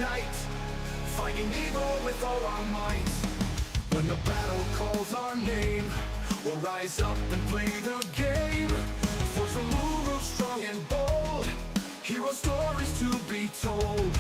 night, fighting evil with all our might. When the battle calls our name, we'll rise up and play the game. Force from Uru, strong and bold, hero stories to be told.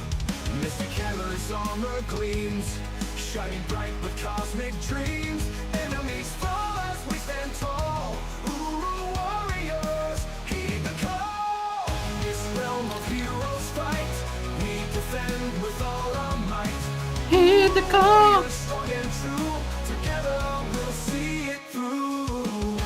Mystic Hammer's armor gleams, shining bright with cosmic dreams. Enemies fall as we stand tall. Uru warriors, heed the call. This realm of heroes fight, we defend with all our might. Heed the call. Warriors strong and true, together we'll see it through.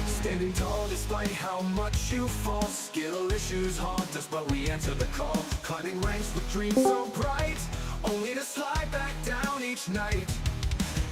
Standing tall despite how much you fall. Skill issues haunt us, but we answer the call. Climbing ranks with dreams so bright, only to slide back down each night.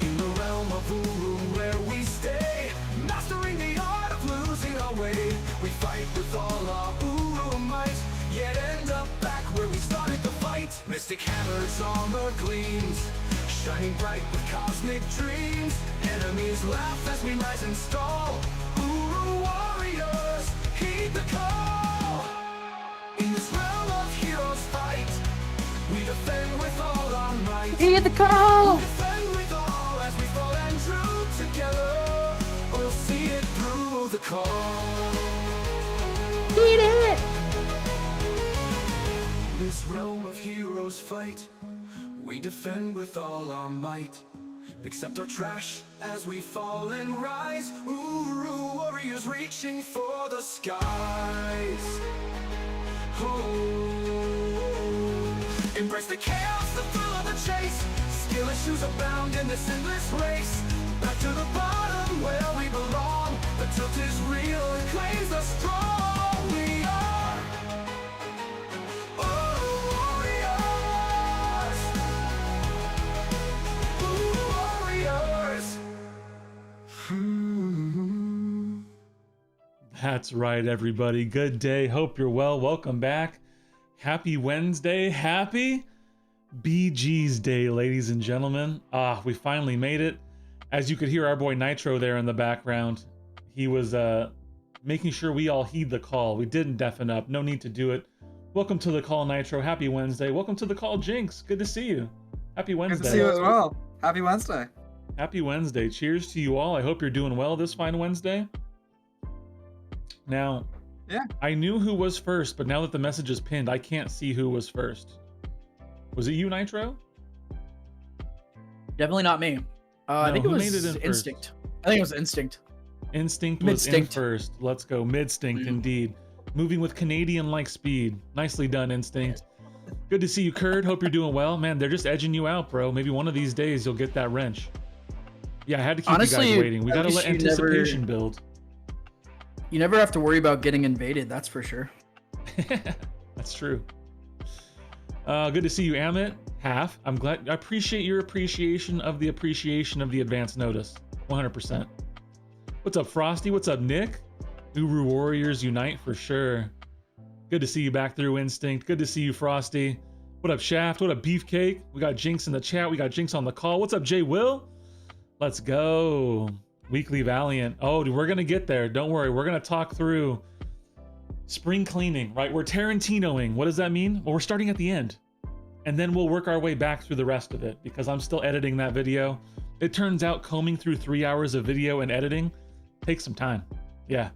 In the realm of Uru where we stay, mastering the art of losing our way. We fight with all our Uru might, yet end up back where we started the fight. Mystic Hammer's armor gleams, shining bright with cosmic dreams. Enemies laugh as we rise and stall. Uru warriors, heed the call. In this realm of heroes fight, we defend with all our might. Heed the call. We defend with all as we fall and true together. We'll see it through the call. Heed it. This realm of heroes fight, we defend with all our might. Accept our trash as we fall and rise. Uru warriors reaching for the skies. Oh. Embrace the chaos, the thrill of the chase. Skill issues abound in this endless race. Back to the bottom where we belong. The tilt is real and claims the strong. We are That's right, everybody. Good day. Hope you're well. Welcome back. Happy Wednesday. Happy BG's Day, ladies and gentlemen. We finally made it. As you could hear our boy Nitro there in the background, he was making sure we all heed the call. We didn't deafen up. No need to do it. Welcome to the call, Nitro. Happy Wednesday. Welcome to the call, Jinx. Good to see you. Happy Wednesday. Good to see you as well. Happy Wednesday. Happy Wednesday. Cheers to you all. I hope you're doing well this fine Wednesday. Now, yeah, I knew who was first, but now that the message is pinned, I can't see who was first. Was it you, Nitro? Definitely not me. I think it was Instinct. First? I think it was Instinct. Instinct was in first. Let's go. Midstinct, indeed. Moving with Canadian-like speed. Nicely done, Instinct. Good to see you, Kurd. Hope you're doing well. Man, they're just edging you out, bro. Maybe one of these days you'll get that wrench. Yeah, I had to keep Honestly, you guys waiting. We gotta let anticipation build. You never have to worry about getting invaded, that's for sure. That's true. Good to see you, Amit. Half. I appreciate your appreciation of the advance notice. 100%. What's up, Frosty? What's up, Nick? Uru Warriors unite for sure. Good to see you back through Instinct. Good to see you, Frosty. What up, Shaft? What up, Beefcake? We got Jinx in the chat. We got Jinx on the call. What's up, Jay Will? Let's go. Weekly Valiant. Oh, dude, we're gonna get there. Don't worry. We're gonna talk through spring cleaning, right? We're Tarantinoing. What does that mean? Well, we're starting at the end, and then we'll work our way back through the rest of it because I'm still editing that video. It turns out combing through 3 hours of video and editing takes some time. Yeah,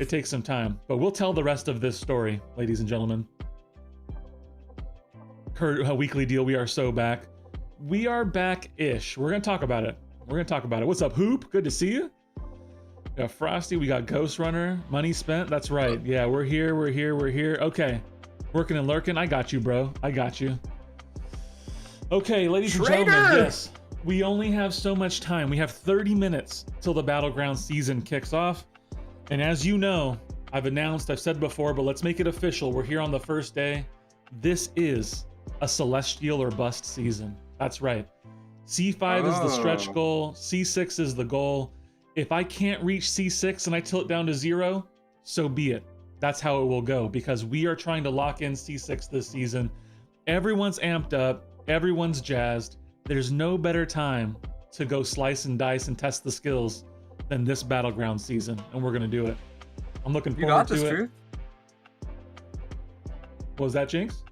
it takes some time, but we'll tell the rest of this story, ladies and gentlemen. Kurt, weekly deal. We are so back. We are back-ish. We're gonna talk about it. What's up, Hoop? Good to see you. We got Frosty. We got Ghost Runner. Money spent. That's right. Yeah, we're here. Okay. Working and lurking. I got you, bro. I got you. Okay, ladies and gentlemen. Yes, we only have so much time. We have 30 minutes till the Battleground season kicks off. And as you know, I've said before, but let's make it official. We're here on the first day. This is a Celestial or bust season. That's right. C5 is the stretch goal. C6 is the goal. If I can't reach C6 and I tilt down to 0, so be it. That's how it will go because we are trying to lock in C6 this season. Everyone's amped up. Everyone's jazzed. There's no better time to go slice and dice and test the skills than this Battleground season, and we're going to do it. I'm looking forward to it. Truth? Was that Jinx?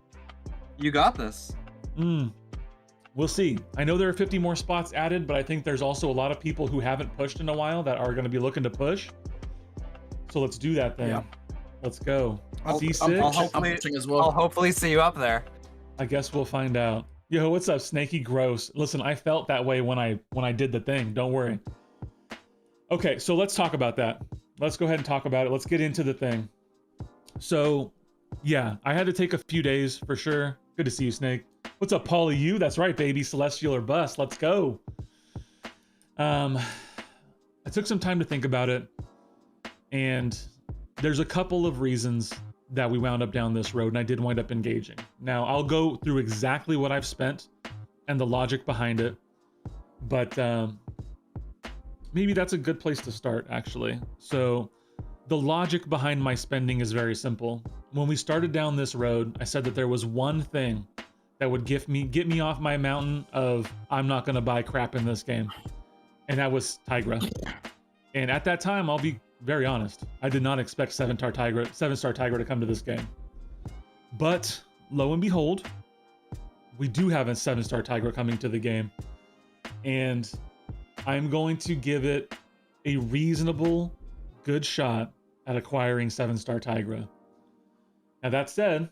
You got this. We'll see. I know there are 50 more spots added, but I think there's also a lot of people who haven't pushed in a while that are going to be looking to push. So let's do that thing. Yeah. Let's go. I'll D6. pushing as well. I'll hopefully see you up there. I guess we'll find out. Yo, what's up, Snaky Gross? Listen, I felt that way when I did the thing. Don't worry. Okay, so let's talk about that. Let's go ahead and talk about it. Let's get into the thing. So, yeah, I had to take a few days for sure. Good to see you, Snake. What's up, Paulie? You? That's right, baby. Celestial or bust. Let's go. I took some time to think about it, and there's a couple of reasons that we wound up down this road, and I did wind up engaging. Now, I'll go through exactly what I've spent and the logic behind it, but maybe that's a good place to start, actually. So the logic behind my spending is very simple. When we started down this road, I said that there was one thing that would get me off my mountain of I'm not going to buy crap in this game, and that was Tigra. And at that time, I'll be very honest, I did not expect 7-star Tigra to come to this game. But lo and behold, we do have a 7-star Tigra coming to the game, and I'm going to give it a reasonable, good shot at acquiring 7-star Tigra. Now that said,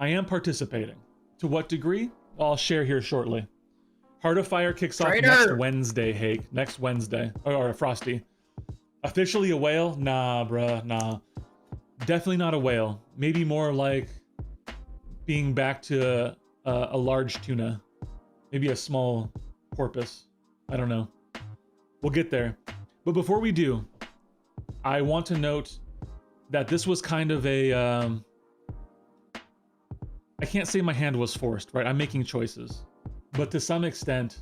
I am participating. To what degree? Well, I'll share here shortly. Heart of Fire kicks off next Wednesday, Hake. Next Wednesday. Or Frosty. Officially a whale? Nah, bruh, nah. Definitely not a whale. Maybe more like being back to a large tuna. Maybe a small porpoise. I don't know. We'll get there. But before we do, I want to note that this was kind of a... I can't say my hand was forced, right? I'm making choices. But to some extent,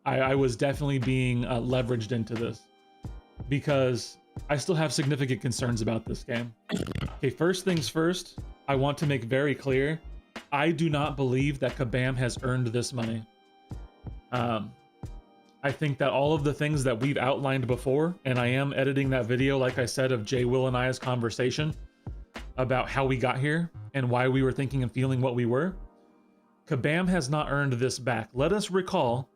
I was definitely being leveraged into this, because I still have significant concerns about this game. Okay, first things first, I want to make very clear, I do not believe that Kabam has earned this money. I think that all of the things that we've outlined before, and I am editing that video, like I said, of Jay, Will, and I's conversation about how we got here and why we were thinking and feeling what we were, Kabam has not earned this back. Let us recall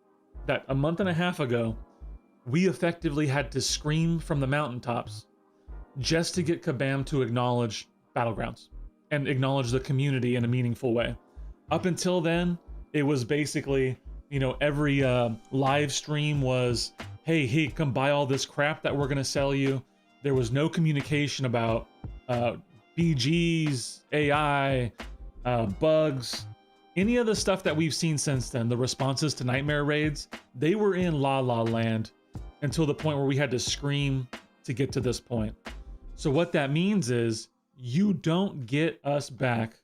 that a month and a half ago, we effectively had to scream from the mountaintops just to get Kabam to acknowledge Battlegrounds and acknowledge the community in a meaningful way. Up until then, it was basically, you know, every live stream was, hey, come buy all this crap that we're gonna sell you. There was no communication about BGs, AI, bugs, any of the stuff that we've seen since then. The responses to Nightmare raids, they were in La La Land until the point where we had to scream to get to this point. So what that means is you don't get us back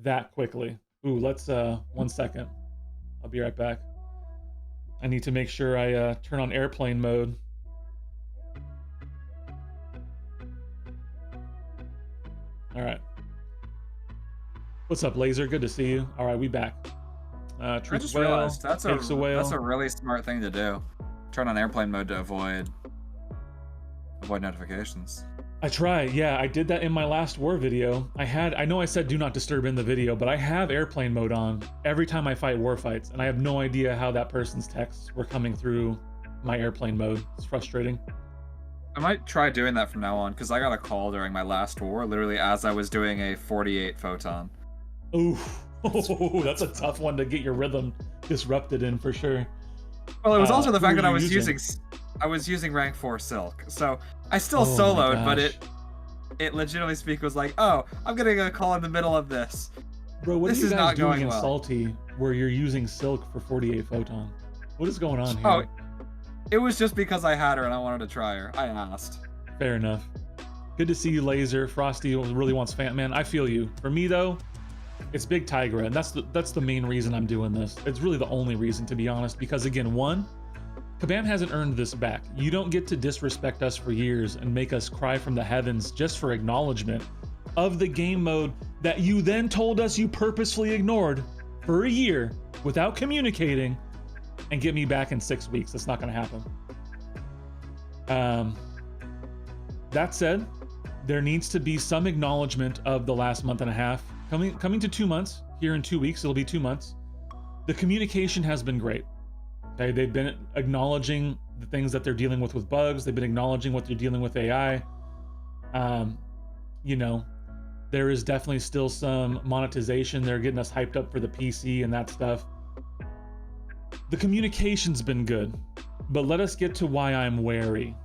that quickly. Ooh, let's 1 second. I'll be right back. I need to make sure I turn on airplane mode. All right. What's up, Laser? Good to see you. All right, we back. I just realized that's a really smart thing to do. Turn on airplane mode to avoid notifications. I try, yeah. I did that in my last war video. I know I said do not disturb in the video, but I have airplane mode on every time I fight war fights, and I have no idea how that person's texts were coming through my airplane mode. It's frustrating. I might try doing that from now on, because I got a call during my last war, literally as I was doing a 48 photon. Ooh, that's a tough one to get your rhythm disrupted in for sure. Well, it was also the fact that I was using rank 4 Silk, so I still soloed, but it legitimately speak was like, oh, I'm getting a call in the middle of this. Bro, what are you guys doing in well. Salty where you're using Silk for 48 photon? What is going on here? Oh, it was just because I had her and I wanted to try her. I asked. Fair enough. Good to see you, Laser. Frosty really wants fan. Man, I feel you. For me though, it's Big Tigra, and that's the main reason I'm doing this. It's really the only reason, to be honest, because again, one, Kabam hasn't earned this back. You don't get to disrespect us for years and make us cry from the heavens just for acknowledgement of the game mode that you then told us you purposefully ignored for a year without communicating, and get me back in 6 weeks. That's not going to happen. That said, there needs to be some acknowledgement of the last month and a half coming to 2 months. Here in 2 weeks, it'll be 2 months. The communication has been great. Okay, they've been acknowledging the things that they're dealing with bugs. They've been acknowledging what they're dealing with AI. You know, there is definitely still some monetization. They're getting us hyped up for the PC and that stuff. The communication's been good, but let us get to why I'm wary.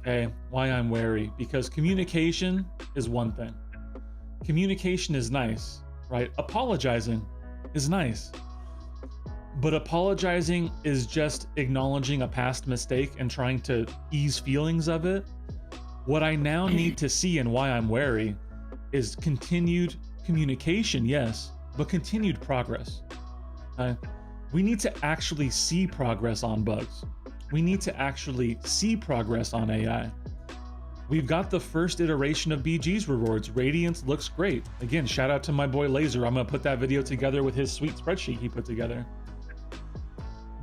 Okay, why I'm wary, because communication is one thing. Communication is nice, right? Apologizing is nice. But apologizing is just acknowledging a past mistake and trying to ease feelings of it. What I now need to see, and why I'm wary, is continued communication, yes, but continued progress. We need to actually see progress on bugs. We need to actually see progress on AI. We've got the first iteration of BG's rewards. Radiance looks great. Again, shout out to my boy Laser. I'm gonna put that video together with his sweet spreadsheet he put together.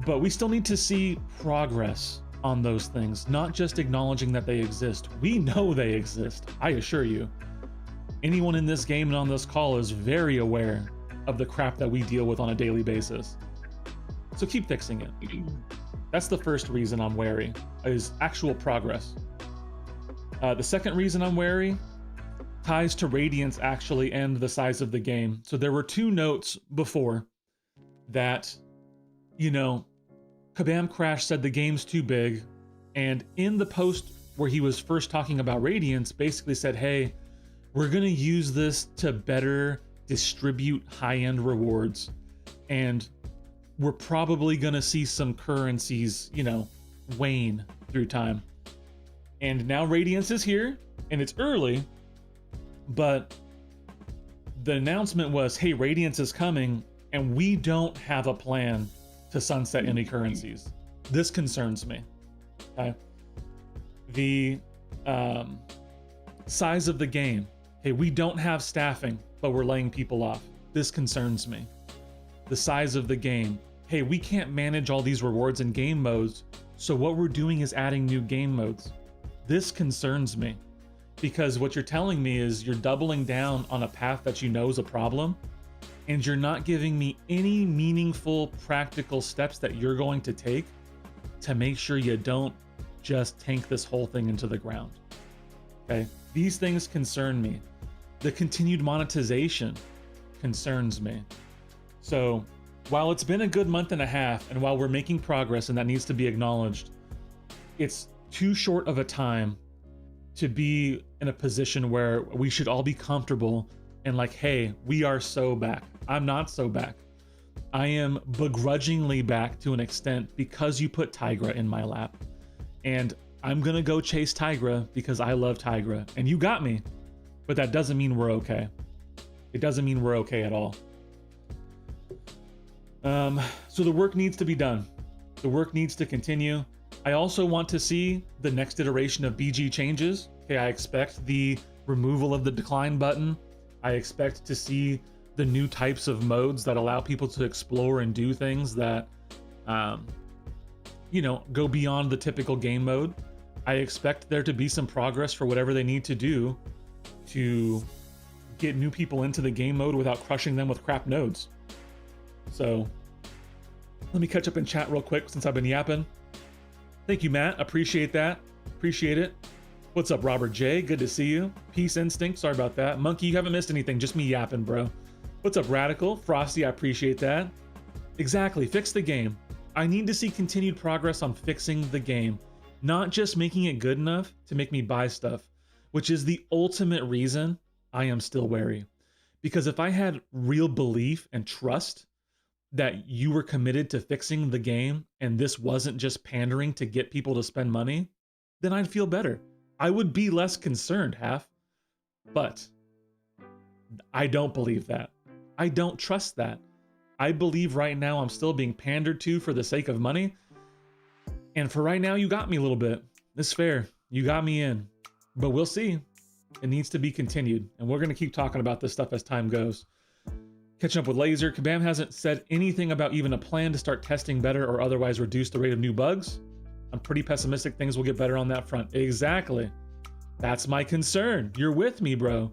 But we still need to see progress on those things, not just acknowledging that they exist. We know they exist, I assure you. Anyone in this game and on this call is very aware of the crap that we deal with on a daily basis. So keep fixing it. That's the first reason I'm wary, is actual progress. The second reason I'm wary ties to Radiance actually and the size of the game. So there were 2 notes before that, you know, Kabam Crash said the game's too big, and in the post where he was first talking about Radiance basically said, hey, we're gonna use this to better distribute high-end rewards, and we're probably gonna see some currencies, you know, wane through time. And now Radiance is here, and it's early, but the announcement was, hey, Radiance is coming, and we don't have a plan to sunset any currencies. This concerns me. Okay. The size of the game. Hey, we don't have staffing, but we're laying people off. This concerns me. The size of the game. Hey, we can't manage all these rewards and game modes, so what we're doing is adding new game modes. This concerns me, because what you're telling me is you're doubling down on a path that you know is a problem, and you're not giving me any meaningful, practical steps that you're going to take to make sure you don't just tank this whole thing into the ground. Okay, these things concern me. The continued monetization concerns me. So while it's been a good month and a half, and while we're making progress, and that needs to be acknowledged, it's too short of a time to be in a position where we should all be comfortable and like, hey, we are so back. I'm not so back. I am begrudgingly back to an extent because you put Tigra in my lap. And I'm gonna go chase Tigra because I love Tigra. And you got me, but that doesn't mean we're okay. It doesn't mean we're okay at all. So the work needs to be done. The work needs to continue. I also want to see the next iteration of BG changes. Okay, I expect the removal of the decline button. I expect to see the new types of modes that allow people to explore and do things that, you know, go beyond the typical game mode. I expect there to be some progress for whatever they need to do to get new people into the game mode without crushing them with crap nodes. So let me catch up in chat real quick since I've been yapping. Thank you, Matt. Appreciate that. Appreciate it. What's up, Robert J? Good to see you. Peace Instinct. Sorry about that. Monkey, you haven't missed anything. Just me yapping, bro. What's up, Radical? Frosty, I appreciate that. Exactly. Fix the game. I need to see continued progress on fixing the game, not just making it good enough to make me buy stuff, which is the ultimate reason I am still wary. Because if I had real belief and trust that you were committed to fixing the game and this wasn't just pandering to get people to spend money, then I'd feel better. I would be less concerned, half. But I don't believe that. I don't trust that. I believe right now I'm still being pandered to for the sake of money. And for right now, you got me a little bit. It's fair. You got me in. But we'll see. It needs to be continued. And we're going to keep talking about this stuff as time goes. Catching up with Laser. Kabam hasn't said anything about even a plan to start testing better or otherwise reduce the rate of new bugs. I'm pretty pessimistic things will get better on that front. Exactly. That's my concern. You're with me, bro.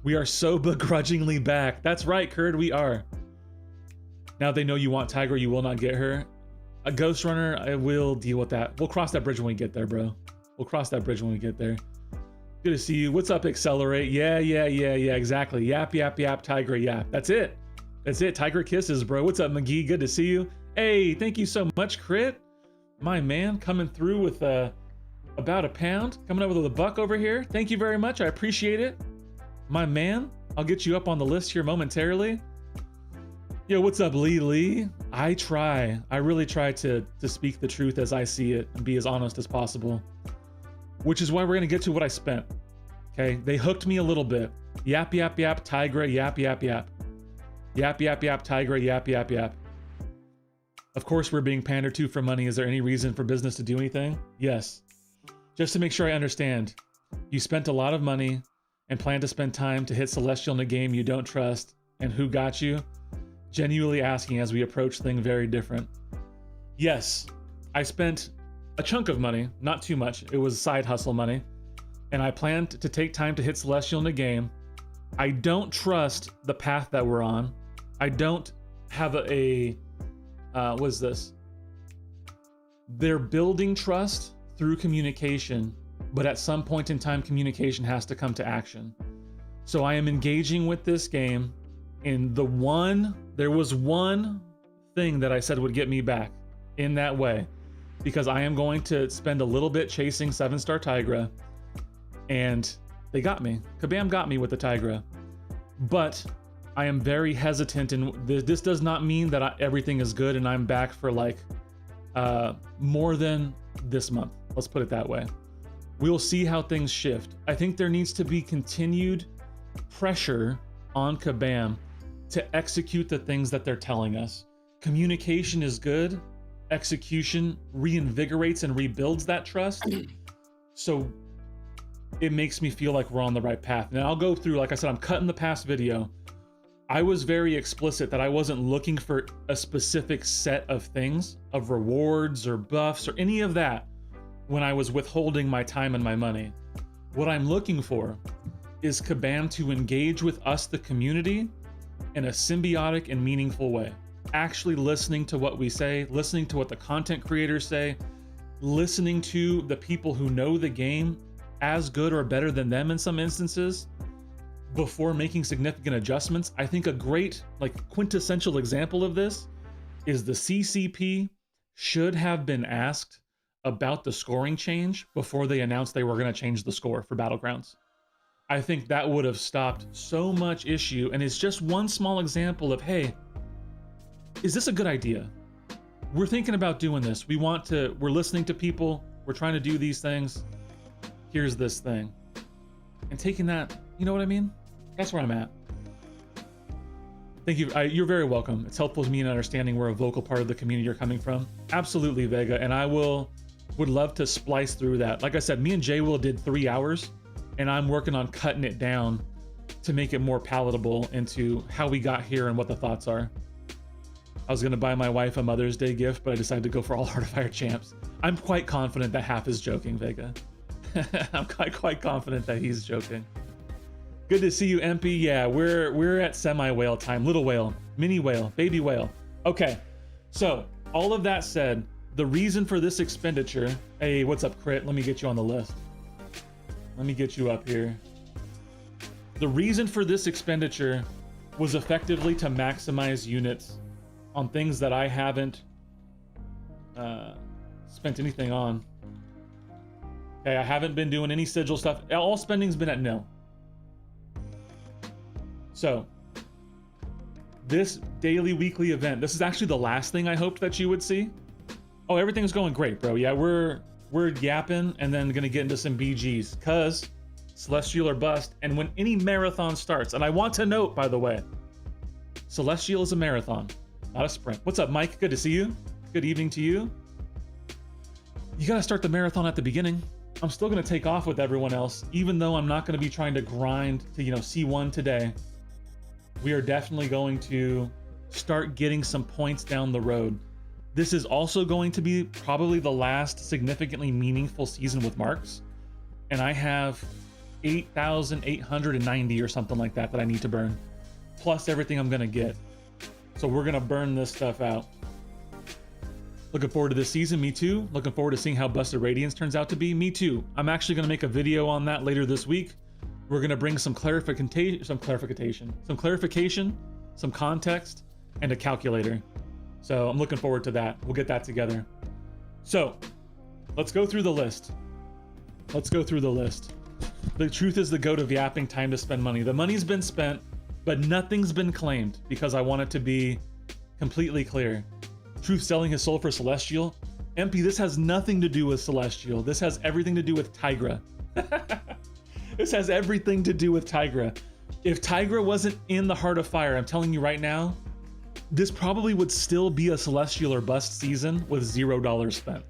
We are so begrudgingly back. That's right, Kurd, we are. Now they know you want Tiger, you will not get her. A Ghost Runner, I will deal with that. We'll cross that bridge when we get there, bro. We'll cross that bridge when we get there. Good to see you. What's up, Accelerate? Yeah, exactly. Yap, yap, yap, Tiger, yap. That's it. That's it. Tiger kisses, bro. What's up, McGee? Good to see you. Hey, thank you so much, Crit. My man, coming through with about a pound. Coming up with a buck over here. Thank you very much. I appreciate it. My man, I'll get you up on the list here momentarily. Yo, what's up, Lee? I really try to speak the truth as I see it and be as honest as possible. Which is why we're gonna get to what I spent. Okay, they hooked me a little bit. Yap, yap, yap, Tigra, yap, yap, yap. Yap, yap, yap, Tigra, yap, yap, yap. Of course we're being pandered to for money. Is there any reason for business to do anything? Yes. Just to make sure I understand, you spent a lot of money and plan to spend time to hit Celestial in a game you don't trust, and who got you? Genuinely asking as we approach things very different. Yes, I spent a chunk of money, not too much. It was side hustle money, and I planned to take time to hit Celestial in a game. I don't trust the path that we're on. I don't have what is this? They're building trust through communication, but at some point in time, communication has to come to action. So I am engaging with this game in there was one thing that I said would get me back in that way, because I am going to spend a little bit chasing 7-star Tigra, and they got me. Kabam got me with the Tigra. But I am very hesitant, and this does not mean that everything is good and I'm back for like more than this month. Let's put it that way. We'll see how things shift. I think there needs to be continued pressure on Kabam to execute the things that they're telling us. Communication is good. Execution reinvigorates and rebuilds that trust. So it makes me feel like we're on the right path. Now I'll go through, like I said, I'm cutting the past video. I was very explicit that I wasn't looking for a specific set of things, of rewards or buffs or any of that when I was withholding my time and my money. What I'm looking for is Kabam to engage with us, the community, in a symbiotic and meaningful way. Actually listening to what we say, listening to what the content creators say, listening to the people who know the game as good or better than them in some instances before making significant adjustments. I think a great, like, quintessential example of this is the CCP should have been asked about the scoring change before they announced they were going to change the score for Battlegrounds. I think that would have stopped so much issue, and it's just one small example of, hey, is this a good idea? We're thinking about doing this. We're listening to people. We're trying to do these things. Here's this thing. And taking that, you know what I mean? That's where I'm at. Thank you. You're very welcome. It's helpful to me in understanding where a vocal part of the community you're coming from. Absolutely, Vega. And I would love to splice through that. Like I said, me and Jay Will did 3 hours, and I'm working on cutting it down to make it more palatable into how we got here and what the thoughts are. I was gonna buy my wife a Mother's Day gift, but I decided to go for all Heart of Fire champs. I'm quite confident that half is joking, Vega. I'm quite confident that he's joking. Good to see you, MP. Yeah, we're at semi-whale time. Little whale, mini whale, baby whale. Okay, so all of that said, the reason for this expenditure, hey, what's up, Crit? Let me get you on the list. Let me get you up here. The reason for this expenditure was effectively to maximize units on things that I haven't spent anything on. Okay, I haven't been doing any sigil stuff. All spending's been at nil. So, this daily, weekly event, this is actually the last thing I hoped that you would see. Oh, everything's going great, bro. Yeah, we're yapping and then gonna get into some BGs, cause Celestial or bust. And when any marathon starts, and I want to note, by the way, Celestial is a marathon, not a sprint. What's up, Mike? Good to see you. Good evening to you. You gotta start the marathon at the beginning. I'm still gonna take off with everyone else, even though I'm not gonna be trying to grind to, C1 today. We are definitely going to start getting some points down the road. This is also going to be probably the last significantly meaningful season with marks. And I have 8,890 or something like that I need to burn, plus everything I'm gonna get. So we're gonna burn this stuff out. Looking forward to this season, me too. Looking forward to seeing how Busted Radiance turns out to be, me too. I'm actually gonna make a video on that later this week. We're gonna bring some clarification, some context, and a calculator. So I'm looking forward to that. We'll get that together. So let's go through the list. Let's go through the list. The truth is the goat of yapping, time to spend money. The money's been spent, but nothing's been claimed because I want it to be completely clear. Truth selling his soul for Celestial. MP, this has nothing to do with Celestial. This has everything to do with Tigra. This has everything to do with Tigra. If Tigra wasn't in the Heart of Fire, I'm telling you right now, this probably would still be a Celestial or bust season with $0 spent.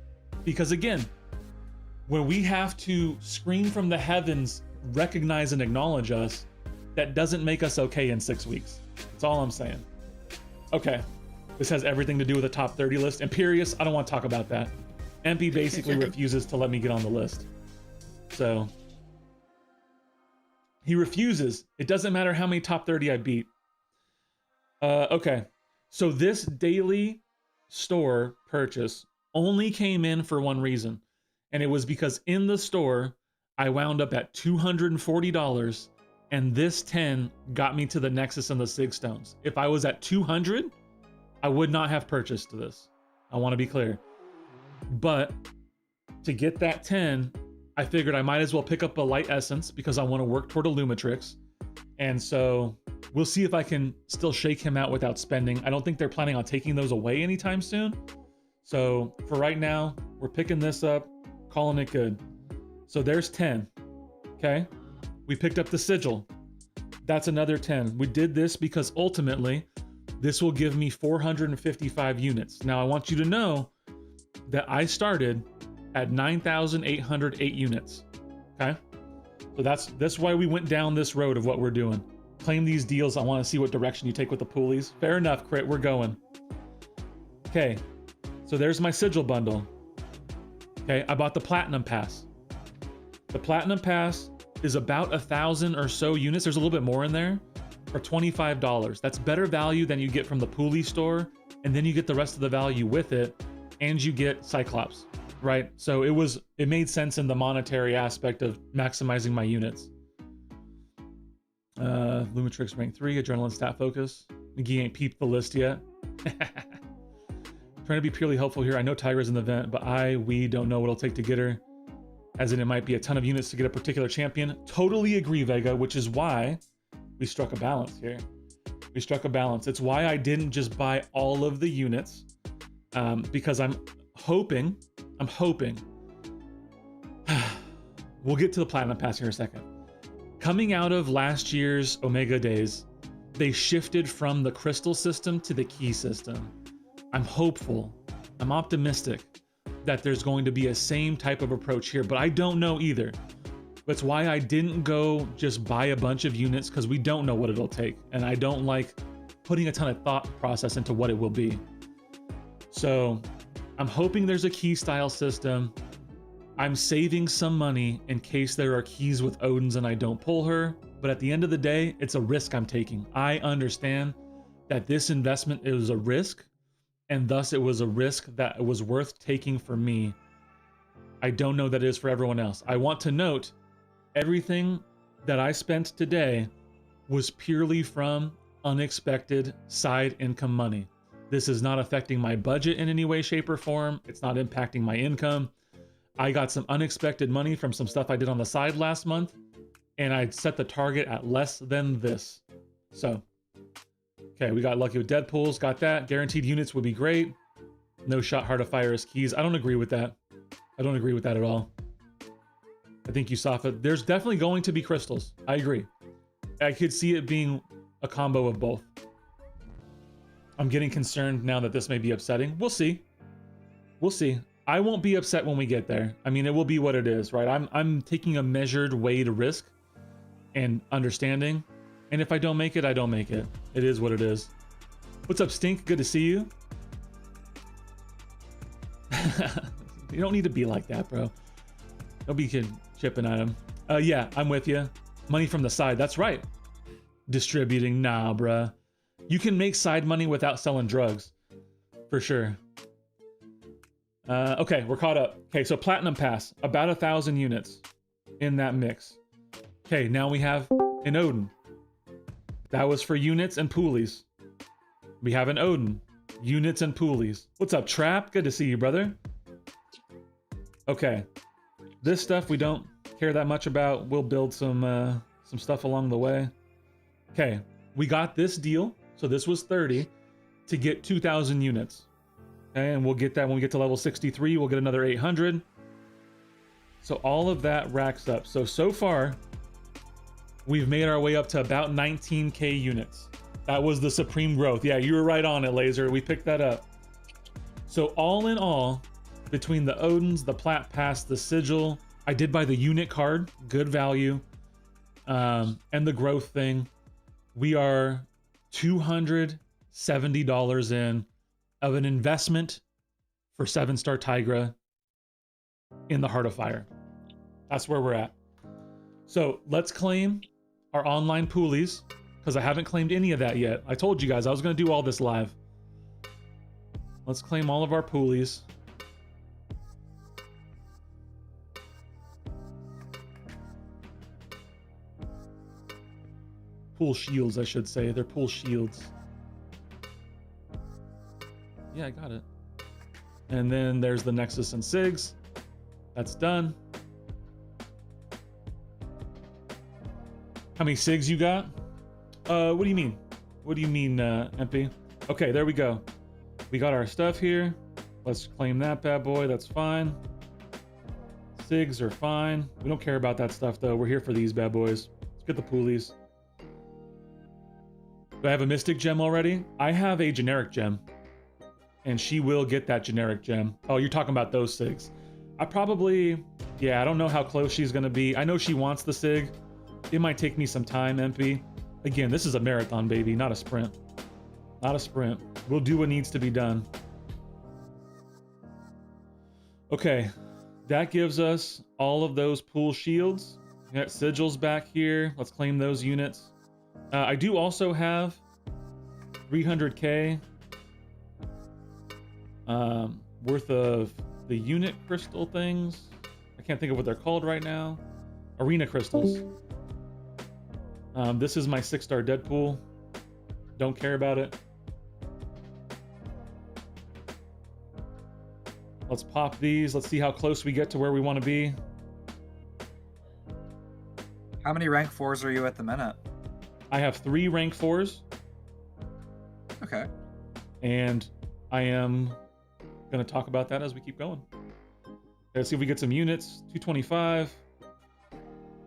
Because again, when we have to scream from the heavens, recognize and acknowledge us, that doesn't make us okay in 6 weeks. That's all I'm saying. Okay, this has everything to do with the top 30 list. Imperious, I don't want to talk about that. MP basically refuses to let me get on the list. So, he refuses. It doesn't matter how many top 30 I beat. Okay, so this daily store purchase only came in for one reason. And it was because in the store, I wound up at $240, and this 10 got me to the Nexus and the Sig Stones. If I was at 200, I would not have purchased this. I want to be clear. But to get that 10, I figured I might as well pick up a light essence because I want to work toward a Lumitrix. And so we'll see if I can still shake him out without spending. I don't think they're planning on taking those away anytime soon. So for right now, we're picking this up, calling it good. So there's 10, okay? We picked up the Sigil. That's another 10. We did this because ultimately, this will give me 455 units. Now I want you to know that I started at 9,808 units, okay? So that's why we went down this road of what we're doing. Claim these deals. I want to see what direction you take with the poolies. Fair enough, Crit, we're going. Okay, so there's my Sigil bundle. Okay, I bought the Platinum Pass. The Platinum Pass is about 1,000 or so units. There's a little bit more in there for $25. That's better value than you get from the Poolie store, and then you get the rest of the value with it, and you get Cyclops, right? So it made sense in the monetary aspect of maximizing my units. Lumitrix rank 3, Adrenaline Stat Focus. McGee ain't peeped the list yet. Trying to be purely helpful here. I know Tigra's in the event, but we don't know what it'll take to get her. As in, it might be a ton of units to get a particular champion. Totally agree, Vega, which is why we struck a balance here. We struck a balance. It's why I didn't just buy all of the units, because I'm hoping, we'll get to the Platinum Pass here in a second. Coming out of last year's Omega Days, they shifted from the crystal system to the key system. I'm hopeful, I'm optimistic that there's going to be a same type of approach here, but I don't know either. That's why I didn't go just buy a bunch of units, because we don't know what it'll take, and I don't like putting a ton of thought process into what it will be. So I'm hoping there's a key style system. I'm saving some money in case there are keys with Odin's and I don't pull her, but at the end of the day, it's a risk I'm taking. I understand that this investment is a risk, and thus it was a risk that was worth taking for me. I don't know that it is for everyone else. I want to note, everything that I spent today was purely from unexpected side income money. This is not affecting my budget in any way, shape, or form. It's not impacting my income. I got some unexpected money from some stuff I did on the side last month, and I set the target at less than this. So, okay, we got lucky with Deadpools, got that. Guaranteed units would be great. No shot Heart of Fire as keys. I don't agree with that. I don't agree with that at all. I think Yusafa, there's definitely going to be crystals. I agree. I could see it being a combo of both. I'm getting concerned now that this may be upsetting. We'll see. We'll see. I won't be upset when we get there. I mean, it will be what it is, right? I'm taking a measured way to risk and understanding. And if I don't make it, I don't make it. It is what it is. What's up, Stink? Good to see you. You don't need to be like that, bro. Don't be chipping at him. Yeah, I'm with you. Money from the side, that's right. Distributing, nah, bruh. You can make side money without selling drugs, for sure. Okay, we're caught up. Okay, so Platinum Pass, about 1,000 units in that mix. Okay, now we have an Odin. That was for units and poolies. We have an Odin, units and poolies. What's up, Trap? Good to see you, brother. Okay, this stuff we don't care that much about. We'll build some stuff along the way. Okay, we got this deal. So this was 30 to get 2,000 units. Okay, and we'll get that when we get to level 63. We'll get another 800. So all of that racks up. So far, we've made our way up to about 19K units. That was the supreme growth. Yeah, you were right on it, Laser. We picked that up. So all in all, between the Odins, the Plat Pass, the Sigil, I did buy the unit card, good value, and the growth thing. We are $270 in of an investment for 7-star Tigra in the Heart of Fire. That's where we're at. So let's claim our online poolies, because I haven't claimed any of that yet. I told you guys I was going to do all this live. Let's claim all of our poolies. Pool shields, I should say. They're pool shields. Yeah, I got it. And then there's the Nexus and Sigs. That's done. How many Sigs you got? What do you mean? What do you mean, MP? Okay, there we go. We got our stuff here. Let's claim that bad boy. That's fine. Sigs are fine. We don't care about that stuff, though. We're here for these bad boys. Let's get the poolies. Do I have a Mystic Gem already? I have a generic gem. And she will get that generic gem. Oh, you're talking about those Sigs. I probably... Yeah, I don't know how close she's going to be. I know she wants the Sig. It might take me some time, MP. Again, this is a marathon, baby, not a sprint. Not a sprint. We'll do what needs to be done. Okay. That gives us all of those pool shields. We got sigils back here. Let's claim those units. I do also have 300k worth of the unit crystal things. I can't think of what they're called right now. Arena crystals. This is my 6-star Deadpool. Don't care about it. Let's pop these. Let's see how close we get to where we want to be. How many rank 4s are you at the minute? I have 3 rank 4s. Okay. And I am going to talk about that as we keep going. Let's see if we get some units. 225.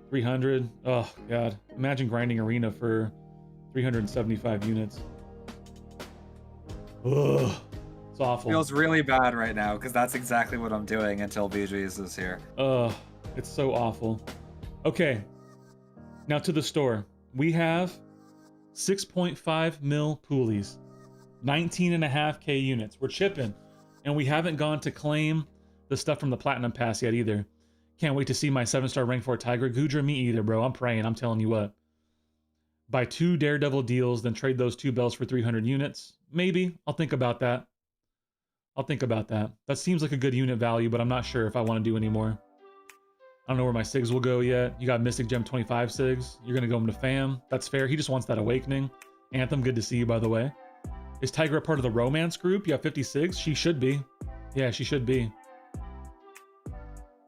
300. Oh, God. Imagine grinding Arena for 375 units. Ugh. It's awful. Feels really bad right now, because that's exactly what I'm doing until BG's is here. Ugh. It's so awful. Okay. Now to the store. We have 6.5 mil poolies. 19.5k units. We're chipping. And we haven't gone to claim the stuff from the Platinum Pass yet either. Can't wait to see my 7-star rank 4 Tiger. Gudra, me either, bro. I'm praying. I'm telling you what. Buy 2 Daredevil deals, then trade those 2 bells for 300 units. Maybe. I'll think about that. I'll think about that. That seems like a good unit value, but I'm not sure if I want to do any more. I don't know where my Sigs will go yet. You got Mystic Gem 25 Sigs. You're going to go into Fam. That's fair. He just wants that Awakening. Anthem, good to see you, by the way. Is Tigra part of the romance group? You have 50 Sigs? She should be. Yeah, she should be.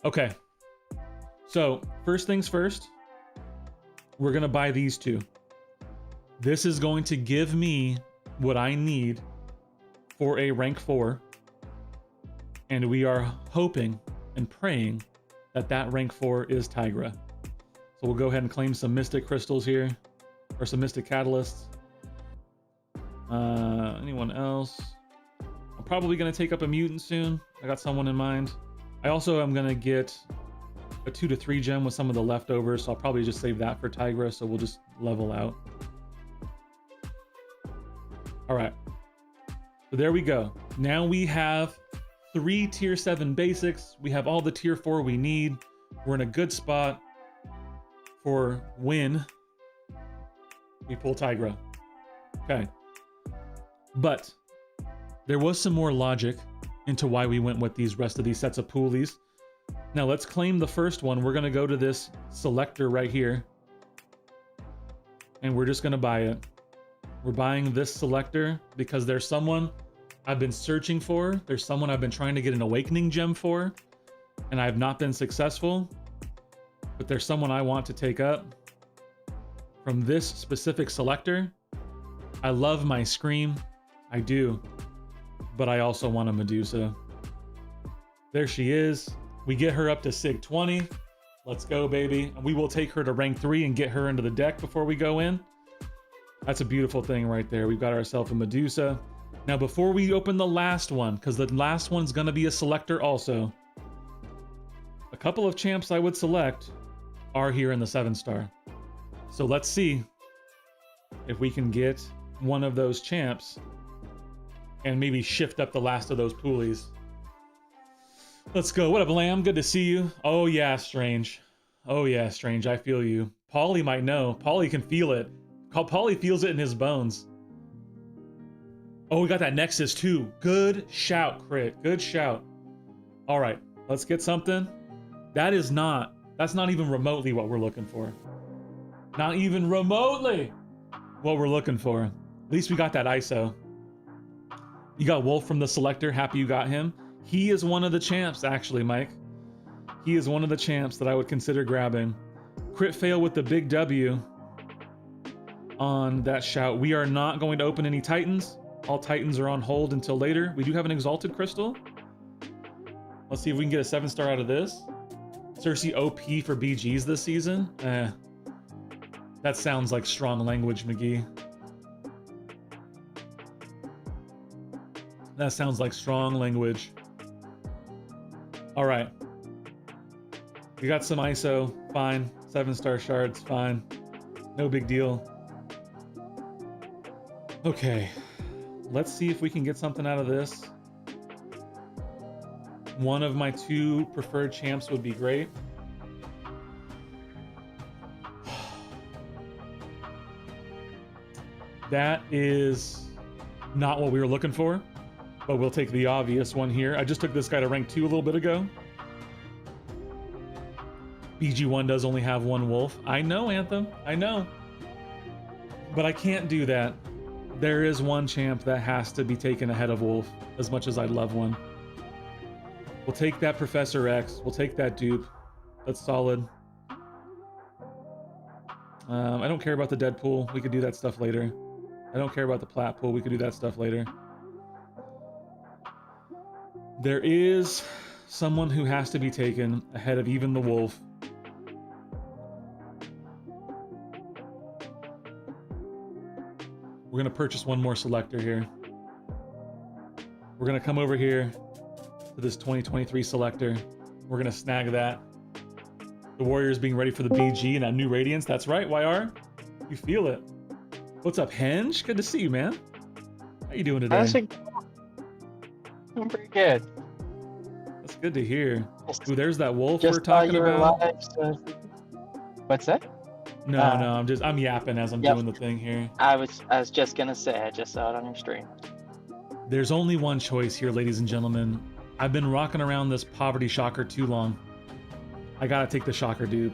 Okay. So, first things first, we're going to buy these 2. This is going to give me what I need for a rank 4. And we are hoping and praying that that rank 4 is Tigra. So we'll go ahead and claim some Mystic Crystals here, or some Mystic Catalysts. Anyone else? I'm probably going to take up a Mutant soon. I got someone in mind. I also am going to get a 2 to 3 gem with some of the leftovers, so I'll probably just save that for Tigra, so we'll just level out. All right. So there we go. Now we have 3 tier 7 basics. We have all the tier 4 we need. We're in a good spot. for when we pull Tigra. Okay. But there was some more logic into why we went with these rest of these sets of poolies. Now let's claim the first one. We're gonna go to this selector right here. And we're just gonna buy it. We're buying this selector because there's someone I've been searching for. There's someone I've been trying to get an awakening gem for, and I have not been successful. But there's someone I want to take up from this specific selector. I love my Scream, I do, but I also want a Medusa. There she is. We get her up to Sig 20. Let's go, baby. And we will take her to rank 3 and get her into the deck before we go in. That's a beautiful thing right there. We've got ourselves a Medusa. Now, before we open the last one, because the last one's going to be a selector also, a couple of champs I would select are here in the 7-star. So let's see if we can get one of those champs and maybe shift up the last of those poolies. Let's go. What up, Lamb? Good to see you. Oh, yeah, Strange. Oh, yeah, Strange. I feel you. Paulie might know. Paulie can feel it. Paulie feels it in his bones. Oh, we got that Nexus too. Good shout, Crit. Good shout. All right, let's get something. That's not even remotely what we're looking for. Not even remotely what we're looking for. At least we got that ISO. You got Wolf from the selector. Happy you got him. He is one of the champs, actually, Mike. He is one of the champs that I would consider grabbing. Crit fail with the big W on that shout. We are not going to open any Titans. All Titans are on hold until later. We do have an Exalted Crystal. Let's see if we can get a 7-star out of this. Cersei OP for BGs this season. That sounds like strong language, McGee. That sounds like strong language. All right. We got some ISO. Fine. 7-star shards. Fine. No big deal. Okay. Let's see if we can get something out of this. One of my 2 preferred champs would be great. That is not what we were looking for, but we'll take the obvious one here. I just took this guy to rank 2 a little bit ago. BG1 does only have 1 wolf. I know, Anthem. I know. But I can't do that. There is one champ that has to be taken ahead of Wolf, as much as I love one. We'll take that Professor X. We'll take that dupe. That's solid. I don't care about the Deadpool. We could do that stuff later. I don't care about the Plat Pool. We could do that stuff later. There is someone who has to be taken ahead of even the Wolf. We're going to purchase one more selector here. We're going to come over here to this 2023 selector. We're going to snag that. The Warriors being ready for the BG and that new Radiance. That's right, YR. You feel it. What's up, Henge? Good to see you, man. How you doing today? I'm pretty good. That's good to hear. Ooh, there's that wolf we're talking about. Live, so... What's that? No, I'm yapping as I'm doing the thing here. I was just gonna say, I just saw it on your stream. There's only one choice here, ladies and gentlemen. I've been rocking around this poverty shocker too long. I gotta take the shocker, dude.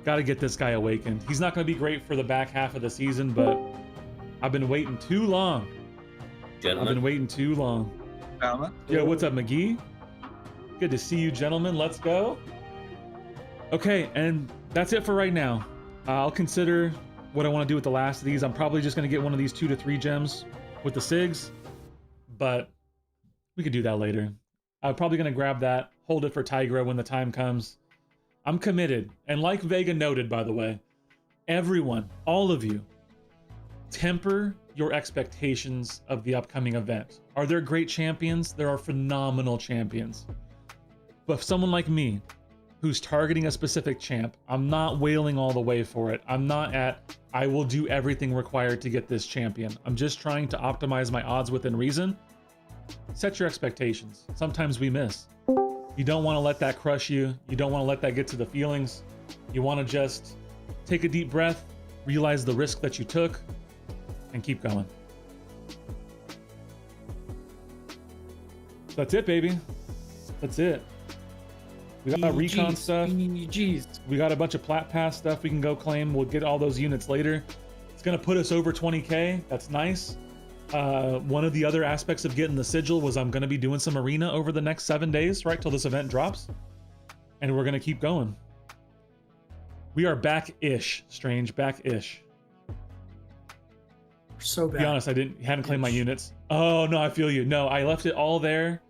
Gotta get this guy awakened. He's not gonna be great for the back half of the season, but I've been waiting too long. Gentlemen. I've been waiting too long. Yo, what's up, McGee? Good to see you, gentlemen. Let's go. Okay, and that's it for right now. I'll consider what I want to do with the last of these. I'm probably just going to get one of these 2 to 3 gems with the SIGs, but we could do that later. I'm probably going to grab that, hold it for Tigra when the time comes. I'm committed. And like Vega noted, by the way, everyone, all of you, temper your expectations of the upcoming event. Are there great champions? There are phenomenal champions. But someone like me, who's targeting a specific champ, I'm not wailing all the way for it. I'm not at, I will do everything required to get this champion. I'm just trying to optimize my odds within reason. Set your expectations. Sometimes we miss. You don't want to let that crush you. You don't want to let that get to the feelings. You want to just take a deep breath, realize the risk that you took, and keep going. That's it, baby. That's it. We got recon stuff. Jeez. We got a bunch of plat pass stuff we can go claim. We'll get all those units later. It's gonna put us over 20K. That's nice. One of the other aspects of getting the sigil was I'm gonna be doing some arena over the next 7 days, right till this event drops, and we're gonna keep going. We are back-ish, Strange, back-ish. So bad. To be honest, hadn't claimed my units. Oh no, I feel you. No, I left it all there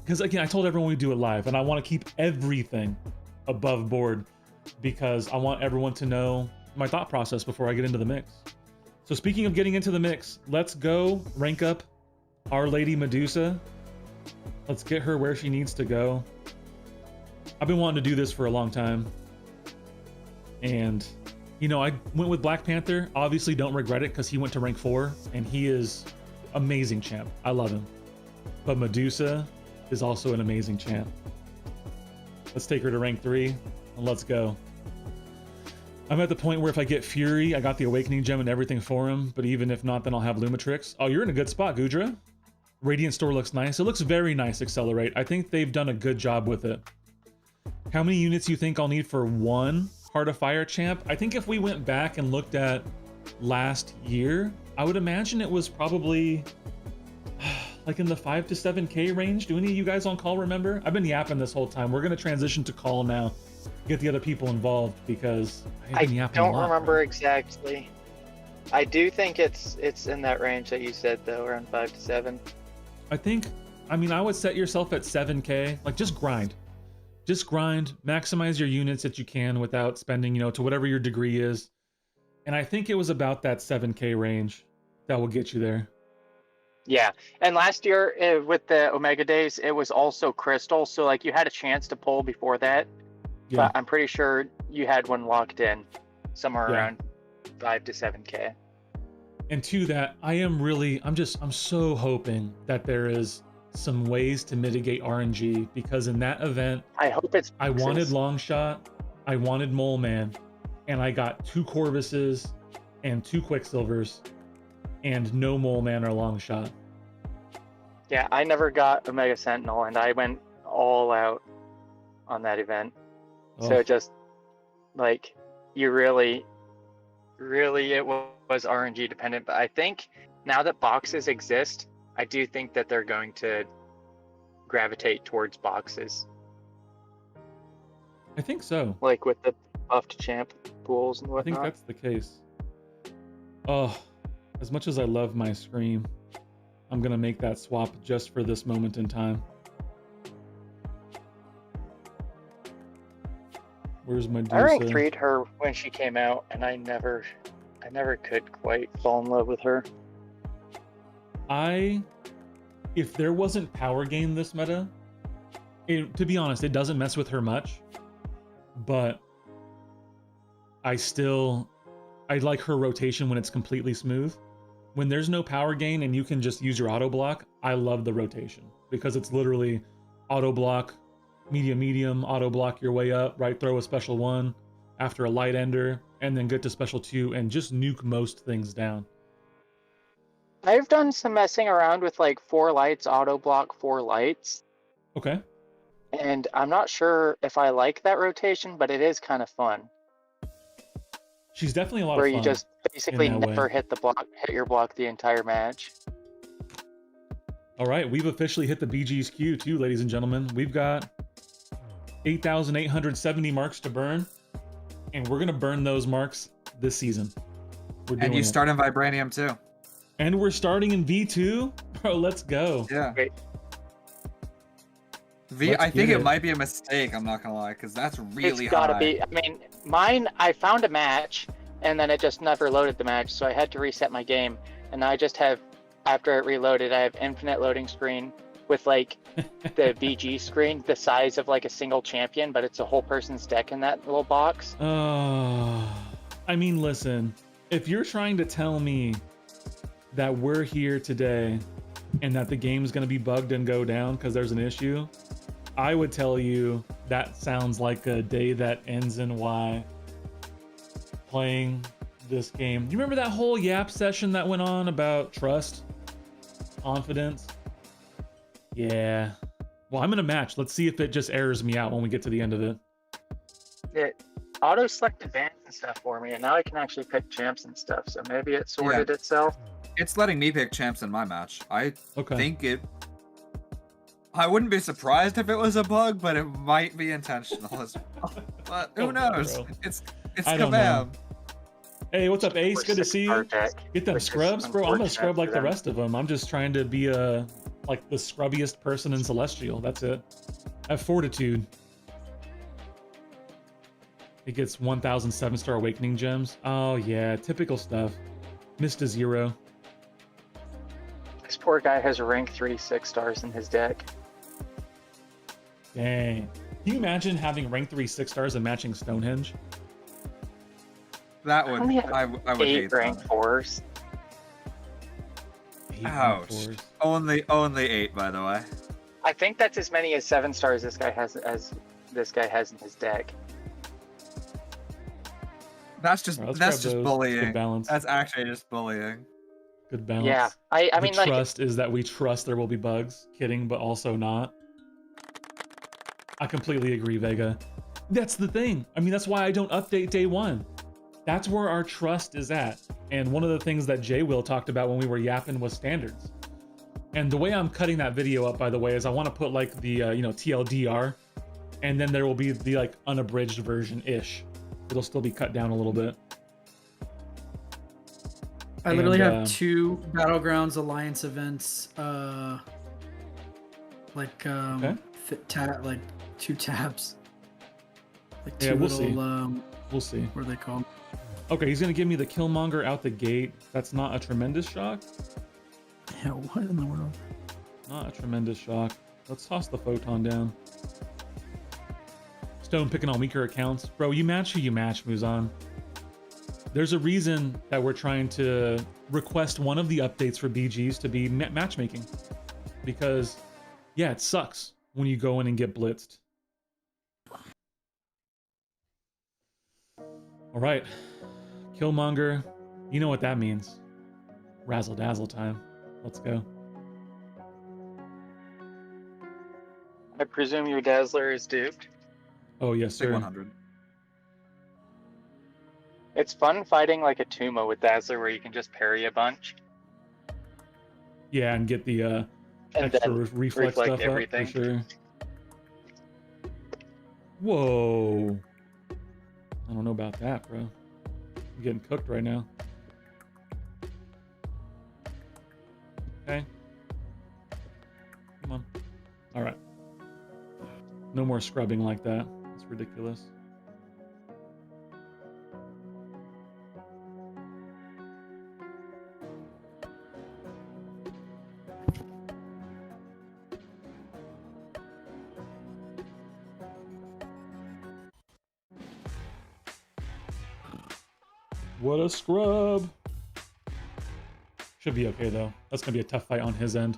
because again, I told everyone we do it live, and I want to keep everything above board because I want everyone to know my thought process before I get into the mix. So speaking of getting into the mix, let's go rank up Our Lady Medusa. Let's get her where she needs to go. I've been wanting to do this for a long time. And, you know, I went with Black Panther. Obviously don't regret it because he went to rank 4 and he is amazing champ. I love him. But Medusa is also an amazing champ. Let's take her to rank 3 and let's go. I'm at the point where if I get Fury, I got the Awakening Gem and everything for him, but even if not, then I'll have Lumitrix. Oh, you're in a good spot, Gudra. Radiant Store looks nice. It looks very nice, Accelerate. I think they've done a good job with it. How many units you think I'll need for one Heart of Fire champ? I think if we went back and looked at last year, I would imagine it was probably like in the 5 to 7K range. Do any of you guys on call remember? I've been yapping this whole time. We're gonna transition to call now. Get the other people involved because I yapping a don't lot, remember man. exactly. I do think it's in that range that you said though, around 5 to 7. I think, I mean, I would set yourself at 7K. Like just grind. Just grind, maximize your units that you can without spending, you know, to whatever your degree is. And I think it was about that 7K range that will get you there. Yeah, and last year with the Omega Days, it was also Crystal, so like you had a chance to pull before that. Yeah. But I'm pretty sure you had one locked in somewhere Yeah. around 5 to 7K. And to that, I'm so hoping that there is some ways to mitigate RNG because in that event, I hope it's. I wanted boxes. Long Shot, I wanted Mole Man, and I got 2 Corvuses and 2 Quicksilvers and no Mole Man or Long Shot. Yeah, I never got Omega Sentinel, and I went all out on that event. Oh. So just like you really it was RNG dependent. But I think now that boxes exist, I do think that they're going to gravitate towards boxes, I think so. like with the buffed champ pools and I think whatnot. that's the case. Oh, as much as I love my Scream, I'm gonna make that swap just for this moment in time. Where's my I rank 3'd her when she came out, and I never could quite fall in love with her. If there wasn't power gain this meta, to be honest, it doesn't mess with her much, but I like her rotation when it's completely smooth. When there's no power gain and you can just use your auto block, I love the rotation because it's literally auto block, medium, auto block your way up, right? Throw a special 1 after a light ender, and then get to special 2 and just nuke most things down. I've done some messing around with like 4 lights, auto block 4 lights, Okay. and I'm not sure if I like that rotation, but it is kind of fun. She's definitely a lot Where of fun. you just basically in that never way. hit your block the entire match. All right, we've officially hit the BG's queue too, ladies and gentlemen. We've got 8,870 marks to burn, and we're gonna burn those marks this season. We're doing And you it. start in Vibranium too. And we're starting in V2. Bro, let's go. Yeah. Great. Let's I think get it it. might be a mistake, I'm not gonna lie, because that's really It's gotta high. be. I mean, mine. I found a match, and then it just never loaded the match, so I had to reset my game. And I just have, after it reloaded, I have infinite loading screen with like the BG screen, the size of like a single champion, but it's a whole person's deck in that little box. I mean, listen, if you're trying to tell me that we're here today and that the game's gonna be bugged and go down because there's an issue, I would tell you That sounds like a day that ends in Y. Playing this game. You remember that whole yap session that went on about trust? Confidence? Yeah. Well, I'm in a match. Let's see if it just errors me out when we get to the end of it. It auto-selected bands and stuff for me, and now I can actually pick champs and stuff, so maybe it sorted itself. It's letting me pick champs in my match. I Okay. think it... I wouldn't be surprised if it was a bug, but it might be intentional as well. But who knows? Bro. It's I don't know. Kabam. Hey, what's up, Ace? Good to see you. Deck, Get them which is scrubs, bro. I'm gonna unfortunate scrub like for the them. rest of them. I'm just trying to be like the scrubbiest person in Celestial. That's it. I have fortitude. It gets 1,000 7-star awakening gems. Oh yeah, typical stuff. Missed a 0. This poor guy has rank 3 6 stars in his deck. Dang. Can you imagine having rank 3 6 stars and matching Stonehenge? That would... only have I would 8 hate rank that. 4s. 8 rank Ouch. 4s. Only 8, by the way. I think that's as many as 7 stars this guy has in his deck. That's just Alright, let's that's grab just those. bullying. Good balance. That's actually just bullying. Good balance. Yeah, I The mean, like, trust is that we trust there will be bugs. Kidding, but also not. I completely agree, Vega. That's the thing. I mean, that's why I don't update day 1. That's where our trust is at. And one of the things that Jay Will talked about when we were yapping was standards. And the way I'm cutting that video up, by the way, is I want to put like the TLDR, and then there will be the like unabridged version-ish. It'll still be cut down a little bit. I literally And, have 2 Battlegrounds Alliance events. Like Okay. like 2 tabs. Like 2 Yeah, we'll little see. We'll see. what are they called? Okay, he's gonna give me the Killmonger out the gate. That's not a tremendous shock. Yeah, what in the world? Not a tremendous shock. Let's toss the photon down. Stone picking on weaker accounts. Bro, you match who you match, Muzan. There's a reason that we're trying to request one of the updates for BGs to be matchmaking. Because, yeah, it sucks when you go in and get blitzed. All right. Killmonger. You know what that means. Razzle dazzle time. Let's go. I presume your Dazzler is duped. Oh, yes, Sig sir. 100. It's fun fighting like a Tumo with Dazzler where you can just parry a bunch. Yeah, and get the And extra then reflex reflect stuff everything. up for sure. Whoa. I don't know about that, bro. I'm getting cooked right now. Okay. Come on. All right. No more scrubbing like that. It's ridiculous. What a scrub. Should be okay though. That's gonna be a tough fight on his end.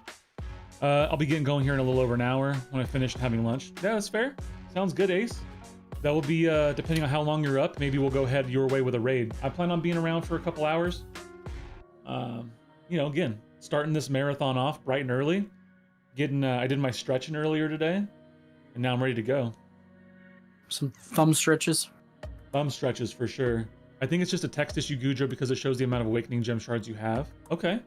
I'll be getting going here in a little over an hour when I finish having lunch. Yeah, that's fair. Sounds good, Ace. That will be depending on how long you're up. Maybe we'll go ahead your way with a raid. I plan on being around for a couple hours. You know, again, starting this marathon off bright and early. Getting, I did my stretching earlier today, and now I'm ready to go. Some thumb stretches. Thumb stretches for sure. I think it's just a text issue, Gudra, because it shows the amount of awakening gem shards you have. Okay.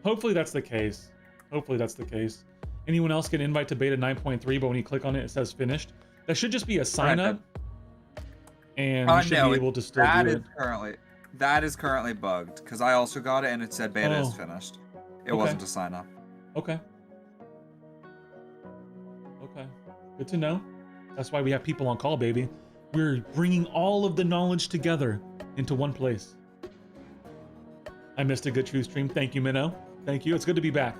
Hopefully that's the case. Hopefully that's the case. Anyone else get an invite to beta 9.3, but when you click on it, it says finished? That should just be a sign up. And you should be able to still do it. That is currently bugged, because I also got it and it said beta is finished. It wasn't a sign up. Okay. Okay. Good to know. That's why we have people on call, baby. We're bringing all of the knowledge together into one place. I missed a good Truth stream. Thank you, Minnow. Thank you. It's good to be back.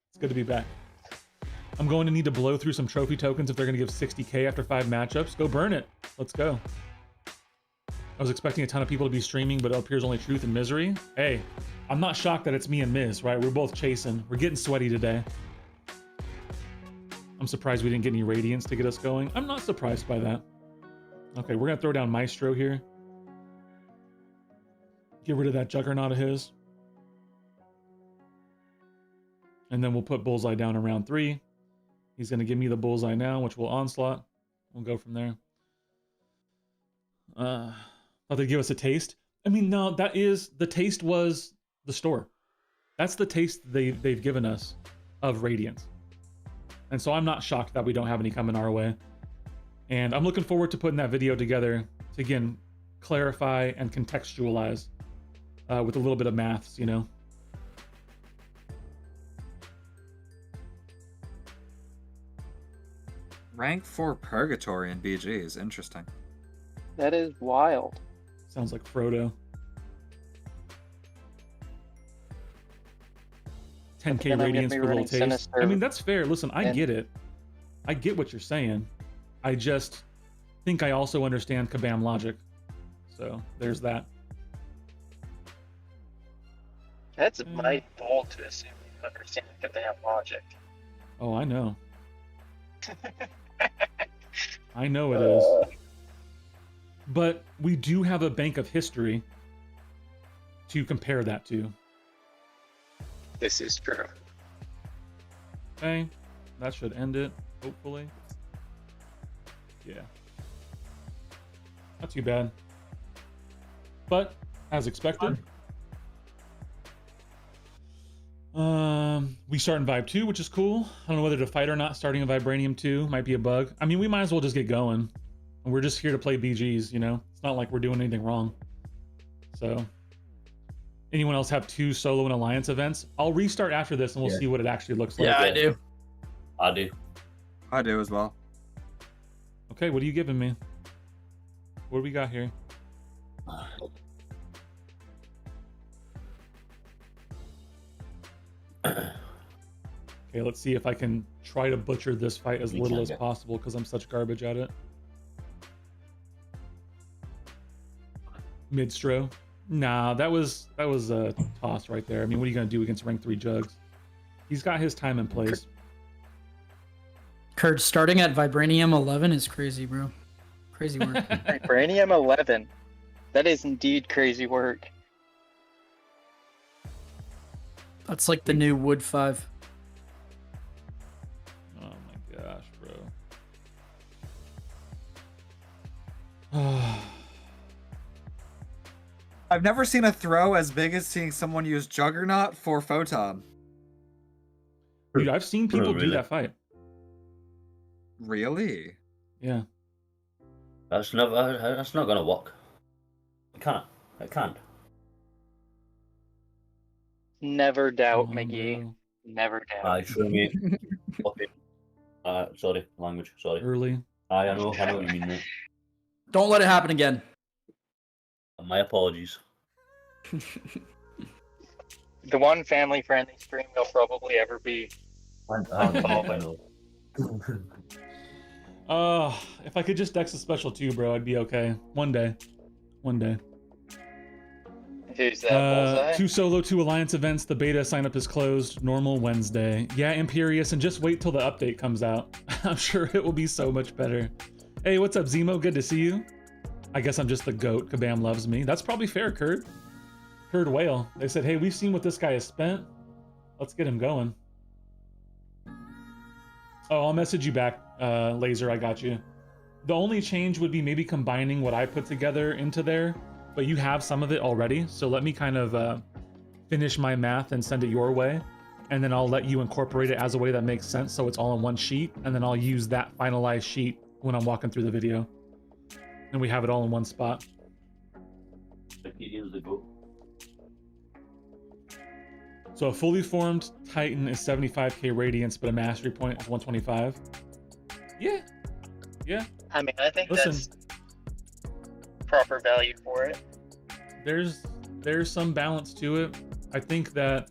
It's good to be back. I'm going to need to blow through some trophy tokens if they're going to give 60k after 5 matchups. Go burn it. Let's go. I was expecting a ton of people to be streaming, but it appears only Truth and Misery. Hey, I'm not shocked that it's me and Miz, right? We're both chasing. We're getting sweaty today. I'm I'm surprised we didn't get any radiance to get us going. I'm not surprised by that. Okay, we're gonna throw down Maestro here. Get rid of that Juggernaut of his. And then we'll put Bullseye down in round 3. He's gonna give me the Bullseye now, which will Onslaught. We'll go from there. Thought they'd give us a taste. I mean, no, the taste was the store. That's the taste they've given us of Radiance. And so I'm not shocked that we don't have any coming our way. And I'm looking forward to putting that video together to, again, clarify and contextualize with a little bit of maths, you know? Rank 4 Purgatory in BG is interesting. That is wild. Sounds like Frodo. 10k radiance for a little taste. Sinister. I mean, that's fair. Listen, I get it. I get what you're saying. I just think I also understand Kabam logic. So there's that. That's my fault to assume you understand Kabam logic. Oh, I know. I know it is. But we do have a bank of history to compare that to. This is true. Okay, that should end it, hopefully. Yeah. Not too bad. But, as expected. We start in Vibe 2, which is cool. I don't know whether to fight or not starting in Vibranium 2. Might be a bug. I mean, we might as well just get going. And we're just here to play BGs, you know? It's not like we're doing anything wrong. So, anyone else have 2 solo and alliance events? I'll restart after this and we'll see what it actually looks like. Yeah, I do. I do. I do as well. Okay, what are you giving me? What do we got here? Okay, let's see if I can try to butcher this fight as little as possible because I'm such garbage at it. Midstro. Nah, that was a toss right there. I mean, what are you gonna do against rank 3 Jugs? He's got his time and place. Kurt, starting at Vibranium 11 is crazy, bro. Crazy work. Vibranium 11. That is indeed crazy work. That's like the new Wood 5. Oh my gosh, bro. I've never seen a throw as big as seeing someone use Juggernaut for Photon. Dude, I've seen people do that fight. Really? Yeah. That's not gonna work. It can't. It can't. Never doubt, Oh, McGee. bro. Never doubt. Aye, show me. Okay. Sorry, language. Sorry. Early. Aye, I know what you mean, mate. Don't let it happen again. My apologies. The one family-friendly stream there'll probably ever be. I know. If I could just dex a special 2, bro, I'd be okay. One day. One day. Who's that, Bullseye? 2 solo, 2 alliance events. The beta sign up is closed. Normal Wednesday. Yeah, Imperious, and just wait till the update comes out. I'm sure it will be so much better. Hey, what's up, Zemo? Good to see you. I guess I'm just the GOAT. Kabam loves me. That's probably fair, Kurt. Kurt Whale. They said, hey, we've seen what this guy has spent. Let's get him going. Oh, I'll message you back, Laser. I got you. The only change would be maybe combining what I put together into there, but you have some of it already. So let me kind of finish my math and send it your way. And then I'll let you incorporate it as a way that makes sense. So it's all in one sheet. And then I'll use that finalized sheet when I'm walking through the video. And we have it all in one spot. So a fully formed Titan is 75k radiance, but a mastery point is 125. Yeah. Yeah. I mean, I think Listen, that's proper value for it. there's some balance to it. I think that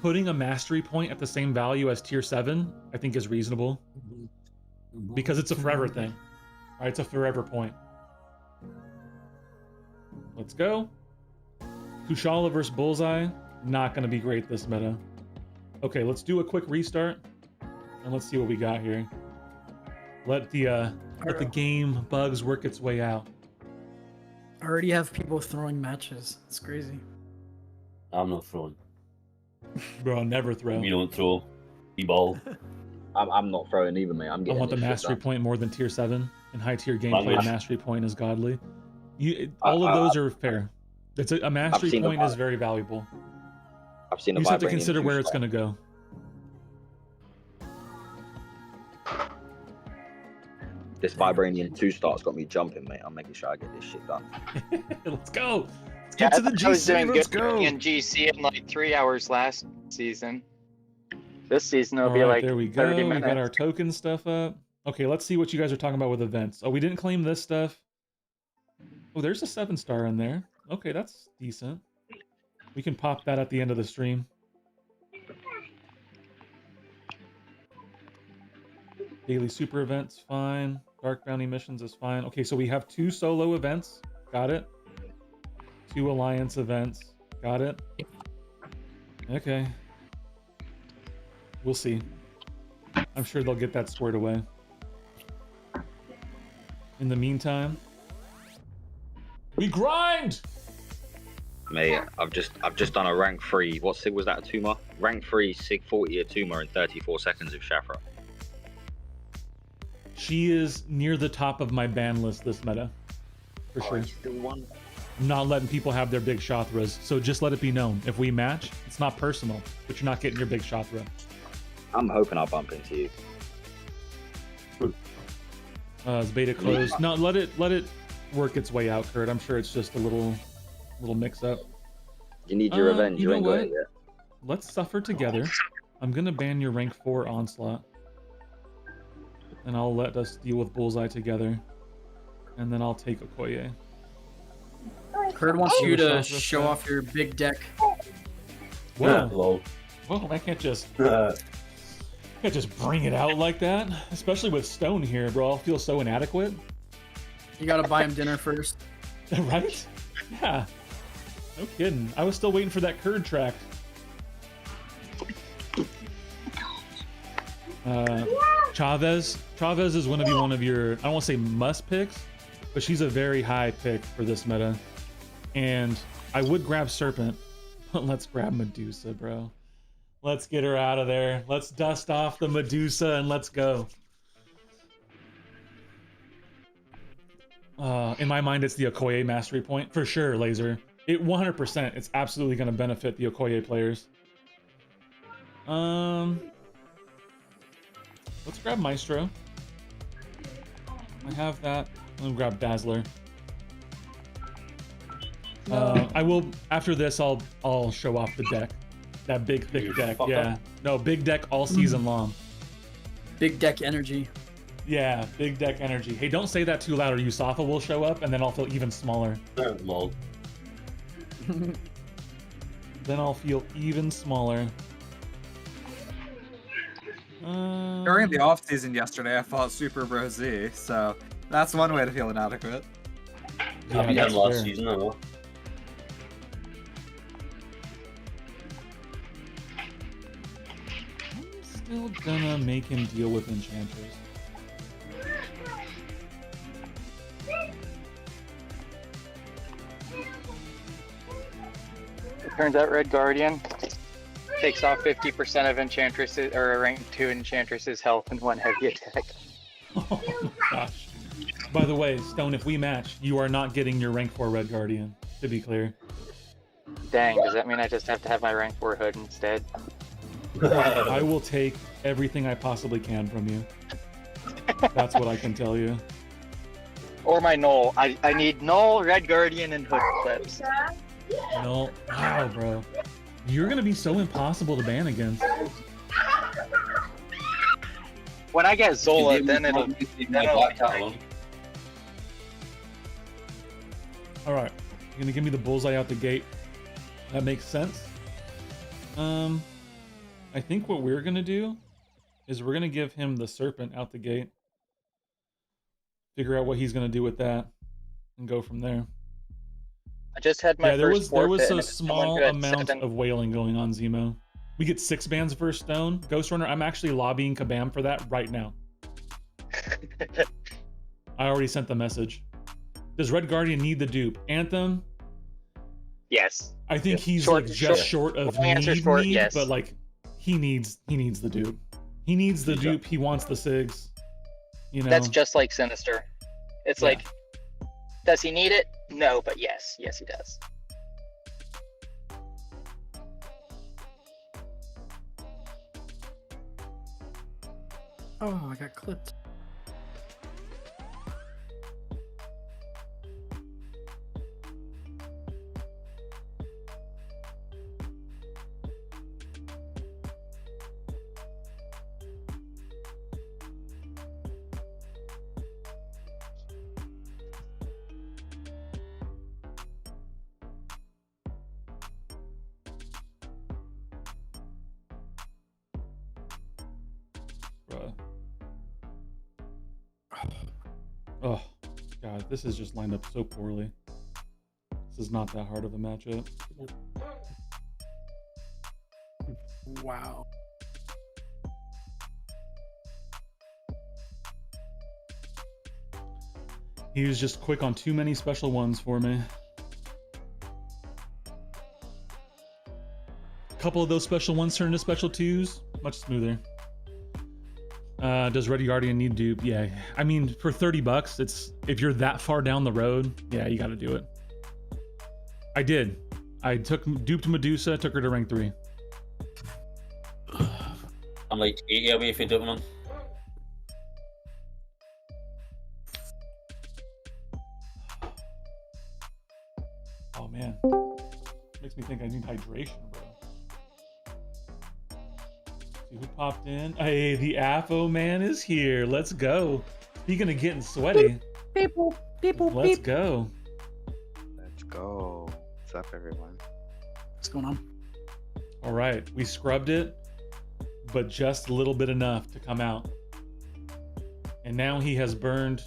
putting a mastery point at the same value as tier 7, I think is reasonable. Because it's a forever thing. Right? It's a forever point. Let's go. Kushala versus Bullseye. Not going to be great this meta. Okay, let's do a quick restart. And let's see what we got here. Let the game bugs work its way out. I already have people throwing matches. It's crazy. I'm not throwing. Bro, I'll never throw. You don't throw. You ball. I'm not throwing either, mate. I'm I getting want the this shit mastery done. point more than tier 7, and high tier gameplay Language. mastery point is godly. All of those are fair. It's a mastery seen point the- is very valuable. I've seen You the just have to Vibranium consider 2 where it's slot. going to go. This Vibranium 2 start's got me jumping, mate. I'm making sure I get this shit done. Let's go. Let's Yeah, get to the I was doing GC. Let's good go. in GC in like 3 hours last season. This season it'll All be right, like there we go. 30 We minutes. got our token stuff up. Okay, let's see what you guys are talking about with events. Oh, we didn't claim this stuff. Oh, there's a 7-star in there. Okay, that's decent. We can pop that at the end of the stream. Daily super events, fine. Dark bounty missions is fine. Okay, so we have 2 solo events. Got it. 2 alliance events. Got it. Okay. We'll see. I'm sure they'll get that squared away. In the meantime, we grind. Mate, I've just done a rank 3. What sig was that? A Tuma? Rank 3 sig 40 a Tuma in 34 seconds with Shafra. She is near the top of my ban list this meta, for sure. Still one. I'm not letting people have their big Shothras, so just let it be known. If we match, it's not personal, but you're not getting your big Shothra. I'm hoping I'll bump into you. Is beta closed? No, let it work its way out, Kurt. I'm sure it's just a little mix up. You need your revenge. you You ain't know got what? it yet. Let's suffer together. I'm gonna ban your rank 4 onslaught. And I'll let us deal with Bullseye together. And then I'll take Okoye. Kurt wants you Show to off show that. off your big deck. Whoa. Lol. Whoa, I can't just bring it out like that. Especially with Stone here, bro. I'll feel so inadequate. You gotta buy him dinner first. Right? Yeah. No kidding. I was still waiting for that curd track. Chavez is going to be one of your, I don't want to say must picks, but she's a very high pick for this meta. And I would grab Serpent, but let's grab Medusa, bro. Let's get her out of there. Let's dust off the Medusa and let's go. In my mind, it's the Okoye mastery point for sure, Laser. It 100%. It's absolutely going to benefit the Okoye players. Let's grab Maestro. I have that. I'm gonna grab Dazzler. I will after this. I'll show off the deck. That big thick deck. Yeah. No, big deck all season long. Big deck energy. Yeah, big deck energy. Hey, don't say that too loud or Yusafa will show up and then I'll feel even smaller. Lol. Then I'll feel even smaller. During the off season yesterday, I fought Super Bro Z, so that's one way to feel inadequate. Yeah, Happy that's had last fair. season, I know. I'm still gonna make him deal with Enchanters. It turns out Red Guardian takes off 50% of Enchantress's or rank 2 Enchantress's health in one heavy attack. Oh my gosh. By the way, Stone, if we match, you are not getting your rank 4 Red Guardian, to be clear. Dang, does that mean I just have to have my rank 4 hood instead? I will take everything I possibly can from you. That's what I can tell you. Or my Null. I need Null, Red Guardian, and hood clips. No, wow, bro. You're gonna be so impossible to ban against. When I get Zola, then it'll... My it'll back be catalog. Alright, you're gonna give me the bullseye out the gate. That makes sense. I think what we're gonna do is we're gonna give him the serpent out the gate. Figure out what he's gonna do with that, and go from there. I just had my Yeah, there was first a forfeit, small and it's amount 7. of wailing going on, Zemo. We get 6 bans versus Stone. Ghost Runner, I'm actually lobbying Kabam for that right now. I already sent the message. Does Red Guardian need the dupe? Anthem? Yes. I think he's Short- like just short. short of Long answer need, short, yes. but like he needs the dupe. He needs the Yeah. dupe. He wants the SIGs. You know. That's just like Sinister. It's Yeah. like, does he need it? No, but yes, he does. Oh, I got clipped. Bruh. Oh, God, this is just lined up so poorly. This is not that hard of a matchup. Wow. He was just quick on too many special ones for me. A couple of those special ones turn into special twos. Much smoother. Does Ready Guardian need dupe? Yeah. I mean, for $30, it's if you're that far down the road, yeah, you got to do it. I did. I duped Medusa, took her to rank 3. I'm like 80 away if you do them. Oh man, makes me think I need hydration, bro. See who popped in. Hey, the Afo man is here. Let's go. Speaking of getting sweaty, let's go. Let's go. What's up, everyone? What's going on? All right, we scrubbed it, but just a little bit enough to come out. And now he has burned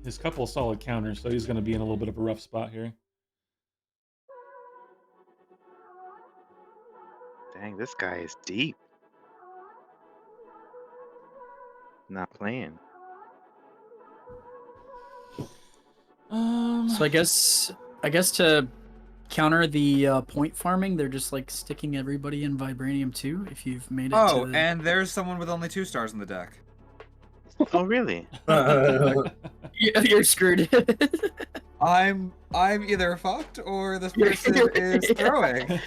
his couple of solid counters, so he's going to be in a little bit of a rough spot here. Dang, this guy is deep. Not playing. So I guess to counter the point farming, they're just like sticking everybody in Vibranium 2 if you've made it Oh, to the... and there's someone with only 2 stars in the deck. Oh, really? You're screwed. I'm either fucked or this person is throwing.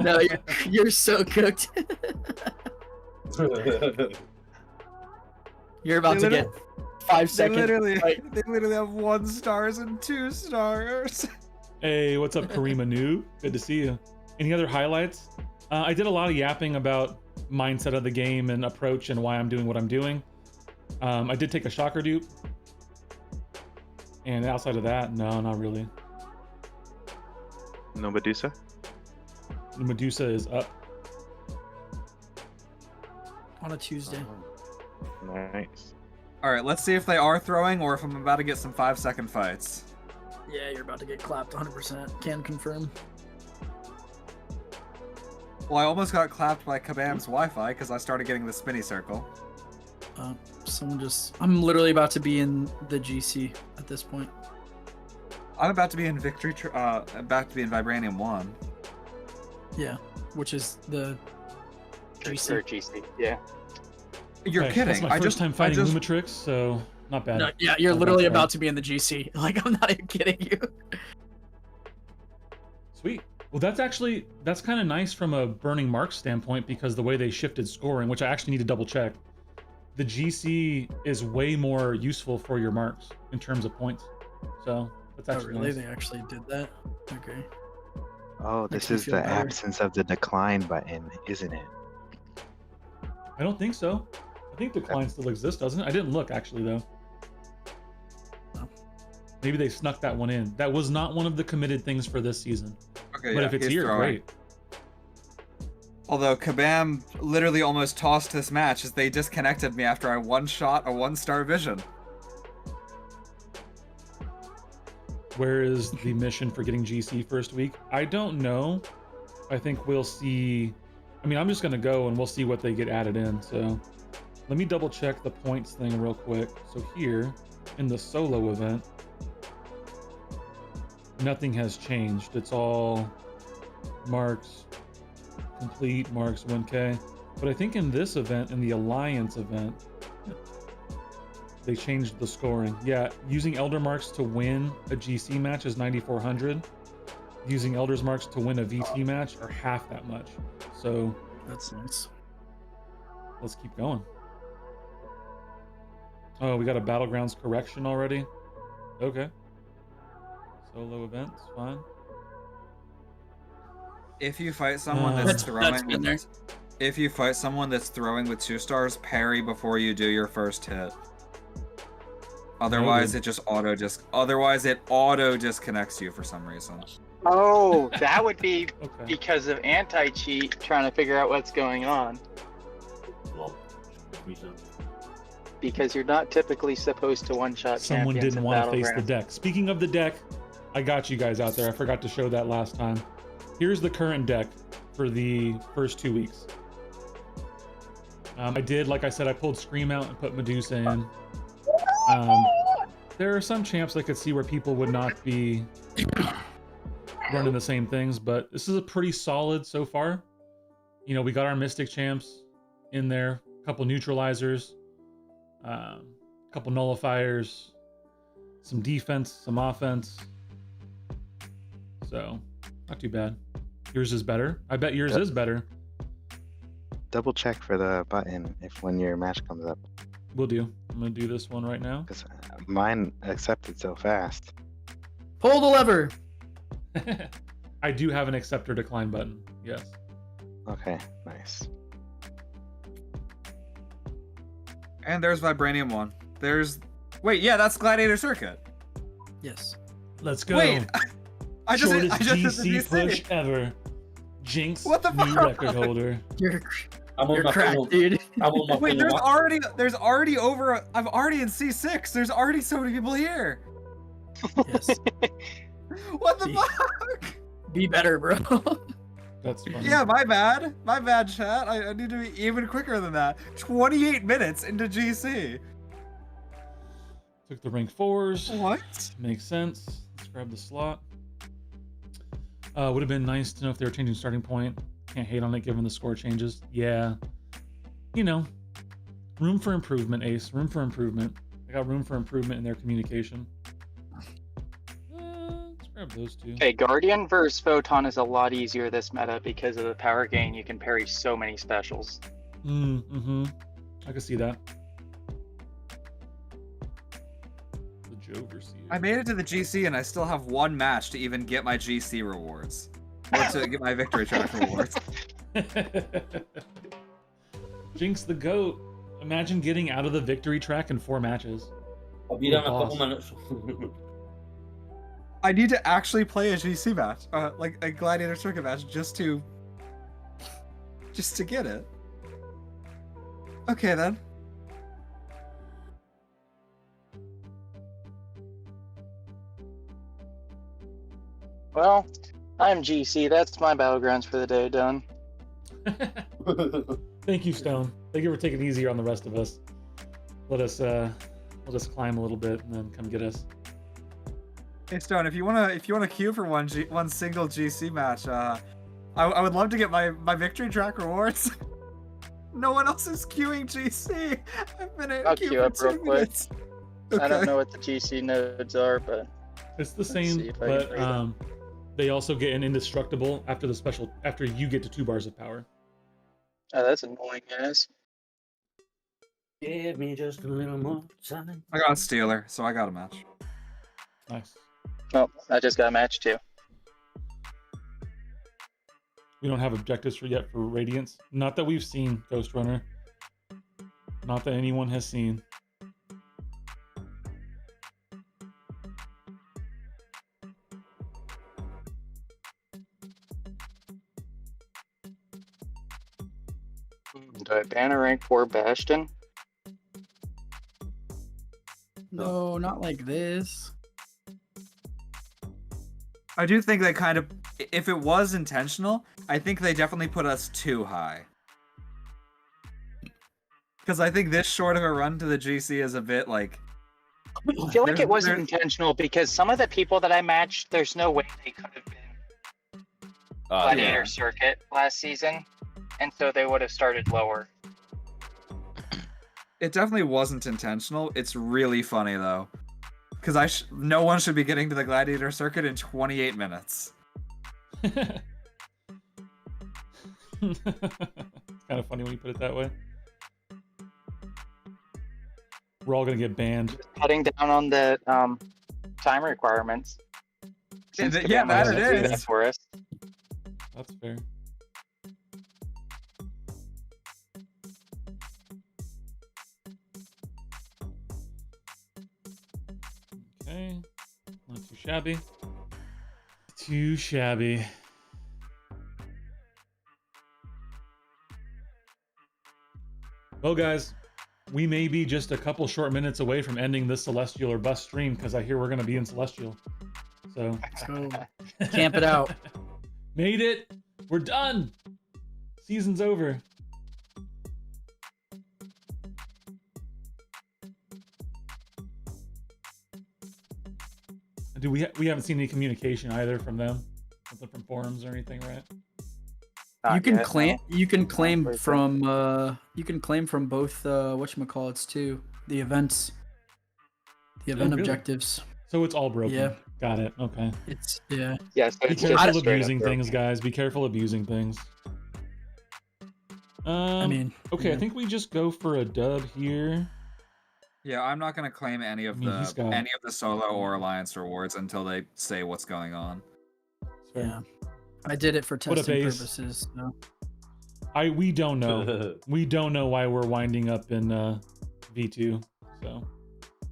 No, you're so cooked. You're about to get 5 They seconds. literally have 1 stars and 2 stars. Hey, what's up, Karima Noob? Good to see you. Any other highlights? I did a lot of yapping about mindset of the game and approach and why I'm doing what I'm doing. I did take a shocker dupe. And outside of that, no, not really. No Medusa? Medusa is up. On a Tuesday. Nice. Alright, let's see if they are throwing or if I'm about to get some 5-second fights. Yeah, you're about to get clapped 100%. Can confirm. Well, I almost got clapped by Kabam's Wi-Fi because I started getting the spinny circle. I'm literally about to be in the GC at this point. I'm about to be in about to be in Vibranium 1. Yeah, which is the GC. Or GC, yeah. You're Hey, kidding. That's my first time fighting I just, Lumitrix, so not bad. No, yeah, you're Not literally bad. about to be in the GC. Like, I'm not even kidding you. Sweet. Well, that's kind of nice from a Burning Marks standpoint because the way they shifted scoring, which I actually need to double check, the GC is way more useful for your marks in terms of points. So that's Oh, actually really? nice. They actually did that? Okay. Oh, Makes this me is feel the better. absence of the decline button, isn't it? I don't think so. I think decline still exists, doesn't it? I didn't look actually though. No. Maybe they snuck that one in. That was not one of the committed things for this season. okay, But yeah, if it's he's here, throwing. great. Although Kabam literally almost tossed this match as they disconnected me after I one-shot a 1-star vision. Where is the mission for getting GC first week? I don't know. I think we'll see. I mean, I'm just gonna go and we'll see what they get added in. So Let me double check the points thing real quick. So here in the solo event, nothing has changed. It's all marks complete, marks 1K. But I think in this event, in the Alliance event, they changed the scoring. Yeah, using Elder Marks to win a GC match is 9,400. Using Elder's Marks to win a VT match are half that much. So That's nice. let's keep going. Oh, we got a Battlegrounds correction already? Okay. Solo events, fine. If you fight someone that's That's been there. if you fight someone that's throwing with 2 stars, parry before you do your first hit. Otherwise, it auto disconnects you for some reason. Oh, that would be Okay. because of anti-cheat trying to figure out what's going on. Well, reason. Because you're not typically supposed to one-shot Someone champions didn't in want to face the Battlegrounds. deck. Speaking of the deck, I got you guys out there. I forgot to show that last time. Here's the current deck for the first 2 weeks. I did, like I said, I pulled Scream out and put Medusa in. There are some champs I could see where people would not be running the same things, but this is a pretty solid so far. You know, we got our Mystic champs in there, a couple neutralizers, a couple nullifiers, some defense, some offense. So, not too bad. Yours is better. I bet yours is better. Double check for the button if when your match comes up, Will do. I'm gonna do this one right now. because mine accepted so fast. Pull the lever. I do have an accept or decline button. Yes. Okay, nice. And there's Vibranium 1. Wait, yeah, that's Gladiator Circuit. Yes. Let's go. Wait, I just hit Shortest the GC GC. push ever. Jinx, What the new fuck? record holder. You're I'm on you're my cracked, final- dude. I'm on my Wait, final there's already over. I'm already in C6. There's already so many people here. Yes. What the See. fuck? Be better, bro. That's funny. Yeah, my bad. My bad, chat. I need to be even quicker than that. 28 minutes into GC. Took the rank 4s. What? Makes sense. Let's grab the slot. Would have been nice to know if they were changing starting point. Can't hate on it given the score changes. Yeah. You know, room for improvement, Ace. Room for improvement. I got room for improvement in their communication. Let's grab those two. Okay, Guardian versus Photon is a lot easier this meta because of the power gain. You can parry so many specials. Mm-hmm. I can see that. The Joverseer. I made it to the GC and I still have one match to even get my GC rewards. Or to get my victory track rewards. Jinx the GOAT. Imagine getting out of the victory track in 4 matches. I'll be done in a Boss. couple minutes. I need to actually play a GC match, like a Gladiator Circuit match, just to get it. Okay then. Well, I'm GC. That's my battlegrounds for the day done. Thank you, Stone. Thank you for taking it easier on the rest of us. Let us we'll just climb a little bit and then come get us. Hey Stone, if you wanna queue for one single GC match, I would love to get my victory track rewards. No one else is queuing GC. I've been in I'll queue queue for up 2 real quick. minutes. I don't Okay. know what the GC nodes are, but It's the Let's same, see if I can but read it. they also get an indestructible after you get to 2 bars of power. oh, that's annoying, guys. Give me just a little more time. I got a Stealer, so I got a match. Nice. Oh, I just got a match too. We don't have objectives for yet for Radiance. Not that we've seen, Ghost Runner. Not that anyone has seen. Do I ban a rank 4 Bastion? No, not like this. I do think they kind of, if it was intentional, I think they definitely put us too high. Because I think this short of a run to the GC is a bit like. I feel like There's- it wasn't there's- intentional because some of the people that I matched, there's no way they could have been Gladiator Yeah. Circuit last season, and so they would have started lower. It definitely wasn't intentional. It's really funny though, because no one should be getting to the Gladiator Circuit in 28 minutes. It's kind of funny when you put it that way. We're all gonna get banned. Cutting down on the time requirements. Since Yeah, Kabam that doesn't it do is. that for us. That's fair. Okay, not too shabby. Too shabby. Well, guys, we may be just a couple short minutes away from ending this Celestial or Bust stream because I hear we're going to be in Celestial. So, So camp it out. made it. We're done. Season's over. Do we haven't seen any communication either from them? Nothing from forums or anything, right? Not You can yet, claim no. you can claim very from both whatchamacallits too. The events. The event really? objectives. So it's all broken. Yeah. Got it. Okay. It's Yeah, so Be it's just careful straight up abusing broken. things, guys. Be careful abusing things. I mean, Okay, I yeah. think we just go for a dub here. Yeah, I'm not gonna claim any of I mean, he's got- the solo or alliance rewards until they say what's going on. It's fair. Yeah. I did it for What up, testing Ace? purposes. So. We don't know. We don't know why we're winding up in V2. So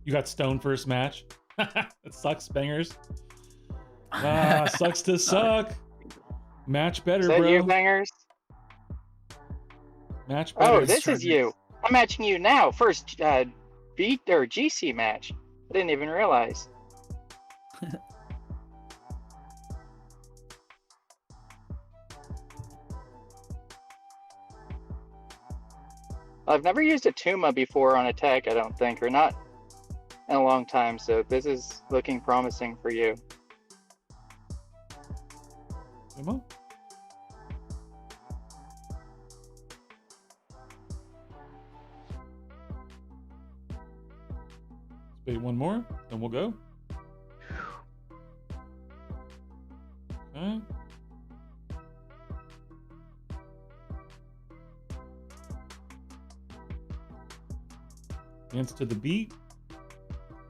you got Stone first match. It sucks, bangers. Sucks to suck. Match better, Is that bro. you, bangers? Match better. Oh, this is you. I'm matching you now. First beat or GC match. I didn't even realize. I've never used a Tuma before on a tech, I don't think, or not in a long time, so this is looking promising for you. Come on. Let's wait one more, then we'll go. Okay. Dance to the beat.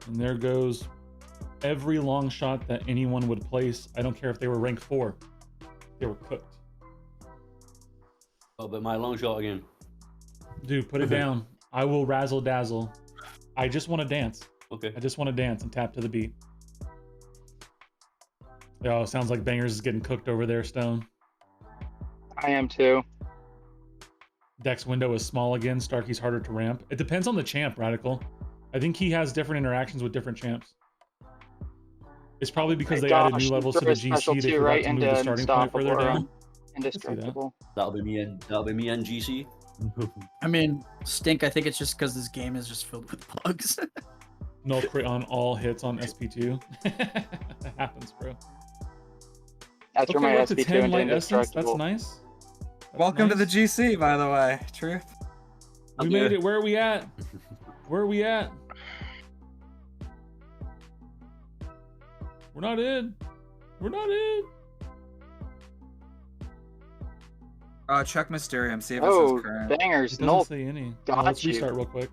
And there goes every long shot that anyone would place. I don't care if they were rank 4. They were cooked. Oh, but my long shot again. Dude, put it down. I will razzle dazzle. I just want to dance. Okay. I just want to dance and tap to the beat. Oh, sounds like Bangers is getting cooked over there, Stone. I am too. Deck's window is small again. Starkey's harder to ramp. It depends on the champ, Radical. I think he has different interactions with different champs. It's probably because they added new levels to the GC. They forgot to move the starting point further down. Indestructible. That'll be me and GC. I mean, Stink, I think it's just because this game is just filled with bugs. No crit on all hits on SP2. That happens, bro. That's Okay, where my we're up to SP2 10 into light essence. That's indestructible. nice. That's Welcome to the nice. GC, by the way. Truth. We made it. Where are we at? Where are we at? We're not in. We're not in. Check Mysterium. See if it Oh, says current. Bangers. It doesn't Null. say any. got Let's you. restart real quick.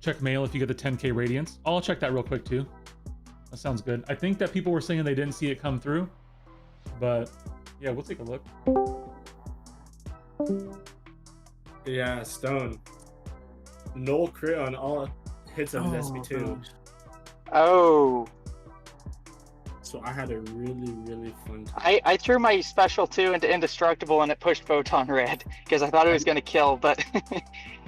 Check mail if you get the 10k radiance. I'll check that real quick too. That sounds good. I think that people were saying they didn't see it come through, but yeah, we'll take a look. Yeah, Stone. Null crit on all hits of his SP2. gosh. Oh, So I had a really fun time. I threw my special 2 into indestructible and it pushed photon red because I thought it was going to kill, but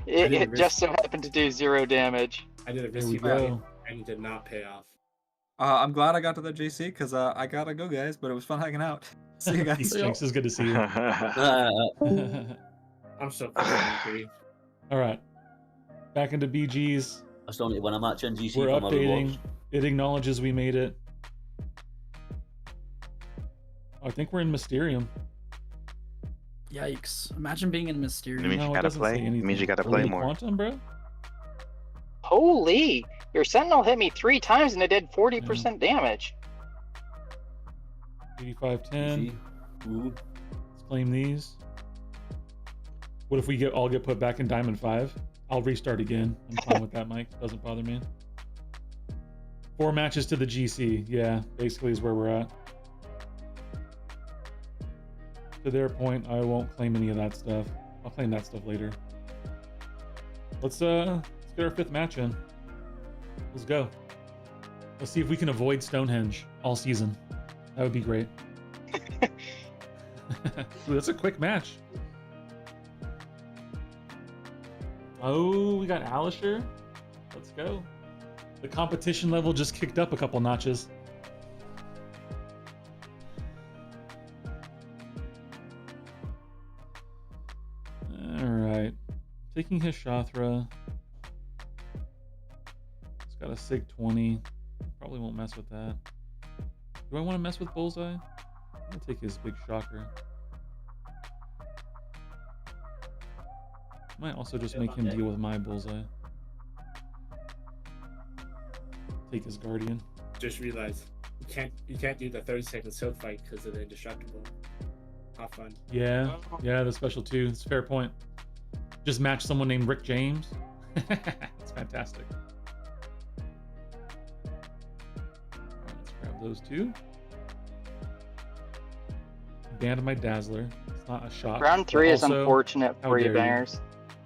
it just so happened to do 0 damage. I did a There we risky play go. and it did not pay off. I'm glad I got to the GC because I gotta go, guys. But it was fun hanging out. See you guys. Peace, Jinx. It's good to see you. I'm so frustrated. All right. Back into BGs. I still need to win a match in GC We're for my updating. rewards. It acknowledges we made it. I think we're in Mysterium. Yikes! Imagine being in Mysterium. It means No, you it gotta doesn't play. say It anything. means you gotta Are play we more. Quantum, bro? Holy! Your Sentinel hit me 3 times and it did 40% damage. 8510. GC. Ooh. Let's claim these. What if we all get put back in Diamond 5? I'll restart again. I'm fine with that, Mike. Doesn't bother me. 4 matches to the GC. Yeah, basically is where we're at. To their point, I won't claim any of that stuff. I'll claim that stuff later. Let's get our 5th match in. Let's go. Let's see if we can avoid Stonehenge all season. That would be great. Ooh, that's a quick match. Oh, we got Alisher. Let's go. The competition level just kicked up a couple notches. Alright. Taking his Shathra. It's got a Sig 20. Probably won't mess with that. Do I want to mess with Bullseye? I'm gonna take his big shocker. Might also just make him deal with my Bullseye. Take his Guardian. Just realized you can't do the 30-second silk fight because of the indestructible. Have fun. Yeah, the special 2. It's a fair point. Just match someone named Rick James. That's fantastic. Alright, let's grab those 2. Banned my Dazzler. It's not a shot. Round but 3 is also, unfortunate how for you, dare you. bangers.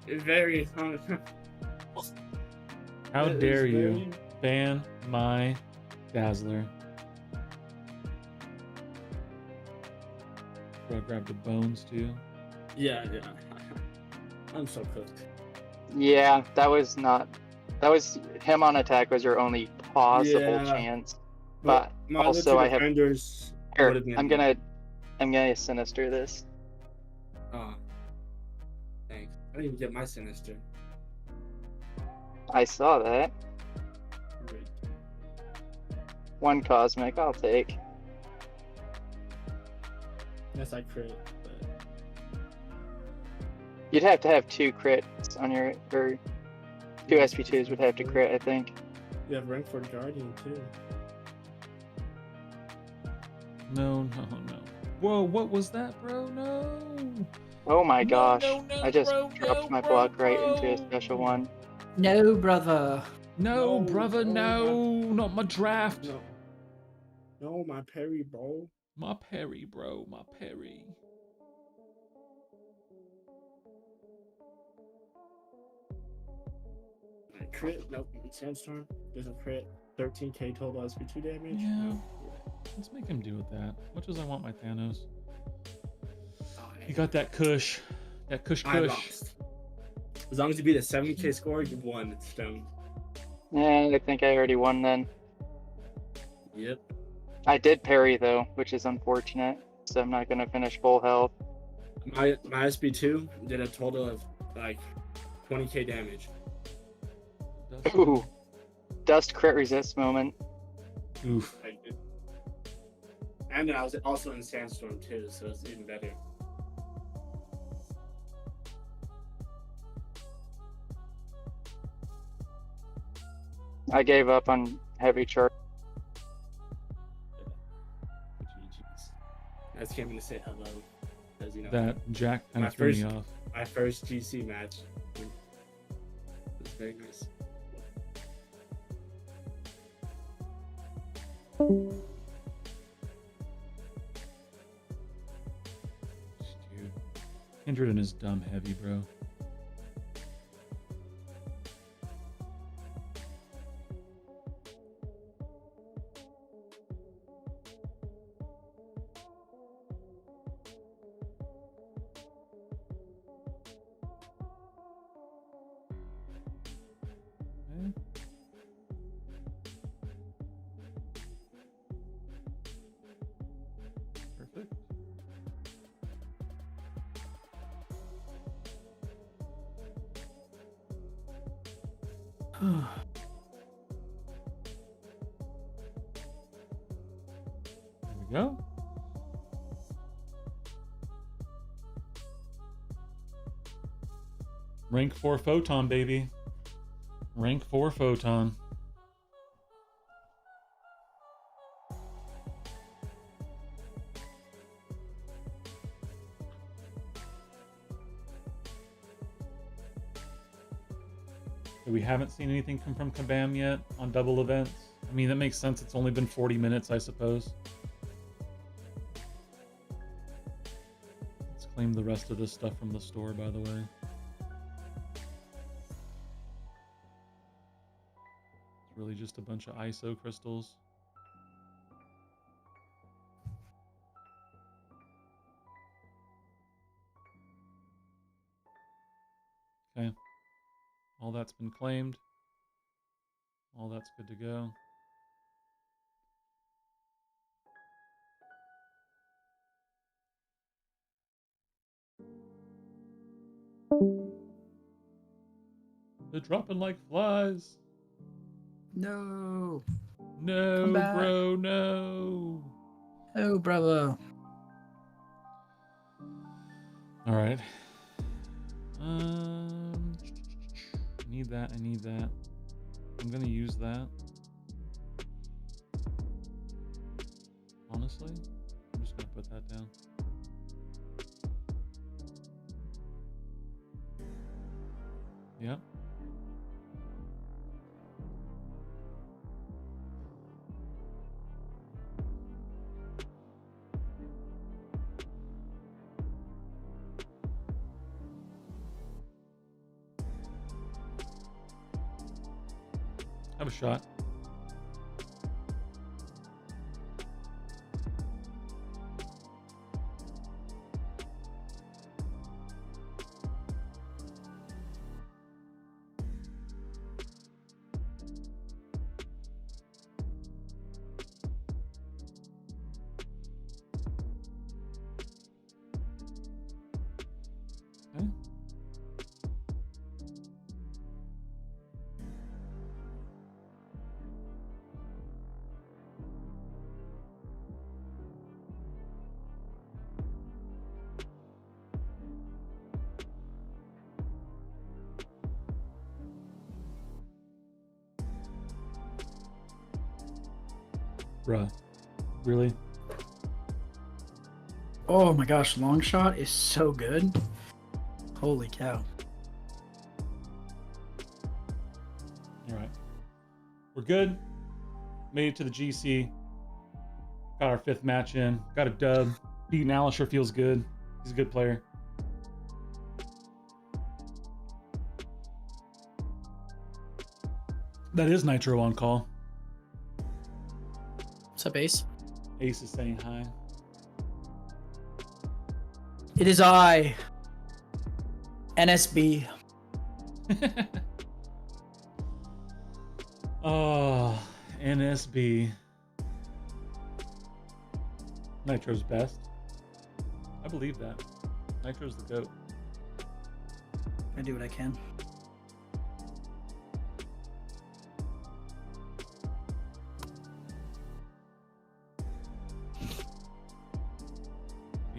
It's very. How That is dare you very- ban my Dazzler? Bro, grab the bones too. Yeah. I'm so cooked. Yeah, that was him on attack was your only possible Yeah. chance. But my other also two I have defenders here, would've been- I'm gonna sinister this. Oh, thanks. I didn't even get my sinister. I saw that. Great. 1 cosmic, I'll take. Yes, I crit, but You'd have to have 2 crits on your or 2 SP2s would have to crit, I think. you have rank for Guardian too. No. Whoa, what was that, bro? No. Oh my No, gosh. no, no, I just bro, dropped no, my bro, block right into a bro. special one. No, brother. No, No, brother, oh no. Not my draft. No, my parry, bro. My parry, bro. My parry. My crit, nope. Sandstorm doesn't crit. 13k total SP2 damage. Yeah. No. Let's make him do with that. Much as I want my Thanos. Oh, You got that Kush. That Kush. I lost. As long as you beat a 70k score, you won, Stone. Yeah, I think I already won then. Yep. I did parry though, which is unfortunate. So I'm not gonna finish full health. My SP2 did a total of like 20k damage. Ooh. Dust crit resist moment. Oof. I did. And then I was also in Sandstorm too, so it's even better. I gave up on heavy charge. GG's. I just came in to say hello. As you know, That Jack kind My of threw me first- off. my first GC match. It was very nice. Dude. Kindred and his dumb heavy, bro. Okay. Perfect. we go. Rank 4 photon, baby. Rank 4 photon. We haven't seen anything come from Kabam yet on double events. I mean, that makes sense. It's only been 40 minutes, I suppose. Let's claim the rest of this stuff from the store, by the way. It's really just a bunch of ISO crystals. Okay. All that's been claimed. All that's good to go. They're dropping like flies. No. No, Come back. bro, no. Oh, bravo. All right. Need that. I need that. I'm gonna use that. Honestly, I'm just gonna put that down. Yep. Have a shot. Okay. Bruh. Really? Oh my gosh, long shot is so good. Holy cow. Alright. We're good. Made it to the GC. Got our 5th match in. Got a dub. Beating Alisher feels good. He's a good player. That is Nitro on call. What's up, Ace? Ace is saying hi. It is I, NSB. Oh, NSB. Nitro's best. I believe that. Nitro's the GOAT. I do what I can.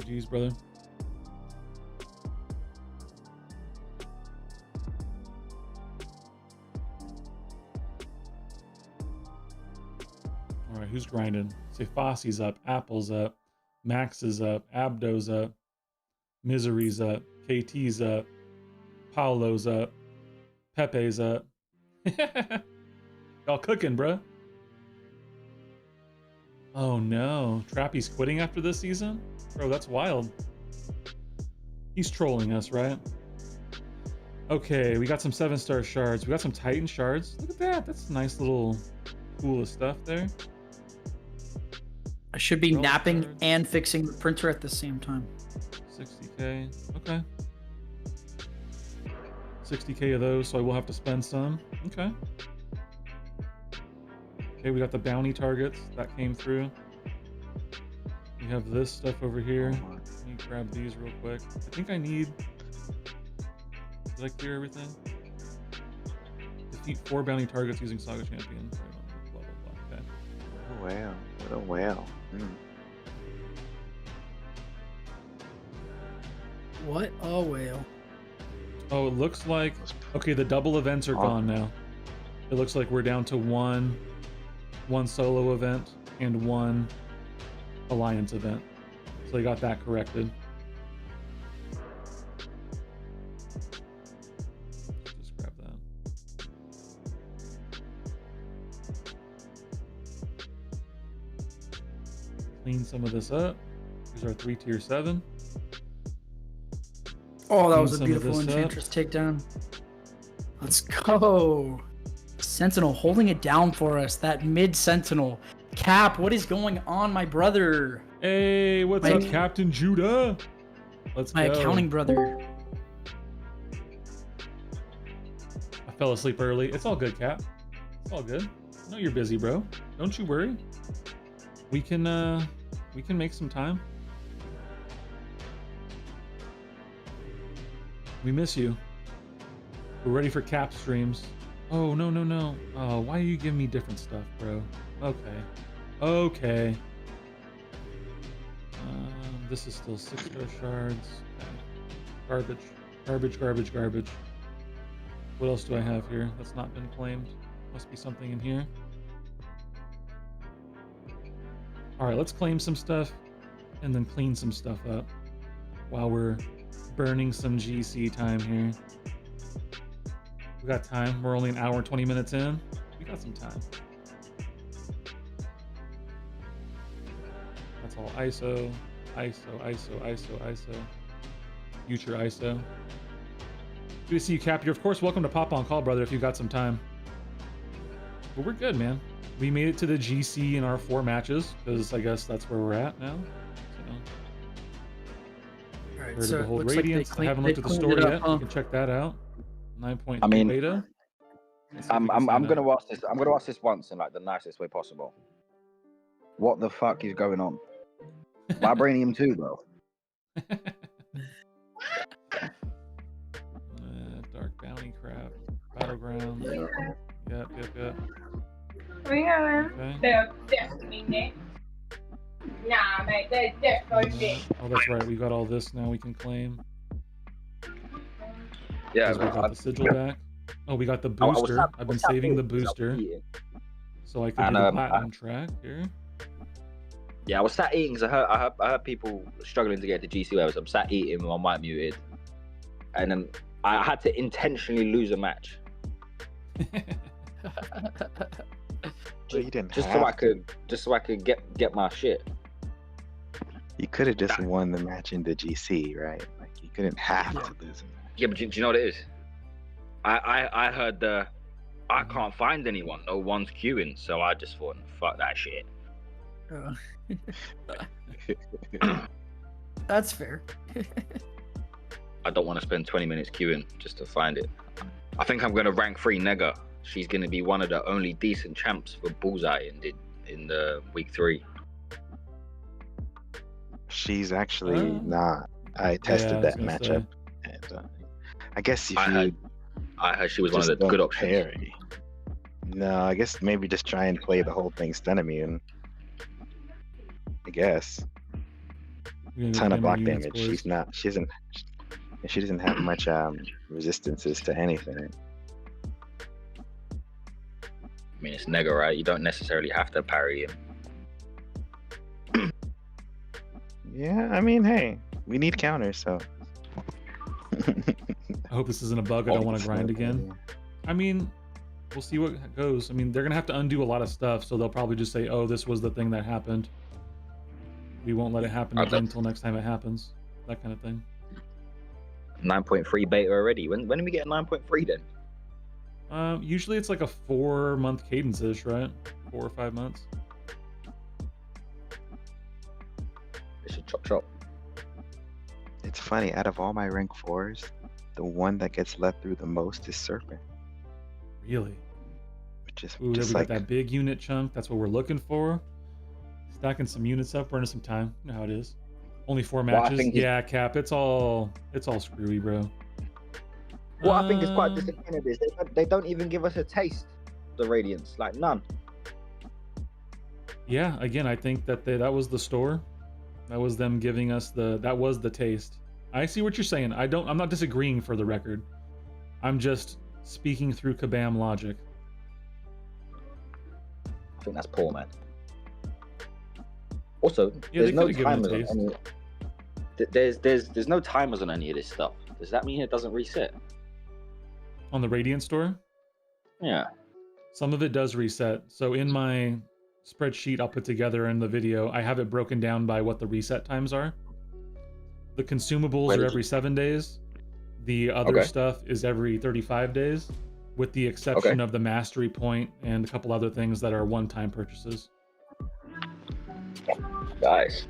GG's, brother. All right, who's grinding? Say Fosse's up, Apple's up, Max is up, Abdo's up, Misery's up, KT's up, Paolo's up, Pepe's up. Y'all cooking, bruh. Oh no, Trappy's quitting after this season? Bro, that's wild. He's trolling us, right? Okay, we got some 7-star shards. We got some Titan shards. Look at that. That's nice little cool stuff there. I should be Roll napping cards. and fixing the printer at the same time. 60k. Okay. 60k of those, so I will have to spend some. Okay. Okay, we got the bounty targets that came through. We have this stuff over here. Let me grab these real quick. I think I need... Did I clear everything? Defeat 4 bounty targets using Saga Champion. Blah, blah, blah. Okay. What a whale. What a whale. What a whale. Oh, it looks like... Okay, the double events are gone now. It looks like we're down to one solo event and one alliance event. So they got that corrected. Just grab that. Clean some of this up. Here's our 3 tier 7. Oh, that Clean was a some of beautiful this up. Enchantress takedown. Let's go. Sentinel holding it down for us. That mid Sentinel. Cap, what is going on, my brother? Hey, what's My- up, Captain Judah? Let's My go. accounting brother. I fell asleep early. It's all good, Cap. It's all good. I know you're busy, bro. Don't you worry. We can make some time. We miss you. We're ready for Cap streams. Oh, no, no, no. Oh, why are you giving me different stuff, bro? Okay. Okay. This is still 6-star shards. Okay. Garbage. Garbage, garbage, garbage. What else do I have here that's not been claimed? Must be something in here. Alright, let's claim some stuff and then clean some stuff up while we're burning some GC time here. We got time. We're only an hour and 20 minutes in. We got some time. That's all ISO, ISO, ISO, ISO, ISO. Future ISO. Good to see you, Cap. You're of course welcome to pop on call, brother, if you got some time. But we're good, man. We made it to the GC in our 4 matches, because I guess that's where we're at now. So, All right, Heard of so the whole looks like Radiance. I haven't looked at the cleaned story it up, yet. huh? You can check that out. 9.3 I mean, beta. Let's see if I'm we can sign gonna up. ask this. I'm gonna ask this once in like the nicest way possible. What the fuck is going on? Vibranium 2, bro. Dark bounty crap. Battlegrounds. Yep, yep, yep. Okay. Nah, mate, there's definitely Oh, that's right. We got all this now. We can claim. Yeah, 'Cause we got the sigil back. Oh, we got the I was booster. sat- I've I been was sat saving the eating, 'cause I was booster eating. so I can And, do the I- platinum track here. Yeah, I was sat eating because I heard people struggling to get to GC levels. I'm sat eating with my mic muted, and then I had to intentionally lose a match Well, you didn't just have so I could get my shit. You could have just won the match in the GC, right? Like you couldn't have to lose. Yeah, but do you know what it is? I heard I can't find anyone. No one's queuing, so I just thought, fuck that shit. That's fair. I don't want to spend 20 minutes queuing just to find it. I think I'm gonna rank 3 Nega. She's gonna be one of the only decent champs for Bullseye in the week 3. She's actually Oh. not. I tested Yeah, I was that gonna matchup, and I guess if I heard she was one of just the good don't options. parry. No, I guess maybe just try and play the whole thing stun immune. I guess We're gonna ton get of block units, damage. boys. She doesn't have much resistances to anything. I mean, it's Nega, right? You don't necessarily have to parry him. Yeah, I mean, hey, we need counters, so. I hope this isn't a bug. I don't want to grind again. I mean, we'll see what goes. I mean, they're gonna have to undo a lot of stuff, so they'll probably just say, "Oh, this was the thing that happened." We won't let it happen again until next time it happens. That kind of thing. 9.3 beta already. When do we get 9.3 then? Usually it's like a 4-month cadence-ish, right? 4 or 5 months. It should chop. It's funny, out of all my rank 4s, the one that gets let through the most is Serpent. Really? Which is Ooh, there just we like, got that big unit chunk. That's what we're looking for. Stacking some units up, burning some time. You know how it is. Only 4 Well, I matches. think Yeah, Cap. It's all screwy, bro. What I think is quite Um, disappointing is they don't even give us a taste. The Radiance, like none. Yeah, again, I think that that was the store. That was them giving us that was the taste. I see what you're saying. I'm not disagreeing for the record. I'm just speaking through Kabam logic. I think that's poor, man. Also, Yeah, there's they no could have given a timers on taste. any. There's no timers on any of this stuff. Does that mean it doesn't reset? On the Radiant store, Yeah. some of it does reset. So in my spreadsheet I'll put together in the video, I have it broken down by what the reset times are. The consumables Where are did every 7 days. The other Okay. stuff is every 35 days, with the exception of the mastery point and a couple other things that are one-time purchases. Nice.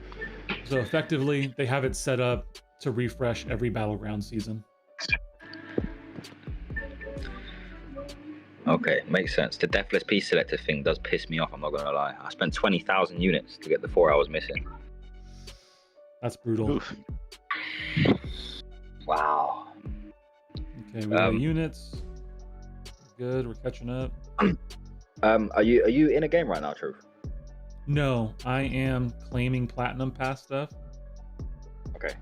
So effectively, they have it set up to refresh every Battleground season. Okay, makes sense. The Deathless Piece Selector thing does piss me off, I'm not gonna lie. I spent 20,000 units to get the 4 I was missing. That's brutal. Oof. Wow. Okay, we got units. Good, we're catching up. Are you in a game right now, Truth? No, I am claiming Platinum Pass stuff. Okay.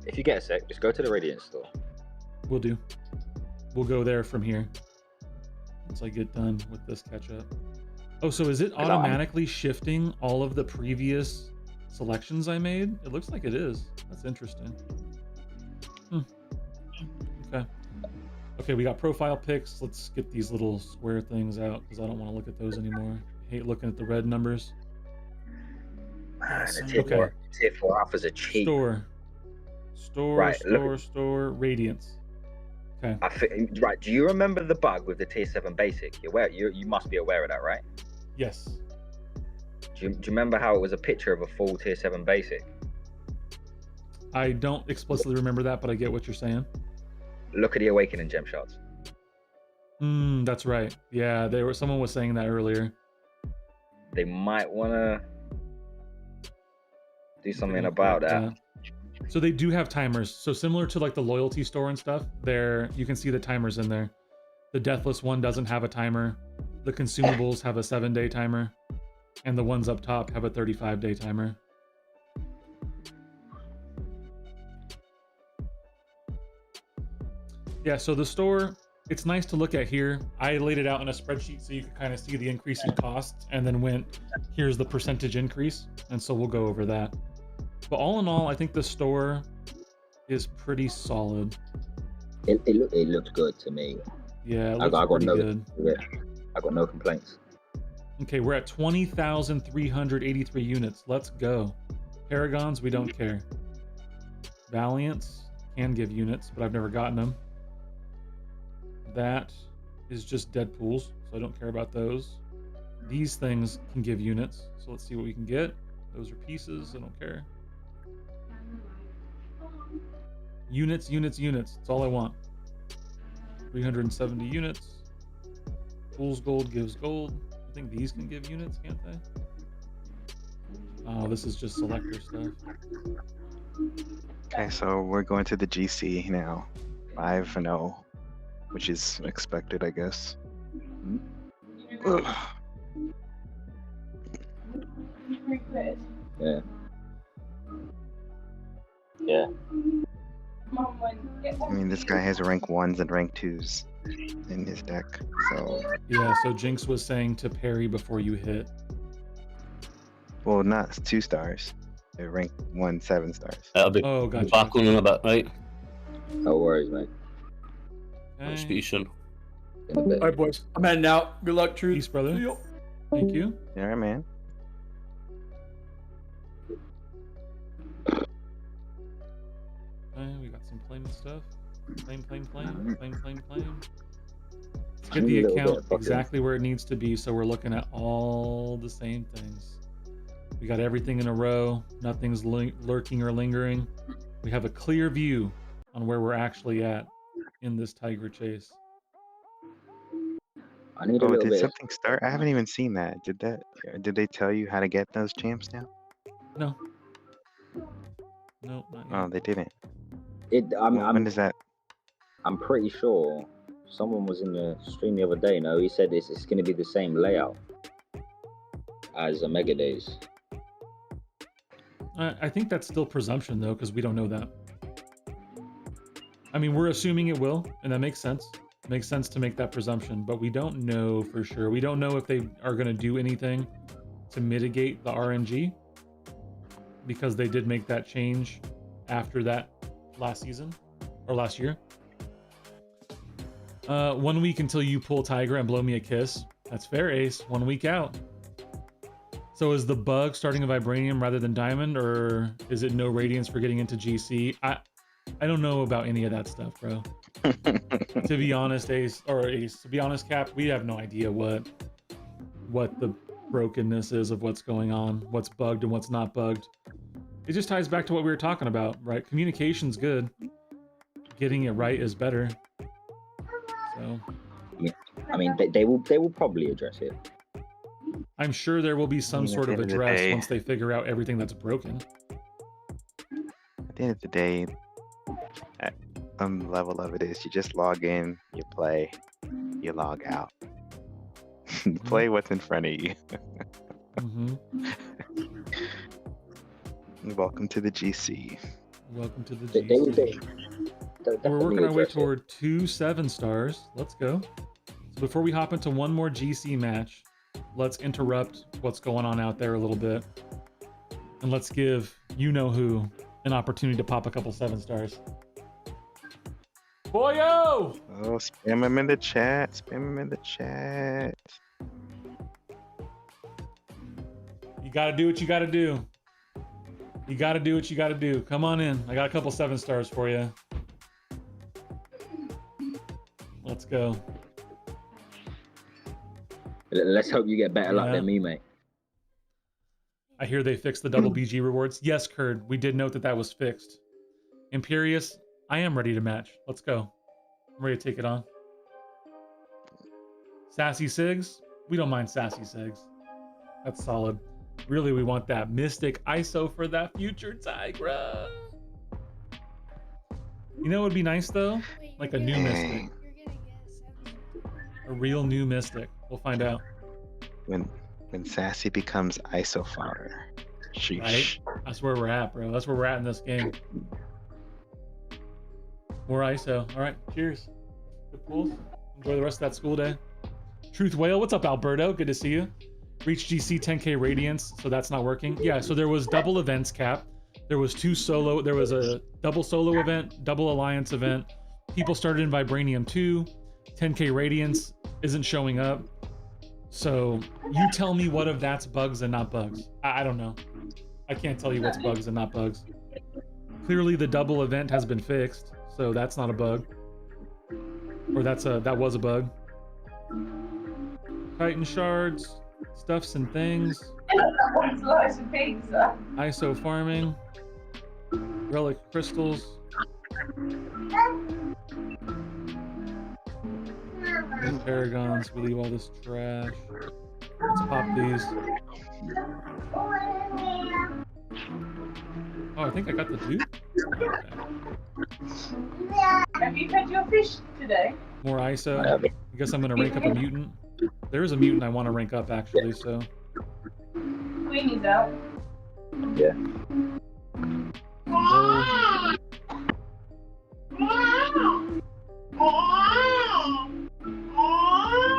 If you get a sec, just go to the Radiant store. We'll do. We'll go there from here once I get done with this catch up. Oh, so is it automatically shifting all of the previous selections I made? It looks like it is. That's interesting. Okay. Okay, we got profile pics. Let's get these little square things out because I don't want to look at those anymore. I hate looking at the red numbers. Man, Yes, the tier 4 alphas are cheap. Store, Radiance. Okay. Right, do you remember the bug with the tier 7 basic? You must be aware of that, right? Yes. Do you remember how it was a picture of a full tier 7 basic? I don't explicitly remember that, but I get what you're saying. Look at the Awakening gem shots. That's right. Yeah, someone was saying that earlier. They might want to do something about that. So they do have timers. So similar to like the loyalty store and stuff, you can see the timers in there. The Deathless one doesn't have a timer. The consumables have a 7-day timer. And the ones up top have a 35-day timer. Yeah, so the store, it's nice to look at here. I laid it out in a spreadsheet so you could kind of see the increasing costs and then went, here's the percentage increase. And so we'll go over that. But all in all, I think the store is pretty solid. It looked good to me. Yeah, it looks pretty good. I got no complaints. Okay, we're at 20,383 units. Let's go. Paragons, we don't care. Valiants can give units, but I've never gotten them. That is just Deadpools, so I don't care about those. These things can give units, so let's see what we can get. Those are pieces, I don't care. Units. That's all I want. 370 units. Fool's Gold gives gold. I think these can give units, can't they? Oh, this is just selector stuff. Okay, so we're going to the GC now. 5-0, which is expected, I guess. Ugh. Yeah. I mean, this guy has rank 1s and rank 2s in his deck, so... Yeah, so Jinx was saying to parry before you hit. Well, not 2 stars. They're rank 1, 7 stars. I'll be gotcha. back on in a bit, right? No worries, mate. I'll speak to you soon. In a bit. All right, boys. I'm heading out. Good luck, Truth. Peace, brother. See ya. Thank you. Alright, man. Okay, we got some claiming stuff. Claim. Let's I get need the a little bit account of fucking- exactly where it needs to be, so we're looking at all the same things. We got everything in a row. Nothing's lurking or lingering. We have a clear view on where we're actually at in this tiger chase. I need a Oh, little did bit. something start? I haven't even seen that. Did they tell you how to get those champs now? No. No, not yet. Oh, they didn't. When When does that? I'm pretty sure someone was in the stream the other day. No, he said it's going to be the same layout as Omega Days. I think that's still presumption though, because we don't know that. I mean, we're assuming it will, and that makes sense. It makes sense to make that presumption, but we don't know for sure. We don't know if they are going to do anything to mitigate the RNG, because they did make that change after that last season or last year. 1 week until you pull Tiger and blow me a kiss. That's fair, Ace. 1 week out. So is the bug starting a Vibranium rather than Diamond, or is it no radiance for getting into GC? I don't know about any of that stuff, bro. To be honest, to be honest, Cap, we have no idea what the brokenness is of what's going on, what's bugged and what's not bugged. It just ties back to what we were talking about, right? Communication's good. Getting it right is better. So, I mean, they will probably address it. I'm sure there will be some sort of address once they figure out everything that's broken. At the end of the day, at some level of it is you just log in, you play, you log out. Play what's in front of you. Welcome to the GC. Welcome to the GC. We're working our way address it. toward 2 7-stars. Let's go. So before we hop into one more GC match, let's interrupt what's going on out there a little bit. And let's give you-know-who an opportunity to pop a couple 7-stars. Boyo! Oh, spam him in the chat. Spam him in the chat. You gotta do what you gotta do. You gotta do what you gotta do. Come on in. I got a couple 7-stars for you. Let's go. Let's hope you get better luck than me, mate. I hear they fixed the double BG rewards. Yes, Kurd, we did note that that was fixed. Imperious, I am ready to match. Let's go. I'm ready to take it on. Sassy Sigs, we don't mind Sassy Sigs. That's solid. Really, we want that Mystic ISO for that future Tigra. You know what would be nice though? Like a new Mystic. A real new Mystic. We'll find out. When Sassy becomes ISO fodder. Sheesh. Right? That's where we're at, bro. That's where we're at in this game. More ISO. All right, cheers. Good pulls. Enjoy the rest of that school day. Truth Whale, what's up, Alberto? Good to see you. Reach GC 10K Radiance, so that's not working. Yeah, so there was double events, Cap. There was there was a double solo event, double alliance event. People started in Vibranium 2. 10K Radiance isn't showing up. So you tell me what of that's bugs and not bugs. I don't know. I can't tell you what's bugs and not bugs. Clearly the double event has been fixed, so that's not a bug. Or that was a bug. Titan shards, stuffs and things. Slice of pizza. ISO farming. Relic crystals. Paragons, we leave all this trash. Let's pop these. Oh, I think I got the dupe. Have you fed your fish today? More ISO. I guess I'm gonna rank up a mutant. There is a mutant I want to rank up actually, so. Queenie's out. Yeah.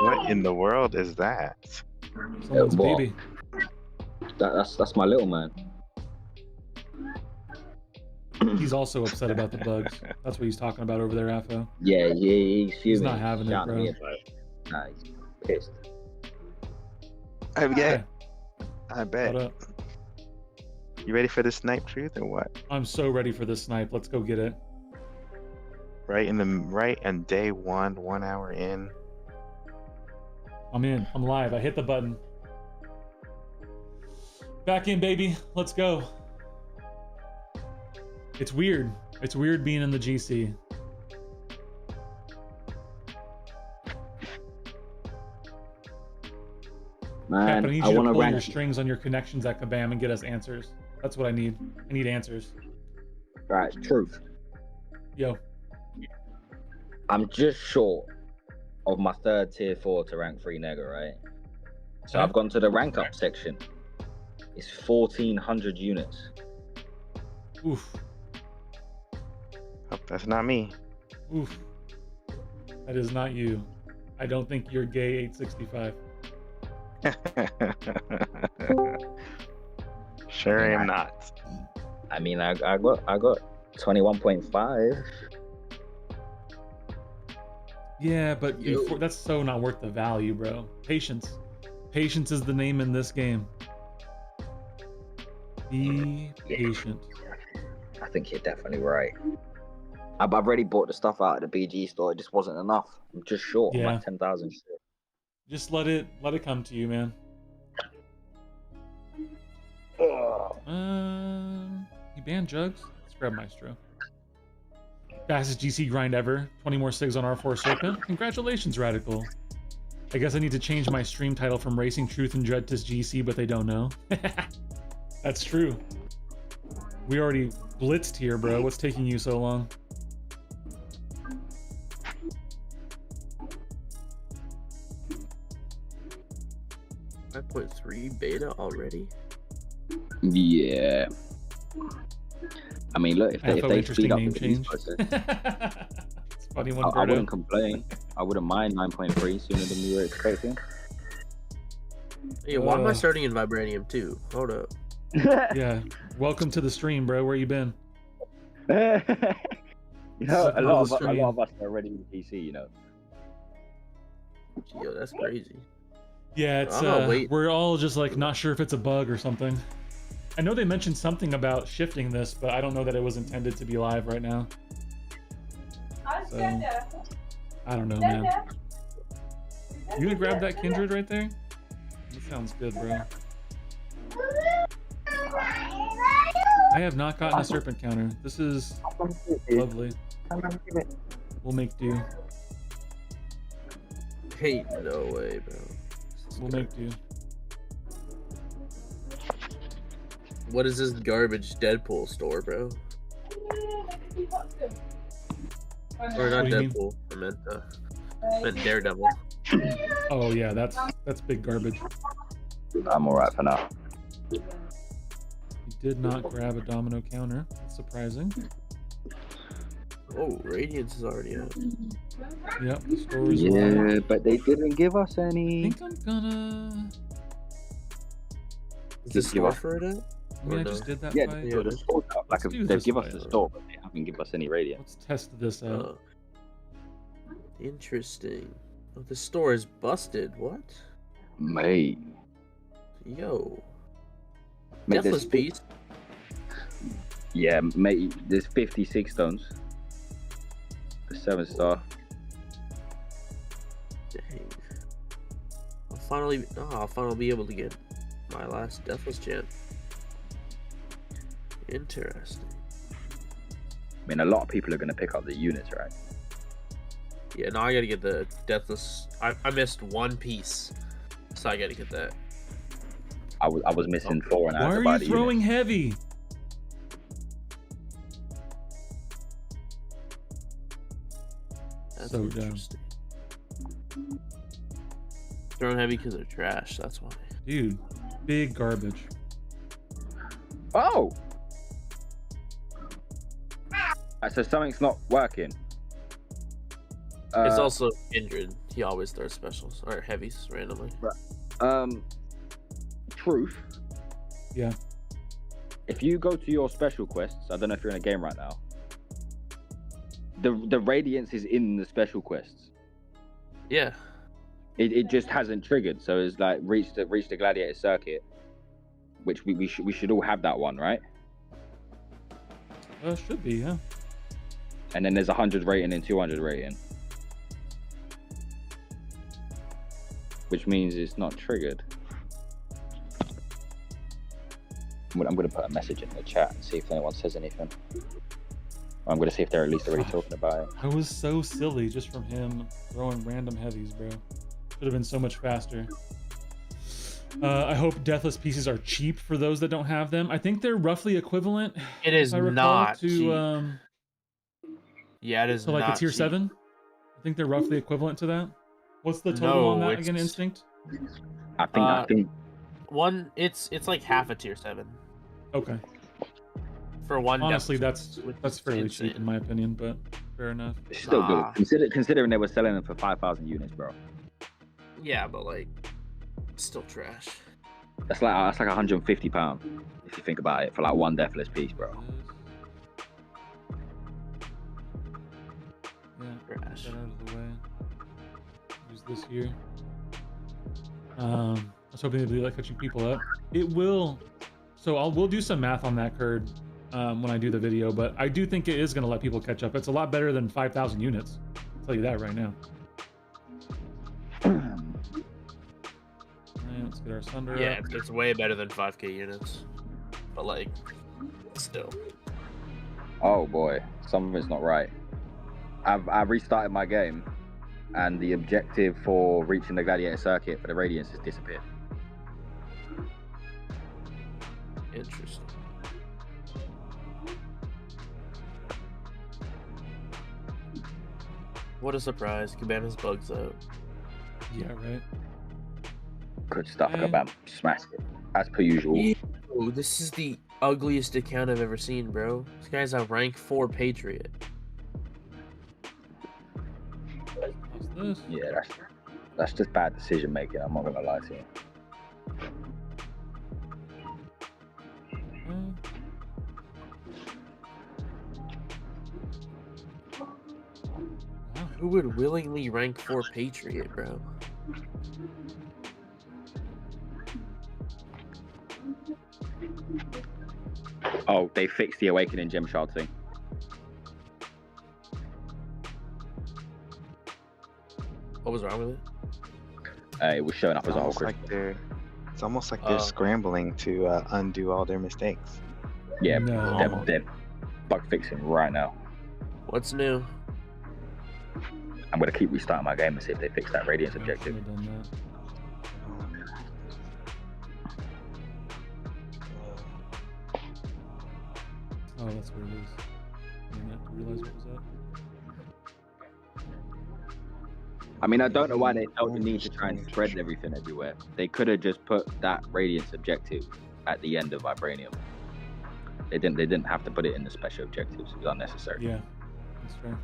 What in the world is that? Someone's baby. That's my little man. He's also upset about the bugs. That's what he's talking about over there, Afo. Yeah, he's fuming. He's not having it, bro. Nah, he's pissed. I bet. Okay. I bet. What up? You ready for the snipe truth or what? I'm so ready for this snipe. Let's go get it. Right on day 1 hour in. I'm in. I'm live. I hit the button. Back in, baby. Let's go. It's weird. It's weird being in the GC. Man, Cap, I need I you to want to pull your rank. strings on your connections at Kabam and get us answers. That's what I need. I need answers. Right, truth. Yo. I'm just short of my third tier 4 to rank 3 Nega, right? So Okay. I've gone to the rank up section. It's 1,400 units. Oof. Hope that's not me. Oof. That is not you. I don't think you're gay 865. Sure Yeah. am not. I mean, I got 21.5. Yeah, but that's so not worth the value, bro. Patience. Patience is the name in this game. Be patient. I think you're definitely right. I've already bought the stuff out of the BG store. It just wasn't enough. I'm just short. I'm Yeah. like 10,000 short. Just let it come to you, man. He banned Jugs. Let's grab Maestro. Fastest GC grind ever. 20 more SIGs on R4 Serpent. Congratulations, Radical. I guess I need to change my stream title from Racing Truth and Dread to GC, but they don't know. That's true. We already blitzed here, bro. What's taking you so long? .3 beta already? Yeah. I mean, look, if they speed up the release change. process, It's a funny one, I Birdo. wouldn't complain. I wouldn't mind 9.3 sooner than we were expecting. Hey, why am I starting in Vibranium too? Hold up. Yeah. Welcome to the stream, bro. Where you been? You know, a lot of us stream. are already in PC, you know. Yo, that's crazy. Yeah, it's we're all just like not sure if it's a bug or something. I know they mentioned something about shifting this, but I don't know that it was intended to be live right now. So, I don't know, man. You gonna grab that Kindred right there? That sounds good, bro. I have not gotten a serpent counter. This is lovely. We'll make do. Hey, no way, bro. We'll make do. What is this garbage Deadpool store, bro? Or not What do you mean? Deadpool. I meant Daredevil. Oh yeah, that's big garbage. I'm alright for now. He did not grab a domino counter. That's surprising. Oh, Radiance is already out. Yep, the store is Yeah, live. but they didn't give us I any. think I'm gonna. Is the store for it out? I mean, I Or just no? did that Yeah, fight. the store's up. Like, Let's do they this give us fight. the store, but they haven't given us any radiance. Let's test this out. Interesting. Oh, the store is busted. What? Mate. Yo. Mate, Deathless piece. Yeah, mate, there's 56 stones. A 7-star. Dang. I'll finally be able to get my last Deathless chant. Interesting. I mean, a lot of people are going to pick up the units, right? Yeah, now I gotta get the Deathless. I missed one piece, so I gotta get that. I was missing 4 and I Why had to are buy you the throwing units. heavy? That's So dumb. interesting. Throwing heavy because they're trash. That's why. Dude, big garbage. Oh! So something's not working. It's also Kindred. He always throws specials or heavies randomly. Truth. Yeah. If you go to your special quests, I don't know if you're in a game right now. The radiance is in the special quests. Yeah. It just hasn't triggered, so it's like reach the gladiator circuit, which we should all have that one, right? Should be, yeah. And then there's 100 rating and 200 rating, which means it's not triggered. I'm gonna put a message in the chat and see if anyone says anything. I'm gonna see if they're at least already talking about it. I was so silly just from him throwing random heavies, bro. Should have been so much faster. I hope Deathless pieces are cheap for those that don't have them. I think they're roughly equivalent. It is if I recall, not to cheap. Yeah, it is so like not a tier cheap. 7. I think they're roughly equivalent to that. What's the total on that again, Instinct? I think one. It's like half a tier 7 Okay. for one. Honestly, depth, that's fairly cheap in my opinion, but fair enough. it's still Nah. good. Considering they were selling them for 5,000 units, bro. Yeah, but like, still trash. That's like £150 if you think about it for like one deathless piece, bro. Yeah, Trash. get that out of the way. Use this here. I was hoping to be like catching people up. It will. So we'll do some math on that, Curd, when I do the video. But I do think it is going to let people catch up. It's a lot better than 5,000 units. I'll tell you that right now. Alright, let's get our Sunder Yeah, up. it's way better than 5k units. But like, still. Oh boy, something's not right. I've restarted my game, and the objective for reaching the Gladiator Circuit for the Radiance has disappeared. Interesting. What a surprise! Cabana's bugs out. Yeah, right. Good stuff, Kabam. Smash it as per usual. Ew, this is the ugliest account I've ever seen, bro. This guy's a rank 4 Patriot. What's this? Yeah, that's just bad decision making. I'm not gonna lie to you. Who would willingly rank 4 Patriot, bro? Oh, they fixed the Awakening Gem Shard thing. What was wrong with it? It was showing up as a whole Almost crystal. like it's almost like they're scrambling to undo all their mistakes. Yeah, No. they're bug fixing right now. What's new? I'm gonna keep restarting my game and see if they fix that Radiance objective. Should've done that. Oh, that's where it is. I didn't have to realize what was up. I mean, I don't know why they felt the need to try and spread everything everywhere. They could have just put that Radiance objective at the end of Vibranium. They didn't have to put it in the special objectives. It was unnecessary. Yeah, that's fair.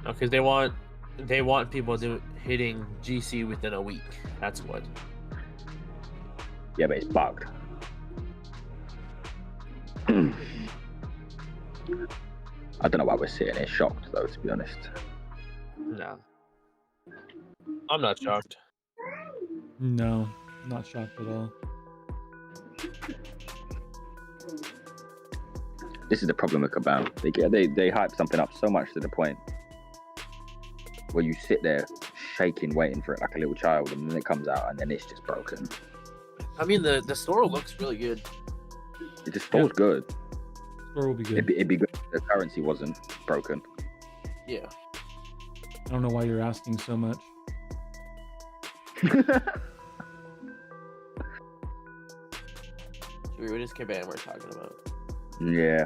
Because they want people hitting GC within a week. That's what. Yeah, but it's bugged. I don't know why we're sitting here shocked, though, to be honest. No. I'm not shocked. No, not shocked at all. This is the problem with Kabam. They hype something up so much to the point where you sit there shaking, waiting for it like a little child, and then it comes out, and then it's just broken. I mean, the store looks really good. It just feels good. Store will be good. It'd be good if the currency wasn't broken. Yeah. I don't know why you're asking so much. What is Caban we're talking about? Yeah.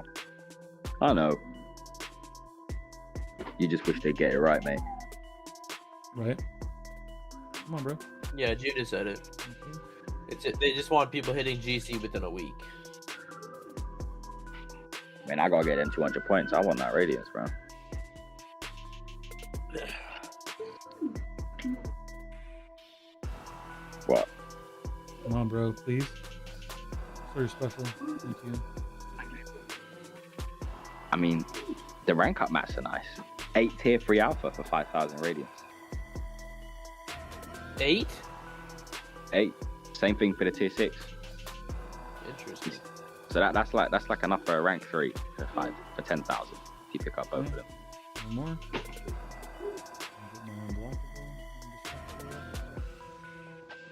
I know. You just wish they'd get it right, mate. Right? Come on, bro. Yeah, Judah said it. They just want people hitting GC within a week. Man, I gotta get them 200 points. I want that Radiance, bro. What? Come on, bro, please. Sorry, special. Thank you. I mean, the rank up mats are nice. 8 tier 3 alpha for 5,000 Radiance. 8? 8. Same thing for the tier 6. Interesting. So that's like enough for a rank 3 for 10,000 if you pick up both of them. One more.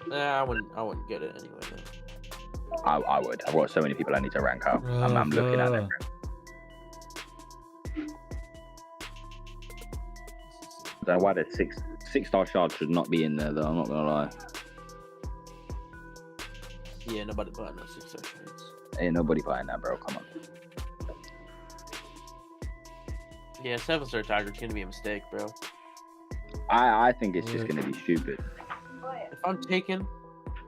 Nah, I wouldn't get it anyway. Though. I would. I've got so many people I need to rank up. I'm looking at it. I don't know why the 6-star shard should not be in there, though. I'm not gonna lie. Yeah, nobody bought no 6-star shards. Ain't nobody buying that, bro. Come on. Yeah, 7-star Tiger's gonna be a mistake, bro. I think it's just gonna be stupid. If I'm taking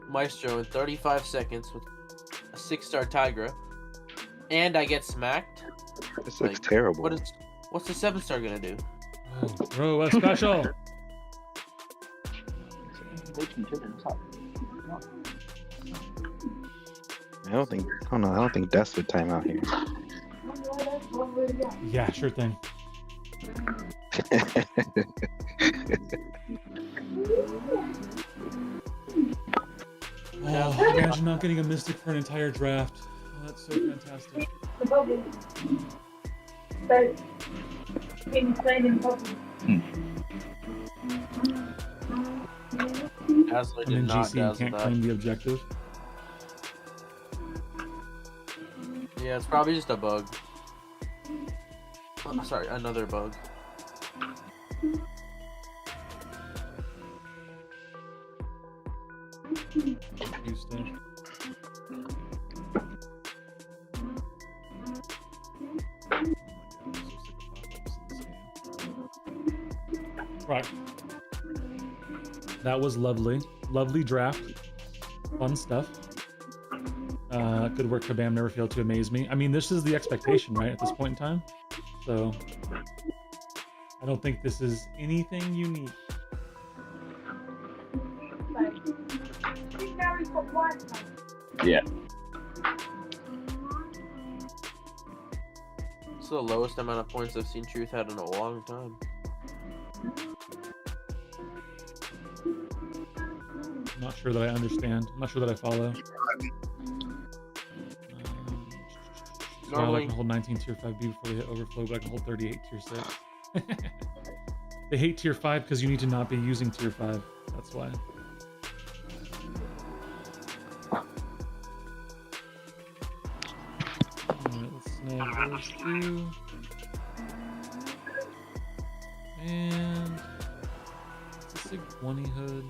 Maestro in 35 seconds with a 6-star Tigra, and I get smacked, This looks terrible. What's the 7-star gonna do? Oh, bro, a special. I don't think Dust would time out here. Yeah, sure thing. Oh, imagine not getting a Mystic for an entire draft. Oh, that's so fantastic. The bubble. So, being played in bubble. Dazzler And did then not GC dazzle can't that. claim the objective. Yeah, it's probably just a bug. Oh, sorry, another bug. Houston. Right. That was lovely. Lovely draft. Fun stuff. Good work, Kabam. Never failed to amaze me. I mean, this is the expectation, right, at this point in time? So, I don't think this is anything unique. Yeah. It's the lowest amount of points I've seen Truth had in a long time. I'm not sure that I understand. I'm not sure that I follow. So I Normally, can hold 19 tier 5B before they hit overflow, but I can hold 38 tier 6. They hate tier 5 because you need to not be using tier 5. That's why. Alright, let's snag those two. And it's a Sig-20 hood.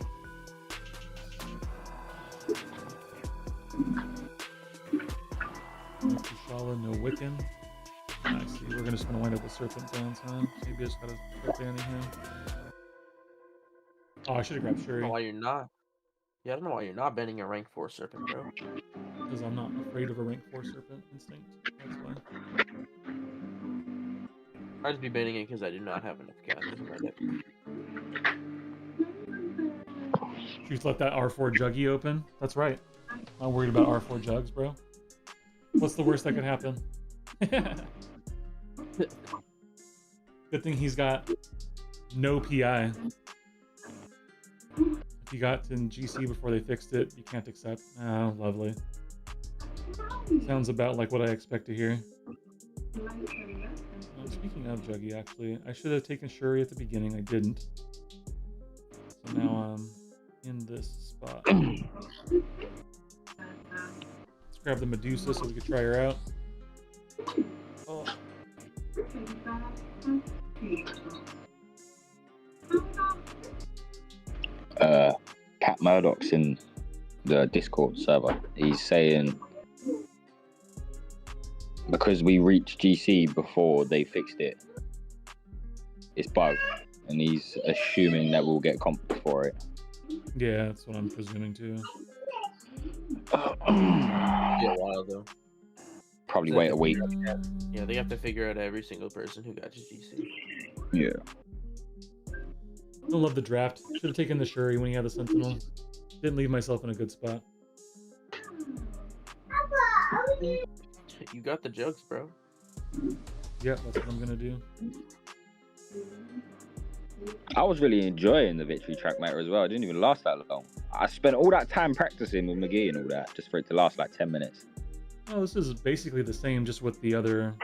No Kushala, no Wiccan. I see. We're just gonna wind up with Serpent Dance, huh? Maybe I just gotta start banning him. Oh, I should have grabbed I don't Shuri. know why you're not. Yeah, I don't know why you're not banning a rank 4 Serpent, bro. Because I'm not afraid of a rank 4 Serpent instinct. That's why. I'd just be banning it because I do not have enough casters in my deck. Truth let that R4 Juggy open. That's right. Not worried about R4 Jugs, bro. What's the worst that could happen? Good thing he's got no PI. If you got in GC before they fixed it, you can't accept. Oh, lovely. Sounds about like what I expect to hear. Speaking of Juggy, actually, I should have taken Shuri at the beginning. I didn't. So now I'm in this spot. Let's grab the Medusa so we can try her out. Oh. Pat Murdoch's in the Discord server. He's saying because we reached GC before they fixed it, it's bugged, and he's assuming that we'll get comp for it. Yeah, that's what I'm presuming too. Be a while though. Probably wait a week. Yeah, they have to figure out every single person who got to GC. Yeah. I love the draft. Should have taken the Shuri when he had the Sentinel. Didn't leave myself in a good spot. You got the jugs, bro. Yeah, that's what I'm gonna do. I was really enjoying the victory track matter as well. It didn't even last that long. I spent all that time practicing with McGee and all that just for it to last like 10 minutes. Oh, this is basically the same, just with the other.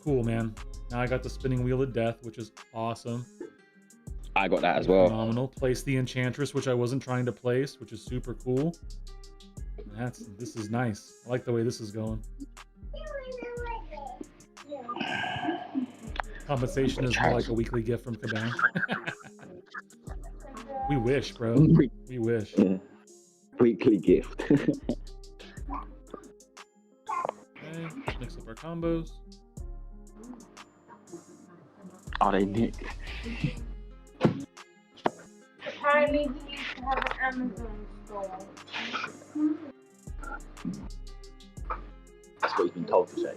Cool, man. Now I got the spinning wheel of death, which is awesome. I got that as well. Phenomenal. Place the Enchantress, which I wasn't trying to place, which is super cool. This is nice. I like the way this is going. Compensation is more like a weekly gift from Kabam. We wish, bro. We wish. Yeah. Weekly gift. Okay, mix up our combos. Oh, they did. Apparently, he used to have an Amazon store. That's what he's been told to say.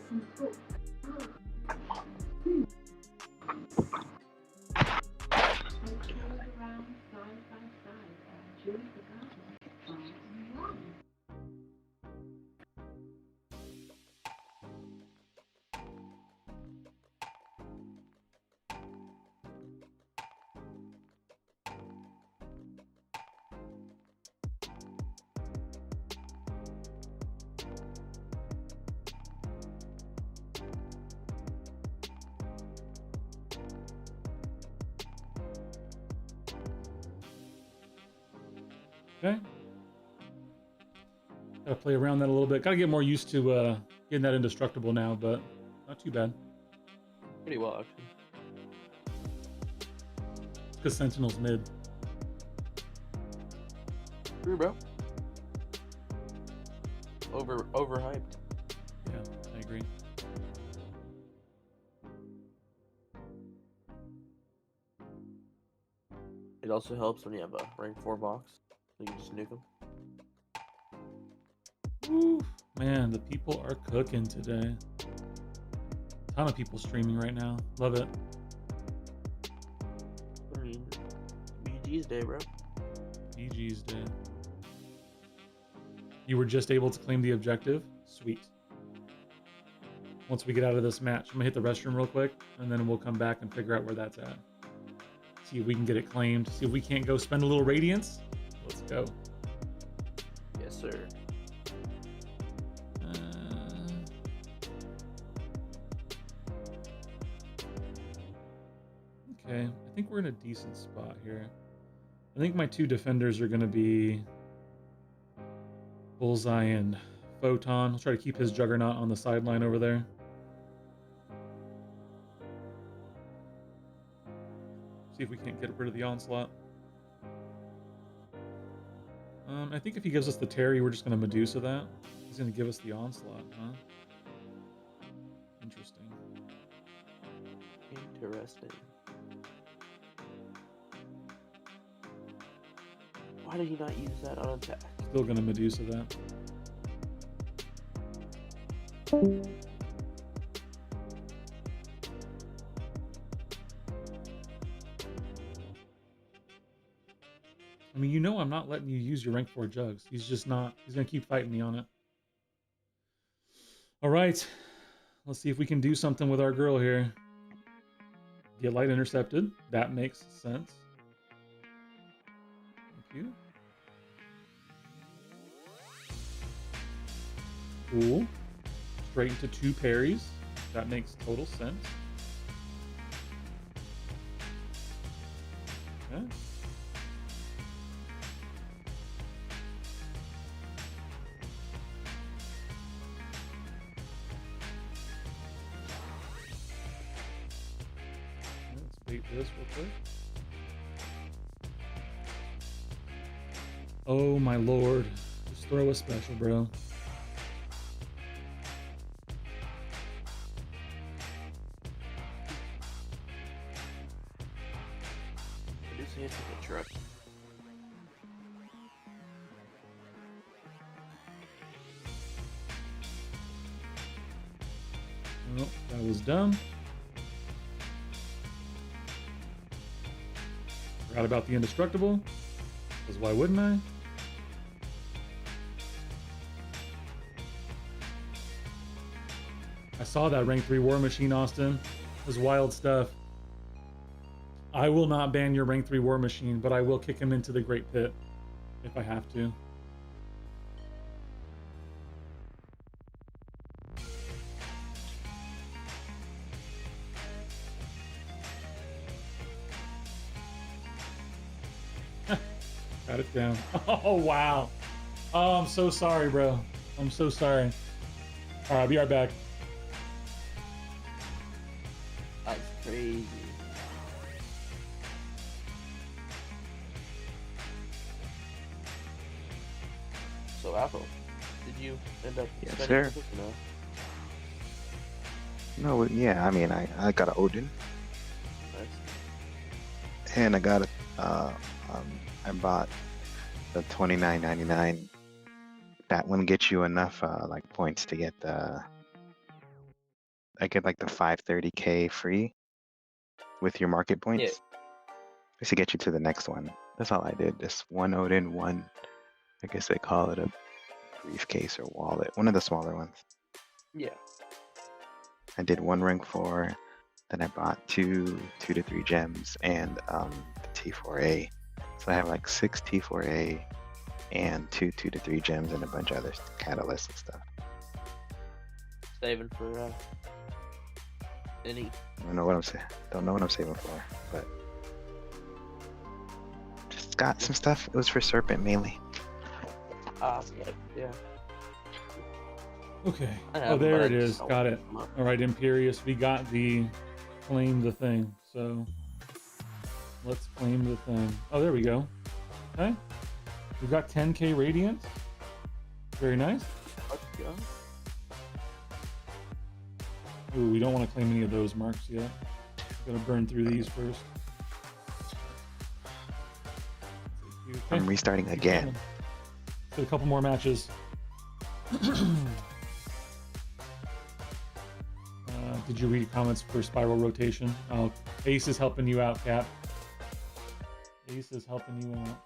Okay. Gotta play around that a little bit. Gotta get more used to getting that indestructible now, but not too bad. Pretty well, actually. It's because Sentinel's mid. True, bro. Overhyped. Yeah, I agree. It also helps when you have a rank 4 box. So you can just nuke them. Woo. Man, the people are cooking today. Ton of people streaming right now. Love it. I mean, BG's day, bro. BG's day. You were just able to claim the objective? Sweet. Once we get out of this match, I'm gonna hit the restroom real quick, and then we'll come back and figure out where that's at. See if we can get it claimed. See if we can't go spend a little radiance. Let's go. Yes, sir. Okay, I think we're in a decent spot here. I think my two defenders are going to be Bullseye and Photon. I'll try to keep his Juggernaut on the sideline over there. See if we can't get rid of the Onslaught. I think if he gives us the Terry, we're just going to Medusa that. He's going to give us the Onslaught, huh? Interesting. Interesting. Why did he not use that on attack? Still going to Medusa that. I mean, you know I'm not letting you use your rank 4 jugs. He's just not. He's going to keep fighting me on it. All right. Let's see if we can do something with our girl here. Get light intercepted. That makes sense. Thank you. Cool. Straight into 2 parries. That makes total sense. Okay. Let's bait this real quick. Oh my lord. Just throw a special, bro. Hits with a truck. Oh, that was dumb. Forgot about the indestructible. Because why wouldn't I? I saw that rank 3 war machine, Austin. It was wild stuff. I will not ban your rank 3 war machine, but I will kick him into the Great Pit if I have to. Got it down. Oh, wow. Oh, I'm so sorry, bro. I'm so sorry. All right, I'll be right back. That's crazy. So, Apple, did you end up Yes, spending sir. this or no? No, yeah, I mean, I got an Odin. And I got it. I bought the $29.99. That one gets you enough like points to get the. I get like the 530K free with your market points. Yeah. Just to get you to the next one. That's all I did. Just one Odin, one. I guess they call it a briefcase or wallet. One of the smaller ones. Yeah. I did one rank 4. Then I bought 2 to 3 gems and the T4A. So I have like 6 T4A and 2 to 3 gems and a bunch of other catalysts and stuff. Saving for any. I don't know what I'm saying. Don't know what I'm saving for, but just got some stuff. It was for Serpent mainly. Yeah. Okay. I Oh, have, there but it I is. just don't Got it. pick 'em up. All right, Imperious. We got the claim the thing. So let's claim the thing. Oh, there we go. Okay. We've got 10K Radiant. Very nice. Let's go. Ooh, we don't want to claim any of those marks yet. Gotta burn through these first. Okay. I'm restarting again. Did a couple more matches. Did you read comments for Spiral Rotation? Oh, Ace is helping you out, Cap. Ace is helping you out.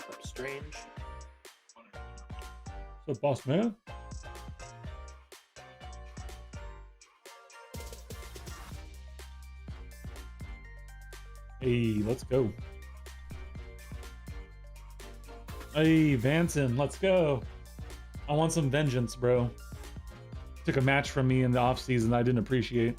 Something strange. What's up, boss man? Hey, let's go. Hey, Vanson, let's go. I want some vengeance, bro. Took a match from me in the off season I didn't appreciate.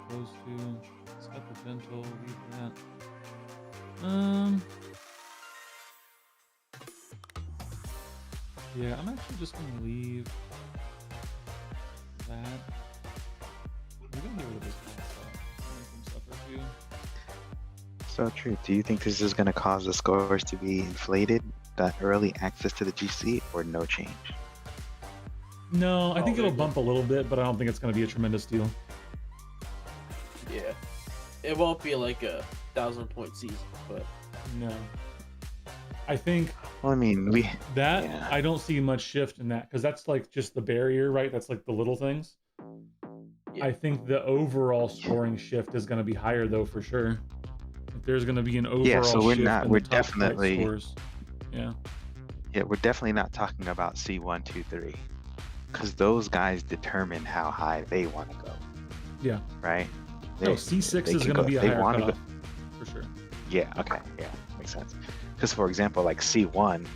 Those two. Set the gentle, leave that. Yeah, I'm actually just gonna leave that. I'm gonna get rid of this last stuff. Make them suffer too. So true. Do you think this is going to cause the scores to be inflated? That early access to the GC or no change? No, I think Oh, it'll maybe. bump a little bit, but I don't think it's gonna be a tremendous deal. Yeah. It won't be like a 1,000-point season, but No. I think Well, I mean, that Yeah. I don't see much shift in that because that's like just the barrier, right? That's like the little things. Yeah. I think the overall scoring shift is going to be higher though for sure. There's going to be an overall so we're shift not- in we're the top flight definitely- scores. Yeah. Yeah, we're definitely not talking about C1, 2, 3, because those guys determine how high they want to go. Yeah. Right. No, C6 they is can going to go- be a they higher wanna cutoff for sure. Yeah. Okay. Yeah, makes sense. Because for example, like C1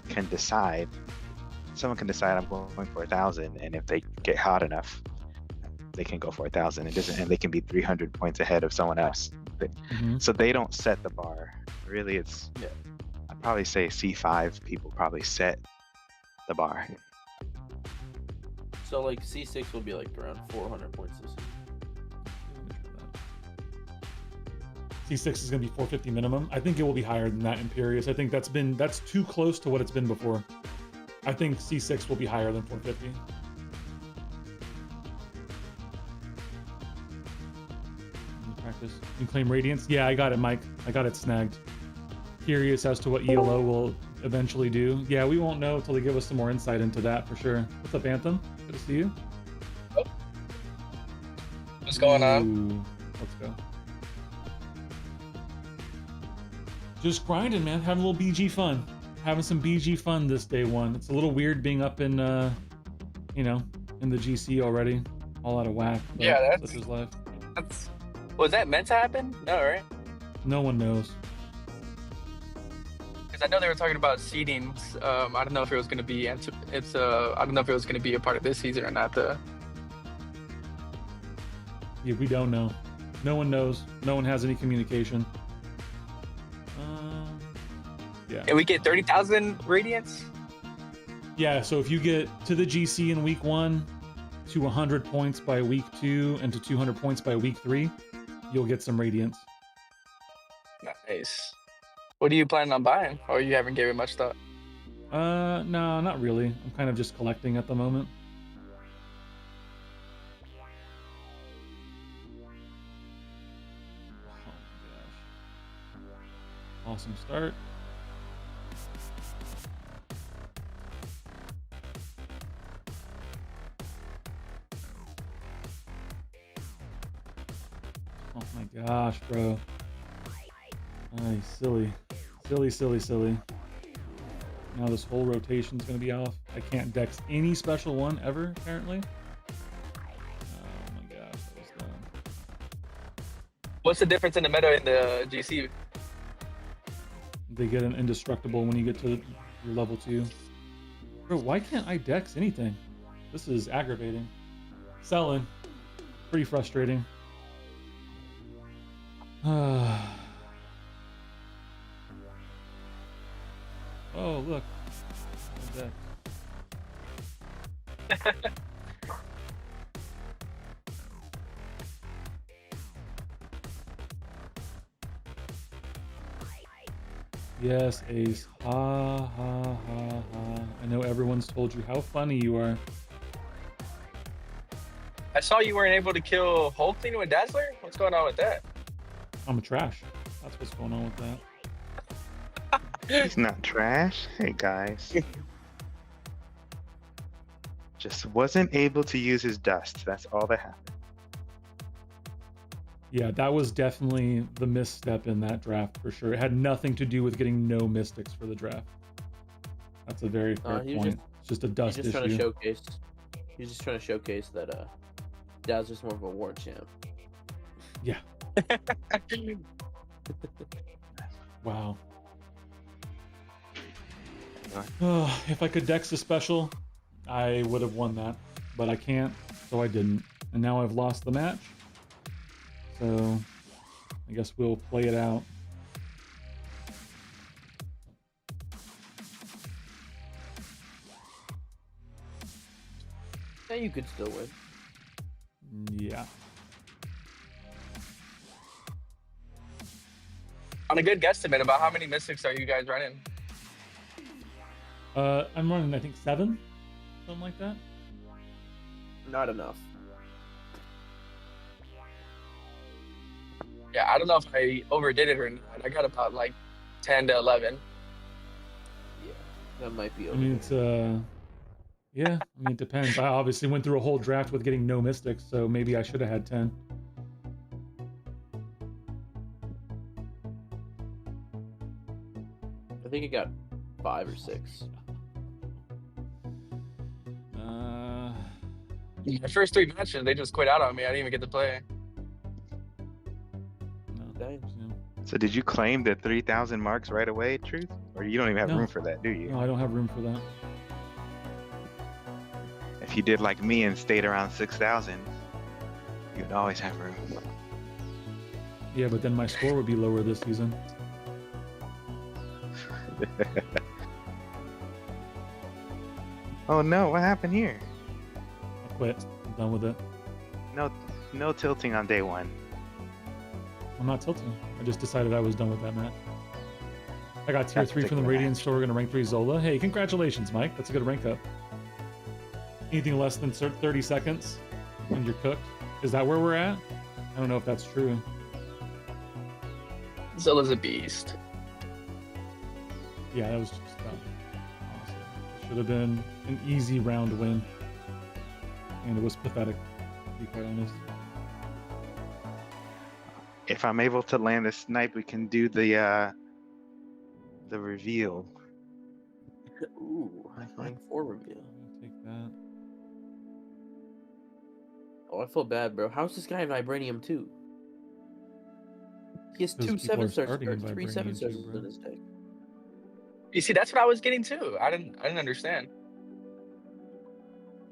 can decide. Someone can decide I'm going for 1,000, and if they get hot enough, they can go for 1,000. It doesn't, and they can be 300 points ahead of someone else. Mhm. So they don't set the bar. Really, it's. Yeah. I'd probably say C5 people probably set the bar. so like C6 will be like around 400 points this season. C6 is going to be 450 minimum. I think it will be higher than that, Imperious. I think that's too close to what it's been before. I think C6 will be higher than 450. Practice. You claim Radiance? Yeah, I got it, Mike. I got it snagged. Curious as to what ELO will eventually do. Yeah, we won't know until they give us some more insight into that for sure. What's up, Anthem? Good to see you. What's going on? Ooh, let's go. Just grinding, man. Having a little BG fun. Having some BG fun this day one. It's a little weird being up in, you know, in the GC already. All out of whack. But Yeah, such is life. Was that meant to happen? No, right? No one knows. Because I know they were talking about seedings. I don't know if it was going to be. I don't know if it was going to be a part of this season or not. Yeah, we don't know. No one knows. No one has any communication. Yeah. And we get 30,000 radiance. Yeah, so if you get to the GC in week 1, to 100 points by week 2, and to 200 points by week 3, you'll get some radiance. Nice. What are you planning on buying? Or you haven't given much thought? No, not really. I'm kind of just collecting at the moment. Oh my gosh. Awesome start. Oh my gosh, bro. Ay, silly. Silly. Now this whole rotation's gonna be off. I can't dex any special one ever, apparently. Oh my gosh, that was dumb. What's the difference in the meta in the GC? They get an indestructible when you get to your level 2. Bro, why can't I dex anything? This is aggravating. Selling. Pretty frustrating. Oh, look. That. Yes, Ace. Ha, ha, ha, ha. I know everyone's told you how funny you are. I saw you weren't able to kill Hulkling with Dazzler. What's going on with that? I'm a trash. That's what's going on with that. He's not trash. Hey guys. Just wasn't able to use his dust. That's all that happened. Yeah, that was definitely the misstep in that draft for sure. It had nothing to do with getting no mystics for the draft. That's a very fair point. It's just a dust issue. He's just trying to showcase that Dazzler's more of a war champ. Yeah. Wow. If I could dex a special, I would have won that, but I can't, so I didn't. And now I've lost the match. So I guess we'll play it out. Yeah, you could still win. Yeah. On a good guesstimate, about how many mystics are you guys running? I'm running, I think 7, something like that. Not enough. Yeah, I don't know if I overdid it or not. I got about like 10 to 11. Yeah, that might be I over. mean, it's yeah, I mean, it depends. I obviously went through a whole draft with getting no mystics, so maybe I should have had 10. I think it got 5 or 6. The first 3 matches, they just quit out on me. I didn't even get to play. So did you claim the 3,000 marks right away, Truth? Or you don't even have No. room for that, do you? No, I don't have room for that. If you did like me and stayed around 6,000, you'd always have room. Yeah, but then my score would be lower this season. Oh no, what happened here? I quit. I'm done with it. No tilting on day 1. I'm not tilting. I just decided I was done with that match. I got tier 3 from the Radiant store. We're gonna rank 3 Zola. Hey, congratulations, Mike. That's a good rank up. Anything less than 30 seconds and you're cooked. Is that where we're at? I don't know if that's true. Zola's a beast. Yeah, that was just dumb. Honestly. Should have been an easy round win. And it was pathetic, to be quite honest. If I'm able to land a snipe, we can do the reveal. Ooh, rank 4 reveal. Take that. Oh, I feel bad, bro. How's this guy in Vibranium 2? He has 2 Because people are 7-star starting in stars, 3 Vibranium 7-stars too, bro. in his deck. You see, that's what I was getting too. I didn't understand.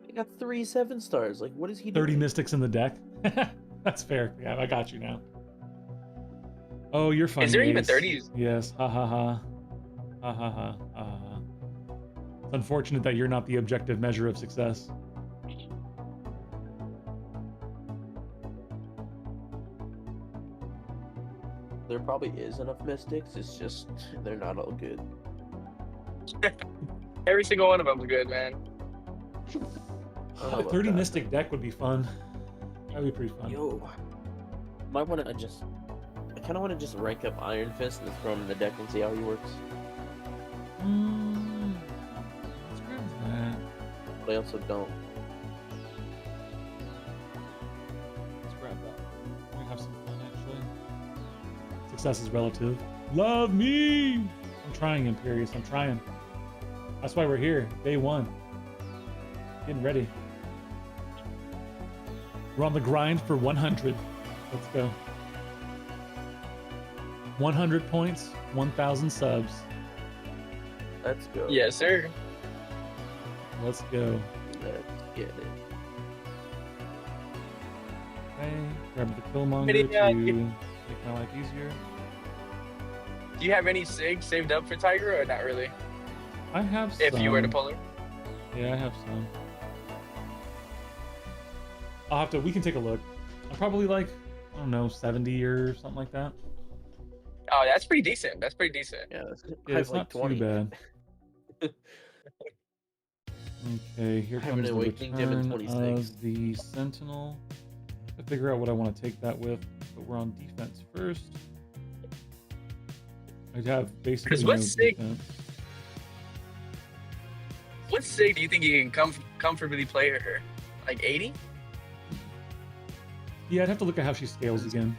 He got 3 7-stars. Like, what is he 30 doing? mystics in the deck. That's fair. Yeah, I got you now. Oh, you're funny. Is there even Ace. 30s? Yes. Ha ha ha. Ha ha ha. Ha ha. It's unfortunate that you're not the objective measure of success. there probably is enough Mystics. It's just they're not all good. Every single one of them's good, man. I don't know A about 30 that. Mystic deck would be fun. That'd be pretty fun. Yo, might want to just. I kind of want to just rank up Iron Fist and throw him in the deck and see how he works. Let's grab that. But I also don't. Let's grab that. We're gonna have some fun, actually. Success is relative. Love me! I'm trying, Imperious. I'm trying. That's why we're here. Day one. Getting ready. We're on the grind for 100. Let's go. 100 points, 1,000 subs. Let's go. Yes, sir. Let's go. Let's get it. Okay, grab the Killmonger Maybe, to make my life easier. Do you have any SIG saved up for Tiger or not really? I have some. If you were to pull her. Yeah, I have some. I'll have to, we can take a look. I'm probably like, I don't know, 70 or something like that. Oh, that's pretty decent. That's pretty decent. Yeah, Yeah, it's not 20. too bad. Okay, here I have an comes the Awakening Gem in return 26. of the Sentinel. I figure out what I want to take that with, but we're on defense first. I'd have basically 'Cause no what's SIG? defense. What SIG do you think you can comfortably play her? Like 80? Yeah, I'd have to look at how she scales again.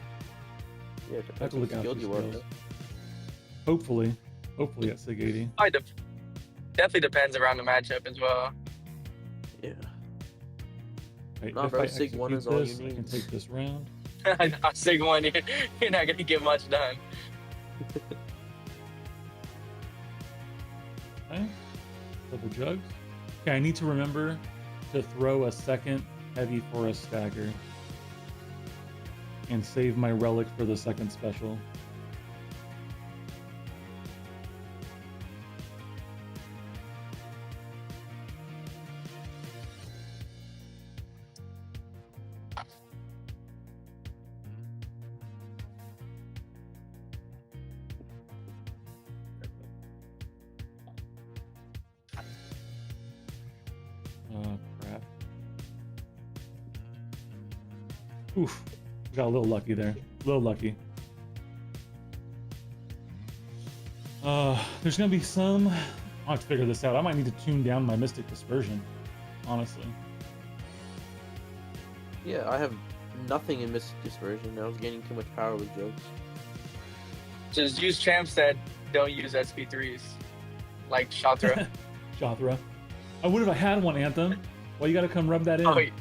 Yeah, I have to look at how skilled she you are. scales. Hopefully at SIG 80. Definitely depends around the matchup as well. Yeah. Right, Nah, if bro, I SIG 1 execute is all you this, I can need. take this round. Not SIG 1, you're not going to get much done. Okay. Double jugs. Okay, I need to remember to throw a second heavy for a stagger. And save my relic for the second special. Oh, crap. Oof. Got a little lucky there. A little lucky. There's gonna be some... I'll have to figure this out. I might need to tune down my Mystic Dispersion, honestly. Yeah, I have nothing in Mystic Dispersion. I was gaining too much power with jokes. Just use champs that don't use SP3s. Like Shatra. Shothra. I would if I had one, Anthem. Why you gotta come rub that in? Oh, wait.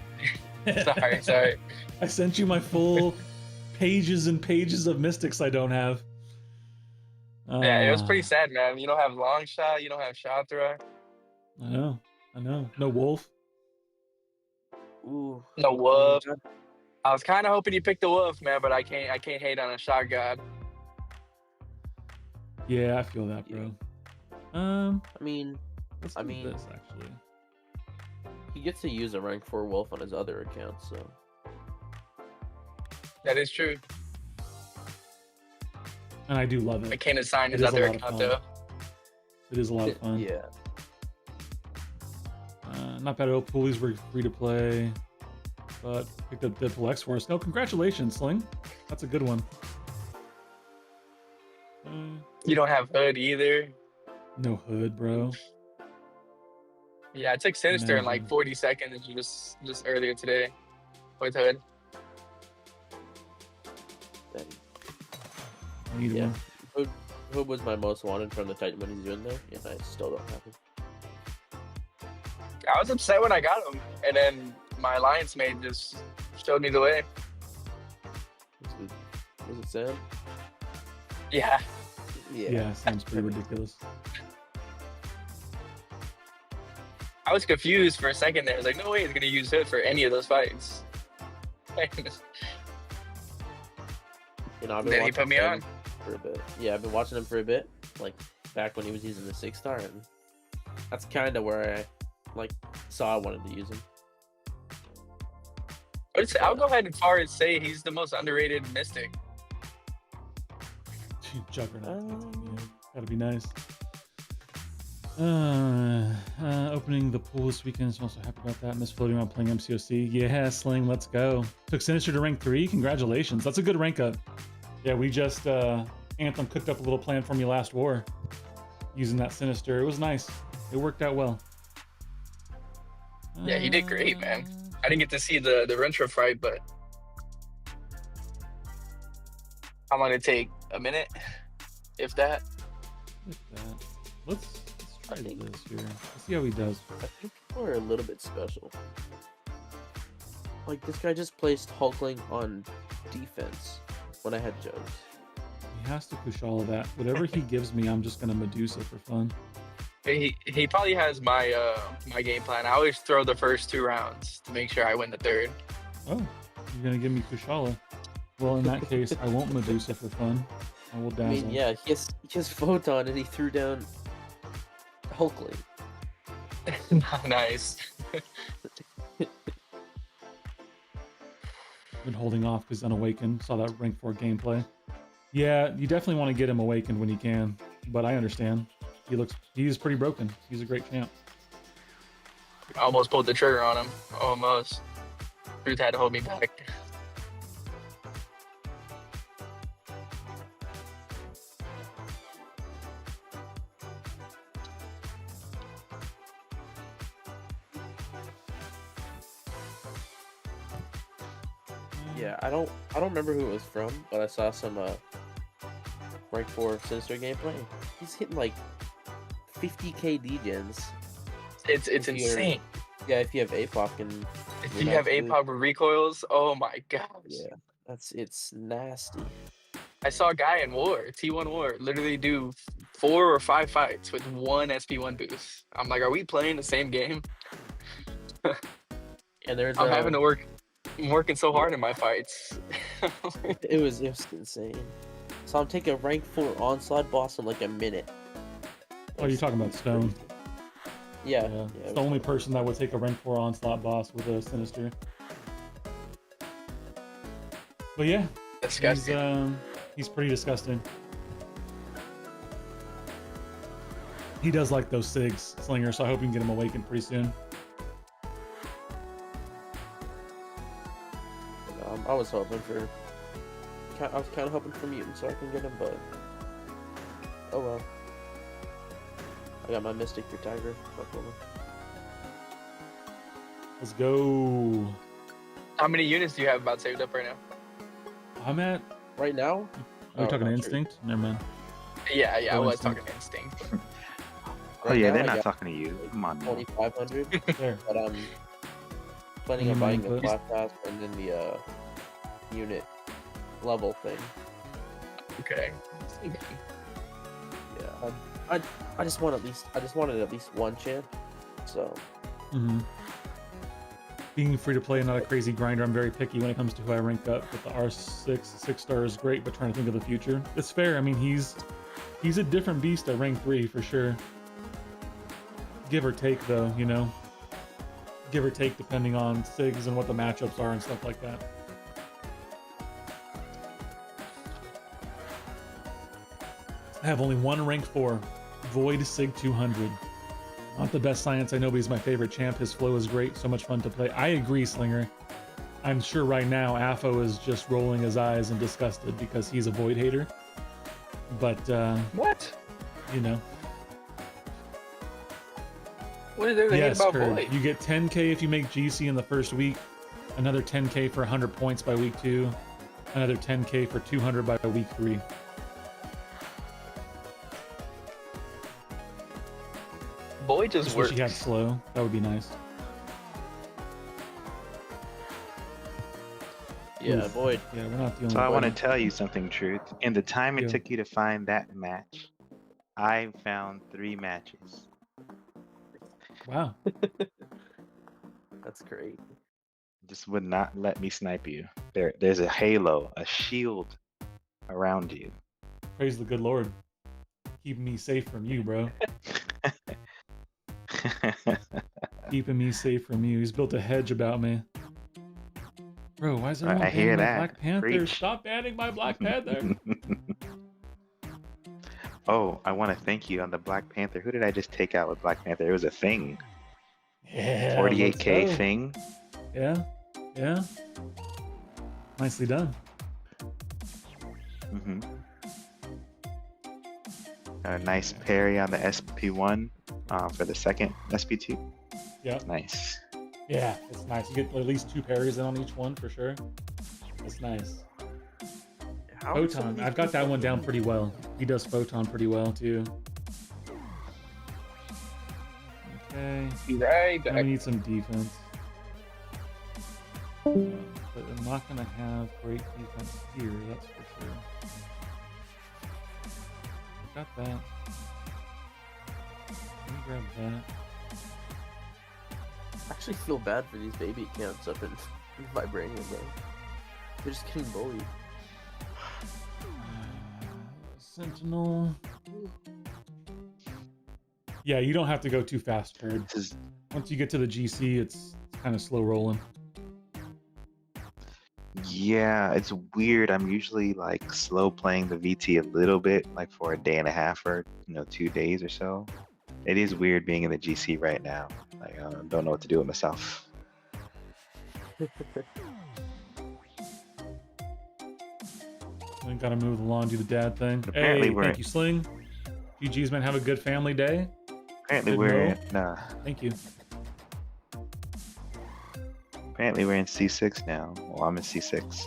Sorry. I sent you my full pages and pages of Mystics I don't have. Yeah, it was pretty sad, man. You don't have Long Shot, you don't have Shatra. I know. No Wolf. Ooh. No Wolf. I was kind of hoping you picked the Wolf, man, but I can't hate on a Shot God. Yeah, I feel that, bro. I mean, let's do this, actually. He gets to use a rank 4 wolf on his other account, so. That is true. And I do love it. I can't assign his It is a other lot of account, fun. though. It is a lot of fun. Yeah. Not bad. Old Poolies were free to play, but picked up Deadpool X for us. No, congratulations, Sling. That's a good one. You don't have Hood either. No Hood, bro. Yeah, I took Sinister in like 40 seconds just earlier today with Hood. I need Yeah. one. Hood was my most wanted from the Titan when he's doing there, and I still don't have him. I was upset when I got him, and then my alliance mate just showed me the way. Was it Sam? Yeah. Yeah, sounds pretty ridiculous. I was confused for a second there. I was like, no way he's going to use Hood for any of those fights. You know, I've been Then he watching put me Sam on. for a bit. Yeah, I've been watching him for a bit, like back when he was using the 6-star, and that's kind of where I saw I wanted to use him. I'll go ahead and far as say he's the most underrated Mystic. Juggernaut. Yeah, gotta be nice. Opening the pool this weekend, so I'm also happy about that. Miss floating around playing MCOC. Yeah, Sling, let's go. Took Sinister to rank 3. Congratulations. That's a good rank up. Yeah, we just Anthem cooked up a little plan for me last war using that Sinister. It was nice. It worked out well. Yeah, he did great, man. I didn't get to see the retro fight, but how long did it take? A minute, if that. Let's try this here. Let's see how he does. I think people are a little bit special. Like, this guy just placed Hulkling on defense when I had Jones. He has to push all of that. Whatever he gives me, I'm just gonna Medusa for fun. He probably has my my game plan. I always throw the first 2 rounds to make sure I win the third. Oh, you're gonna give me Kushala. Well, in that case, I won't Medusa for fun. I will dazzle. I mean, yeah, he has Photon and he threw down Hulkling. Nice. Been holding off because Unawakened. Saw that rank 4 gameplay. Yeah, you definitely want to get him awakened when you can, but I understand. He's pretty broken. He's a great champ. I almost pulled the trigger on him. Almost. Truth had to hold me back. Yeah, I don't remember who it was from, but I saw some rank 4 Sinister gameplay. He's hitting like 50k degens. It's insane. Yeah, if you have APOC and if you have APOC with recoils, oh my gosh. Yeah, it's nasty. I saw a guy in War, T1 War, literally do 4 or 5 fights with 1 SP1 boost. I'm like, are we playing the same game? And there's I'm having to work. I'm working so hard in my fights. it was insane. So I'm taking a rank 4 onslaught boss in like a minute. Oh, you're talking about Stone. Yeah. It's the only person that would take a rank 4 onslaught boss with a Sinister. But yeah, he's pretty disgusting. He does like those SIGs, Slinger, so I hope you can get him awakened pretty soon. I was hoping for... I was kind of hoping for Mutant so I can get him, but... Oh well. I got my Mystic for Tiger. Fuck over. Let's go. How many units do you have about saved up right now? I'm at... Right now? Are we talking Instinct? Never mind. Yeah, I was Instinct. talking Instinct. Oh yeah, they're not talking to you. Come on. 2,500. There. But I'm planning on buying the Black Pass and then the unit level thing. Okay. Yeah, I just wanted at least one champ. So. Being free to play and not a crazy grinder, I'm very picky when it comes to who I rank up. But the R6 6-star is great, but trying to think of the future. It's fair. I mean, he's a different beast at rank 3 for sure. Give or take, though, you know. Give or take depending on SIGs and what the matchups are and stuff like that. I have only one rank 4, Void Sig 200. Not the best science, I know, but he's my favorite champ. His flow is great, so much fun to play. I agree, Slinger. I'm sure right now Afo is just rolling his eyes and disgusted because he's a Void hater. But, what? You know. What is there to hate about Void? You get 10k if you make GC in the first week, another 10k for 100 points by week 2, another 10k for 200 by week 3. Void just works. Wish he had slow. That would be nice. Yeah, Oof. Void. Yeah, we're not the only. So I want to Void. tell you something, Truth. In the time it Yeah. took you to find that match, I found 3 matches. Wow. That's great. Just would not let me snipe you. There's a halo, a shield around you. Praise the good Lord. Keeping me safe from you, bro. Keeping me safe from you. He's built a hedge about me. Bro, why is everyone I hear banning my that. Black Panther? Preach. Stop banning my Black Panther. Oh, I want to thank you on the Black Panther. Who did I just take out with Black Panther? It was a thing. Yeah, let's 48K go. thing. Yeah, yeah. Nicely done. Mm-hmm. A nice parry on the SP1 for the second SP2. Yeah. Nice. Yeah, it's nice. You get at least 2 parries in on each one for sure. It's nice. How are some of Photon, these I've got that people one down doing? pretty well. He does Photon pretty well too. Okay. Be right Now back. we need some defense. But I'm not gonna have great defense here, that's for sure. I got that. Let me grab that. I actually feel bad for these baby accounts up in Vibranium, bro. They're just getting bullied. Sentinel. Yeah, you don't have to go too fast, Bird. Once you get to the GC, it's kind of slow rolling. Yeah, it's weird. I'm usually like slow playing the VT a little bit, like for a day and a half or 2 days or so. It is weird being in the GC right now. Like, I don't know what to do with myself. I gotta move along, do the dad thing. Apparently Hey, we're- thank you, Sling. GG's, man. Have a good family day. Apparently Good we're know. in, Thank you. apparently we're in C6 now. Well, I'm in C6.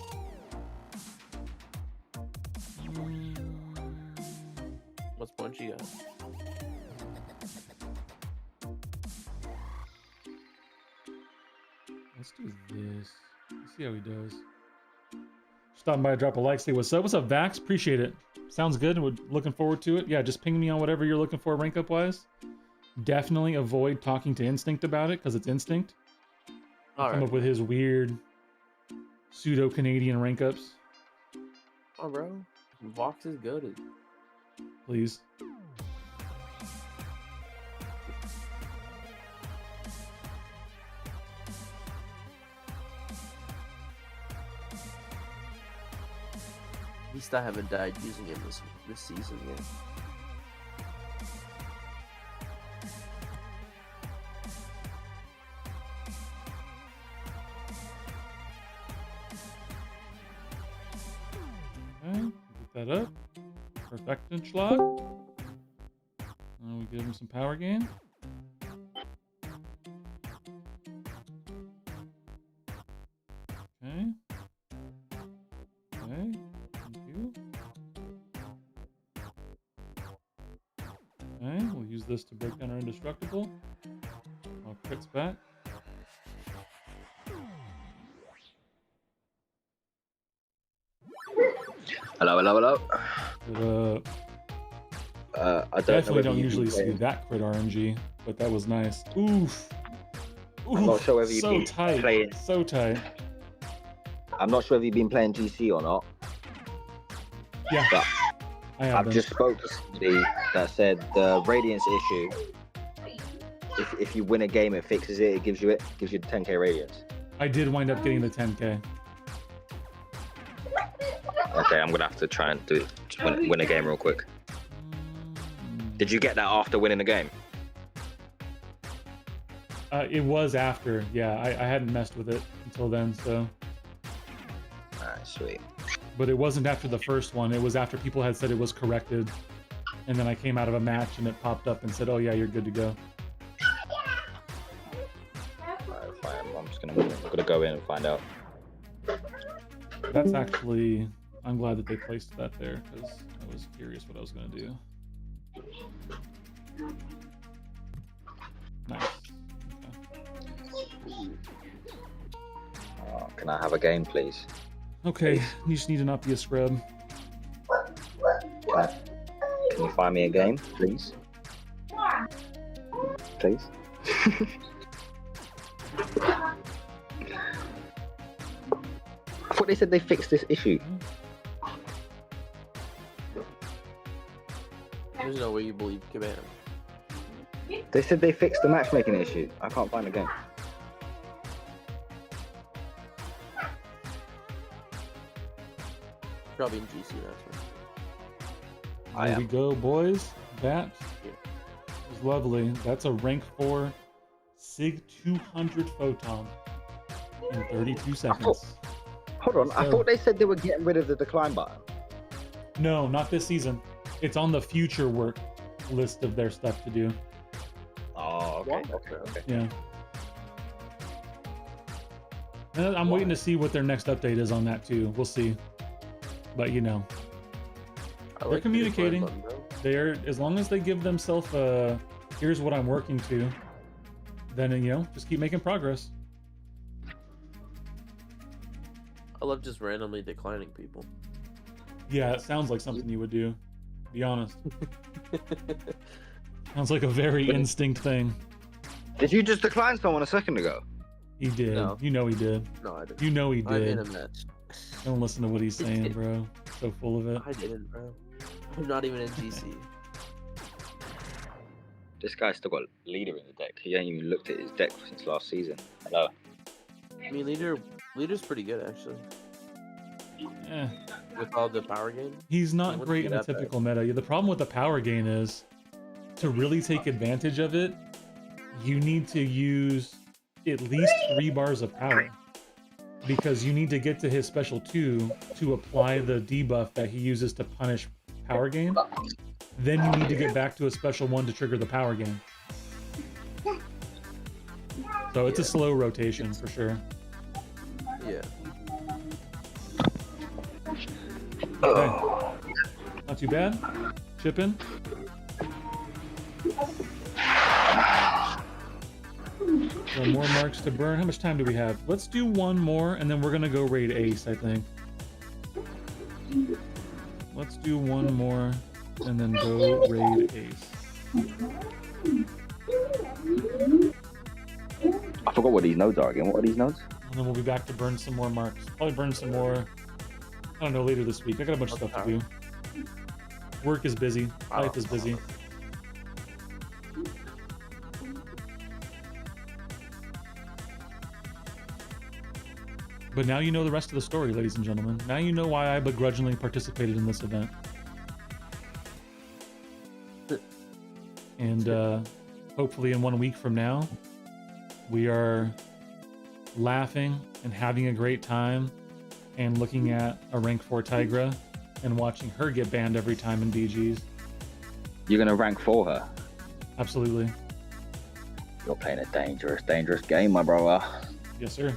What's punch you got? Let's do this. Let's see how he does. Stopping by, drop a like, say what's up. What's up, Vax? Appreciate it. Sounds good. We're looking forward to it. Yeah, just ping me on whatever you're looking for rank up wise. Definitely avoid talking to Instinct about it because it's Instinct. Come Alright. up with his weird pseudo Canadian rank ups, Oh, bro. Vox is goated. please. At least I haven't died using him this season yet. Okay, get that up. Perfect schlag. And we give him some power gain. Okay. Okay. Thank you. Okay, we'll use this to break down our indestructible. I'll crits back. Hello, hello, hello. But, I don't know definitely whether don't you've usually been see playing- that crit RNG, but that was nice. Oof. I'm not Oof, sure whether you've so been tight. playing. So tight. I'm not sure if you've been playing GC or not. Yeah. But I have I've been. just spoke to somebody that said the radiance issue. If you win a game, it fixes it. It gives you the 10k radiance. I did wind up getting the 10k. Okay, I'm gonna have to try and do it. Just win a game real quick. Did you get that after winning the game? It was after. Yeah, I hadn't messed with it until then. So, Alright, sweet. but it wasn't after the first one. It was after people had said it was corrected, and then I came out of a match and it popped up and said, "Oh yeah, you're good to go." Alright, fine. I'm gonna go in and find out. That's actually. I'm glad that they placed that there because I was curious what I was gonna do. Nice. Can I have a game, please? Okay, you just need to not be a scrub. Can you find me a game, please? Please? I thought they said they fixed this issue. There's no way you believe Command. They said they fixed the matchmaking issue. I can't find the game. Probably in GC, that's right. There we go, boys. That is lovely. That's a rank 4 SIG 200 photon in 32 seconds. Hold on, I thought they said they were getting rid of the decline button. No, not this season. It's on the future work list of their stuff to do. Oh, okay. Yeah. And I'm waiting to see what their next update is on that too. We'll see. But you know, they're communicating. They're, as long as they give themselves a, here's what I'm working to, then you know, just keep making progress. I love just randomly declining people. Yeah, it sounds like something you would do. To be honest. Sounds like a very instinct thing. Did you just decline someone a second ago? He did. No. You know he did. No, I didn't. You know he I'm in did. a match. Don't listen to what he's saying, bro. So full of it. I didn't, bro. I'm not even in GC. This guy's still got leader in the deck. He ain't even looked at his deck since last season. Hello. I mean, leader's pretty good actually. Eh. With all the power gain. He's not wouldn't great be in a that bad. typical meta. Yeah, the problem with the power gain is, to really take advantage of it, you need to use at least 3 bars of power. Because you need to get to his special 2 to apply the debuff that he uses to punish power gain. Then you need to get back to a special 1 to trigger the power gain. So it's a slow rotation for sure. Yeah. Okay. Not too bad. Chipping. So more marks to burn. How much time do we have? Let's do 1 more, and then we're gonna go raid Ace, I think. Let's do 1 more, and then go raid Ace. I forgot what these nodes are again. What are these nodes? And then we'll be back to burn some more marks. Probably burn some more, I don't know, later this week. I got a bunch of stuff to do. Work is busy. Life is busy. But now you know the rest of the story, ladies and gentlemen. Now you know why I begrudgingly participated in this event. And hopefully in 1 week from now, we are laughing and having a great time and looking at a rank 4 Tigra and watching her get banned every time in BGs. You're gonna rank 4 her? Absolutely. You're playing a dangerous, dangerous game, my brother. Yes, sir.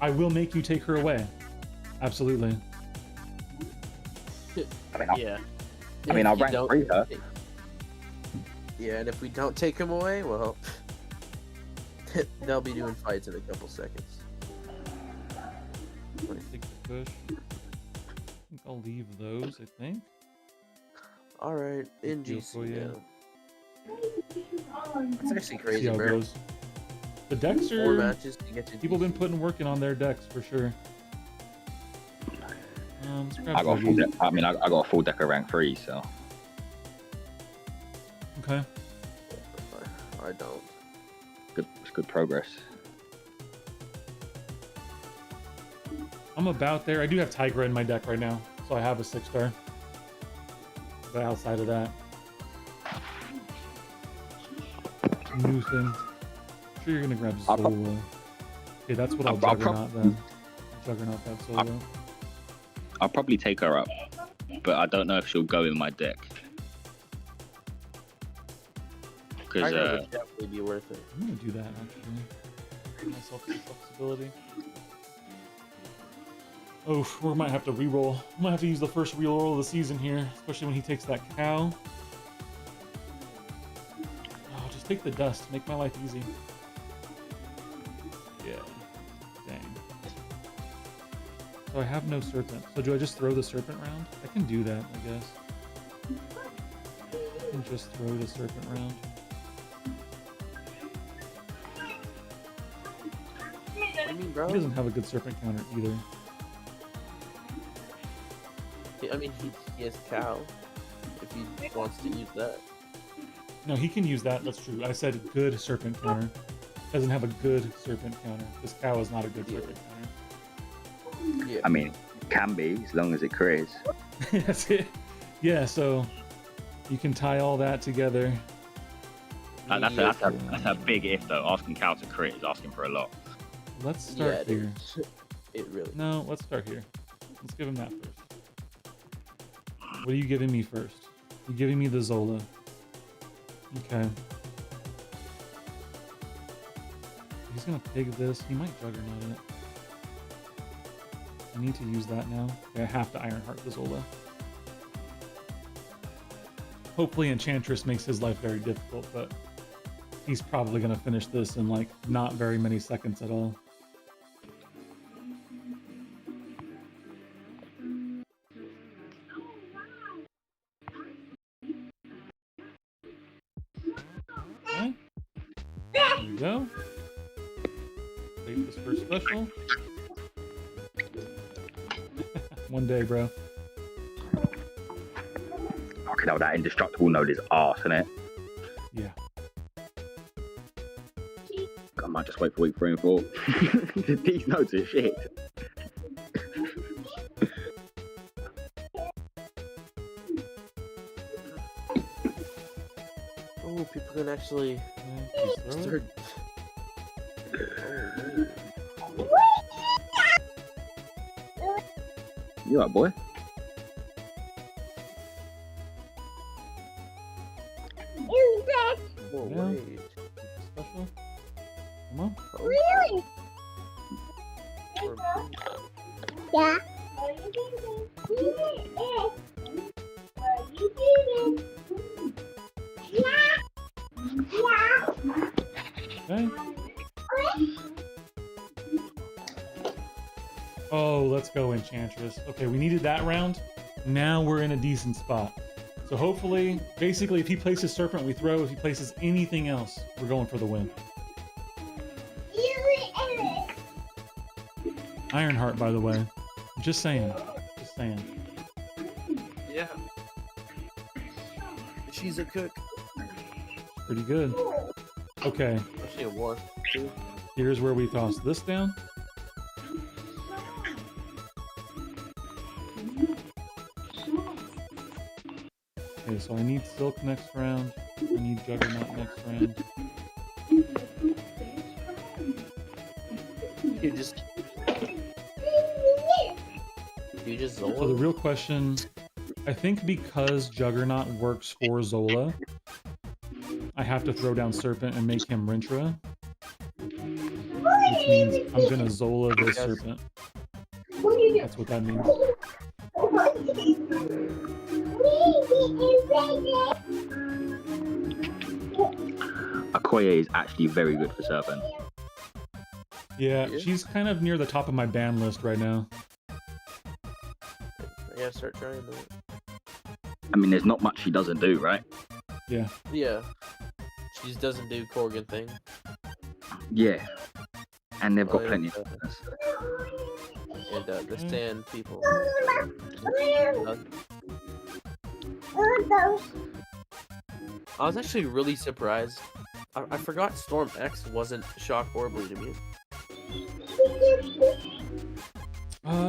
I will make you take her away. Absolutely. Yeah. I mean, I'll rank 3 her. Yeah, and if we don't take him away, well, they'll be doing fights in a couple seconds. Take the push. I think I'll leave those, I think. Alright, in Deal GC for you. now. It's actually See crazy, how it bro. goes. The decks 4 are... matches to get to People GC. been putting work in on their decks, for sure. Let's grab I got a full Toby. deck. I mean, I got a full deck of rank 3, so. Okay. I don't. Good, it's good progress. I'm about there. I do have Tigra in my deck right now, so I have a 6-star. But outside of that, new thing. I'm sure you're gonna grab Zola. Okay, that's what I'll Juggernaut then. Juggernaut that Zola. I'll probably take her up, but I don't know if she'll go in my deck. Because Tiger would definitely be worth it. I'm gonna do that actually. Give myself some flexibility. Oh, we might have to re-roll. I might have to use the first re-roll of the season here, especially when he takes that cow. Oh, just take the dust. Make my life easy. Yeah. Dang. So I have no serpent. So do I just throw the serpent round? I can do that, I guess. I can just throw the serpent round. I mean, bro. He doesn't have a good serpent counter either. I mean, he has cow. If he wants to use that. No, he can use that. That's true. I said good serpent counter. Doesn't have a good serpent counter. This cow is not a good serpent counter. Yeah. I mean, can be as long as it creates. That's it. Yeah, so you can tie all that together. That's a big if though. Asking Cal to crit is asking for a lot. Let's start here. It really. No, let's start here. Let's give him that first. What are you giving me first? You're giving me the Zola. Okay. He's gonna pig this. He might Juggernaut it. I need to use that now. Okay, I have to Ironheart the Zola. Hopefully Enchantress makes his life very difficult, but he's probably gonna finish this in like not very many seconds at all. Okay. There we go. Take this first special. One day, bro. Okay, now that indestructible node is arse, isn't it? Yeah. I might just wait for week 3 and 4. These nodes are shit. Oh, people can actually start. You up, boy? Oh, Yeah. wait. Special. Come on. Really? Yeah. Okay. Oh, let's go, Enchantress. Okay, we needed that round. Now we're in a decent spot. So hopefully, basically, if he places Serpent, we throw. If he places anything else, we're going for the win. Ironheart, by the way. Just saying. Just saying. Yeah. She's a cook. Pretty good. Okay. Actually, a war too. Here's where we toss this down. Okay, so I need Silk next round. I need Juggernaut next round. You just Zola? So the real question, I think because Juggernaut works for Zola, I have to throw down Serpent and make him Rintra. Which means I'm gonna Zola this Serpent. That's what that means. Okoye is actually very good for Serpent. Yeah, she's kind of near the top of my ban list right now. Yeah, start trying to. I mean, there's not much she doesn't do, right? Yeah. Yeah. She just doesn't do Corgan thing. Yeah. And they've got yeah, plenty of And the stand people. I was actually really surprised. I forgot Storm X wasn't shock or bleed immune.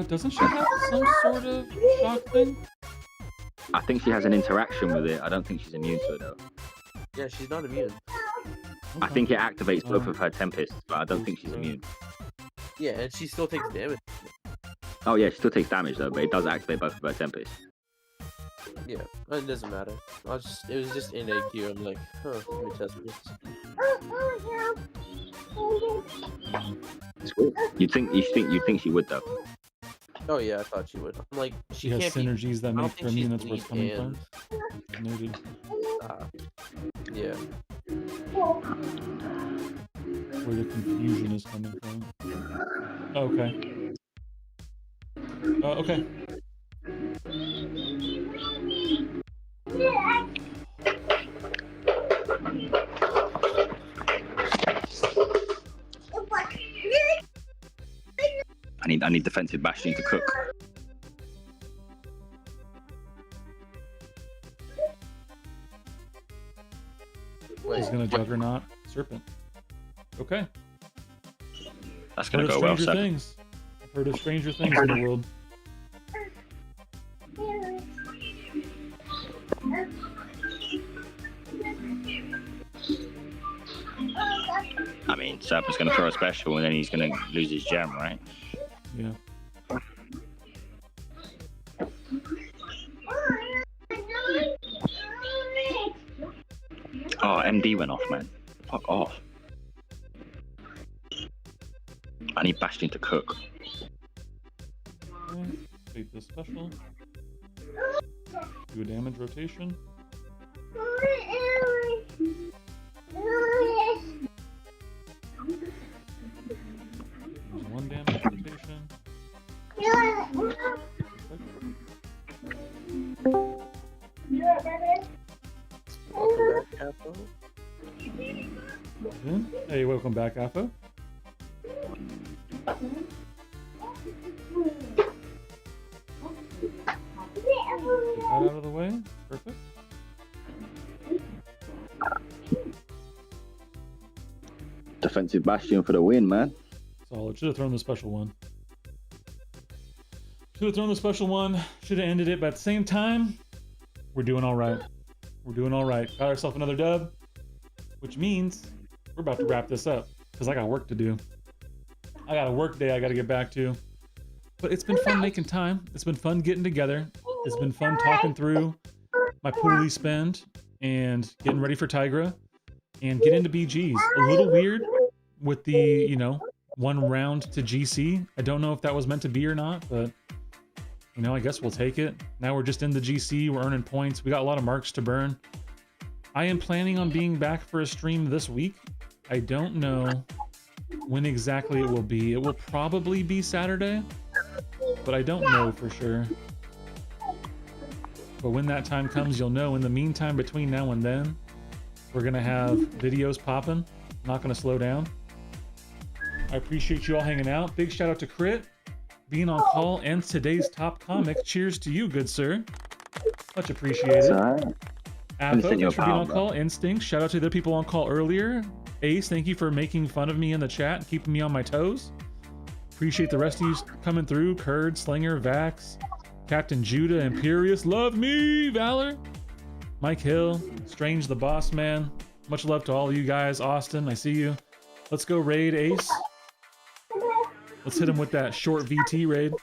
Doesn't she have some sort of shock thing? I think she has an interaction with it. I don't think she's immune to it though. Yeah, she's not immune. I think it activates both of her Tempests, but I don't think she's immune. Yeah, and she still takes damage. Oh yeah, she still takes damage though, but it does activate both of her Tempests. Yeah, it doesn't matter. It was just in a queue. I'm like, huh, let me test this. It's weird. You'd think she would though. Oh yeah, I thought she would. I'm like, She has can't synergies that I don't make think her immune. she's That's where it's bleed coming from. Noted. Yeah. Where the confusion is coming from. Okay. Okay. I need defensive Bastion to cook. He's gonna Juggernaut Serpent. Okay. That's gonna Heard of go well. Stranger Things. I've heard of stranger things in the world. I mean, Serpent's gonna throw a special and then he's gonna lose his gem, right? Yeah. Oh, MD went off, man. Fuck off. I need Bastion to cook. Okay. Take this special. Do a damage rotation. There's one damage rotation. Welcome back, Apple. Hey, welcome back, Afo. Get that out of the way. Perfect. Defensive Bastion for the win, man. Solid. Should have thrown the special one. Should have thrown the special one. Should have ended it, but at the same time, we're doing all right. We're doing all right. Got ourselves another dub, which means we're about to wrap this up because I got work to do. I got a work day I got to get back to. But it's been fun making time. It's been fun getting together. It's been fun talking through my poolie spend and getting ready for Tigra and get into BGs. A little weird with the, you know, one round to GC. I don't know if that was meant to be or not, but you know, I guess we'll take it. Now we're just in the GC. We're earning points. We got a lot of marks to burn. I am planning on being back for a stream this week. I don't know when exactly it will be. It will probably be Saturday, but I don't know for sure. But when that time comes, you'll know. In the meantime, between now and then, we're gonna have videos popping. Not gonna slow down. I appreciate you all hanging out. Big shout out to Crit, being on call, and today's top comic. Cheers to you, good sir. Much appreciated. Apho, thanks for being on call. Instinct, shout out to the people on call earlier. Ace, thank you for making fun of me in the chat and keeping me on my toes. Appreciate the rest of you coming through. Kurd, Slinger, Vax, Captain Judah, Imperious, love me, Valor, Mike Hill, Strange the Boss Man. Much love to all of you guys. Austin, I see you. Let's go raid Ace. Let's hit him with that short VT raid.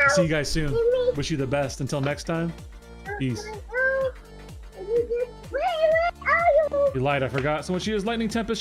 See you guys soon. Wish you the best. Until next time, peace. You lied, I forgot. So what she is, Lightning Tempest.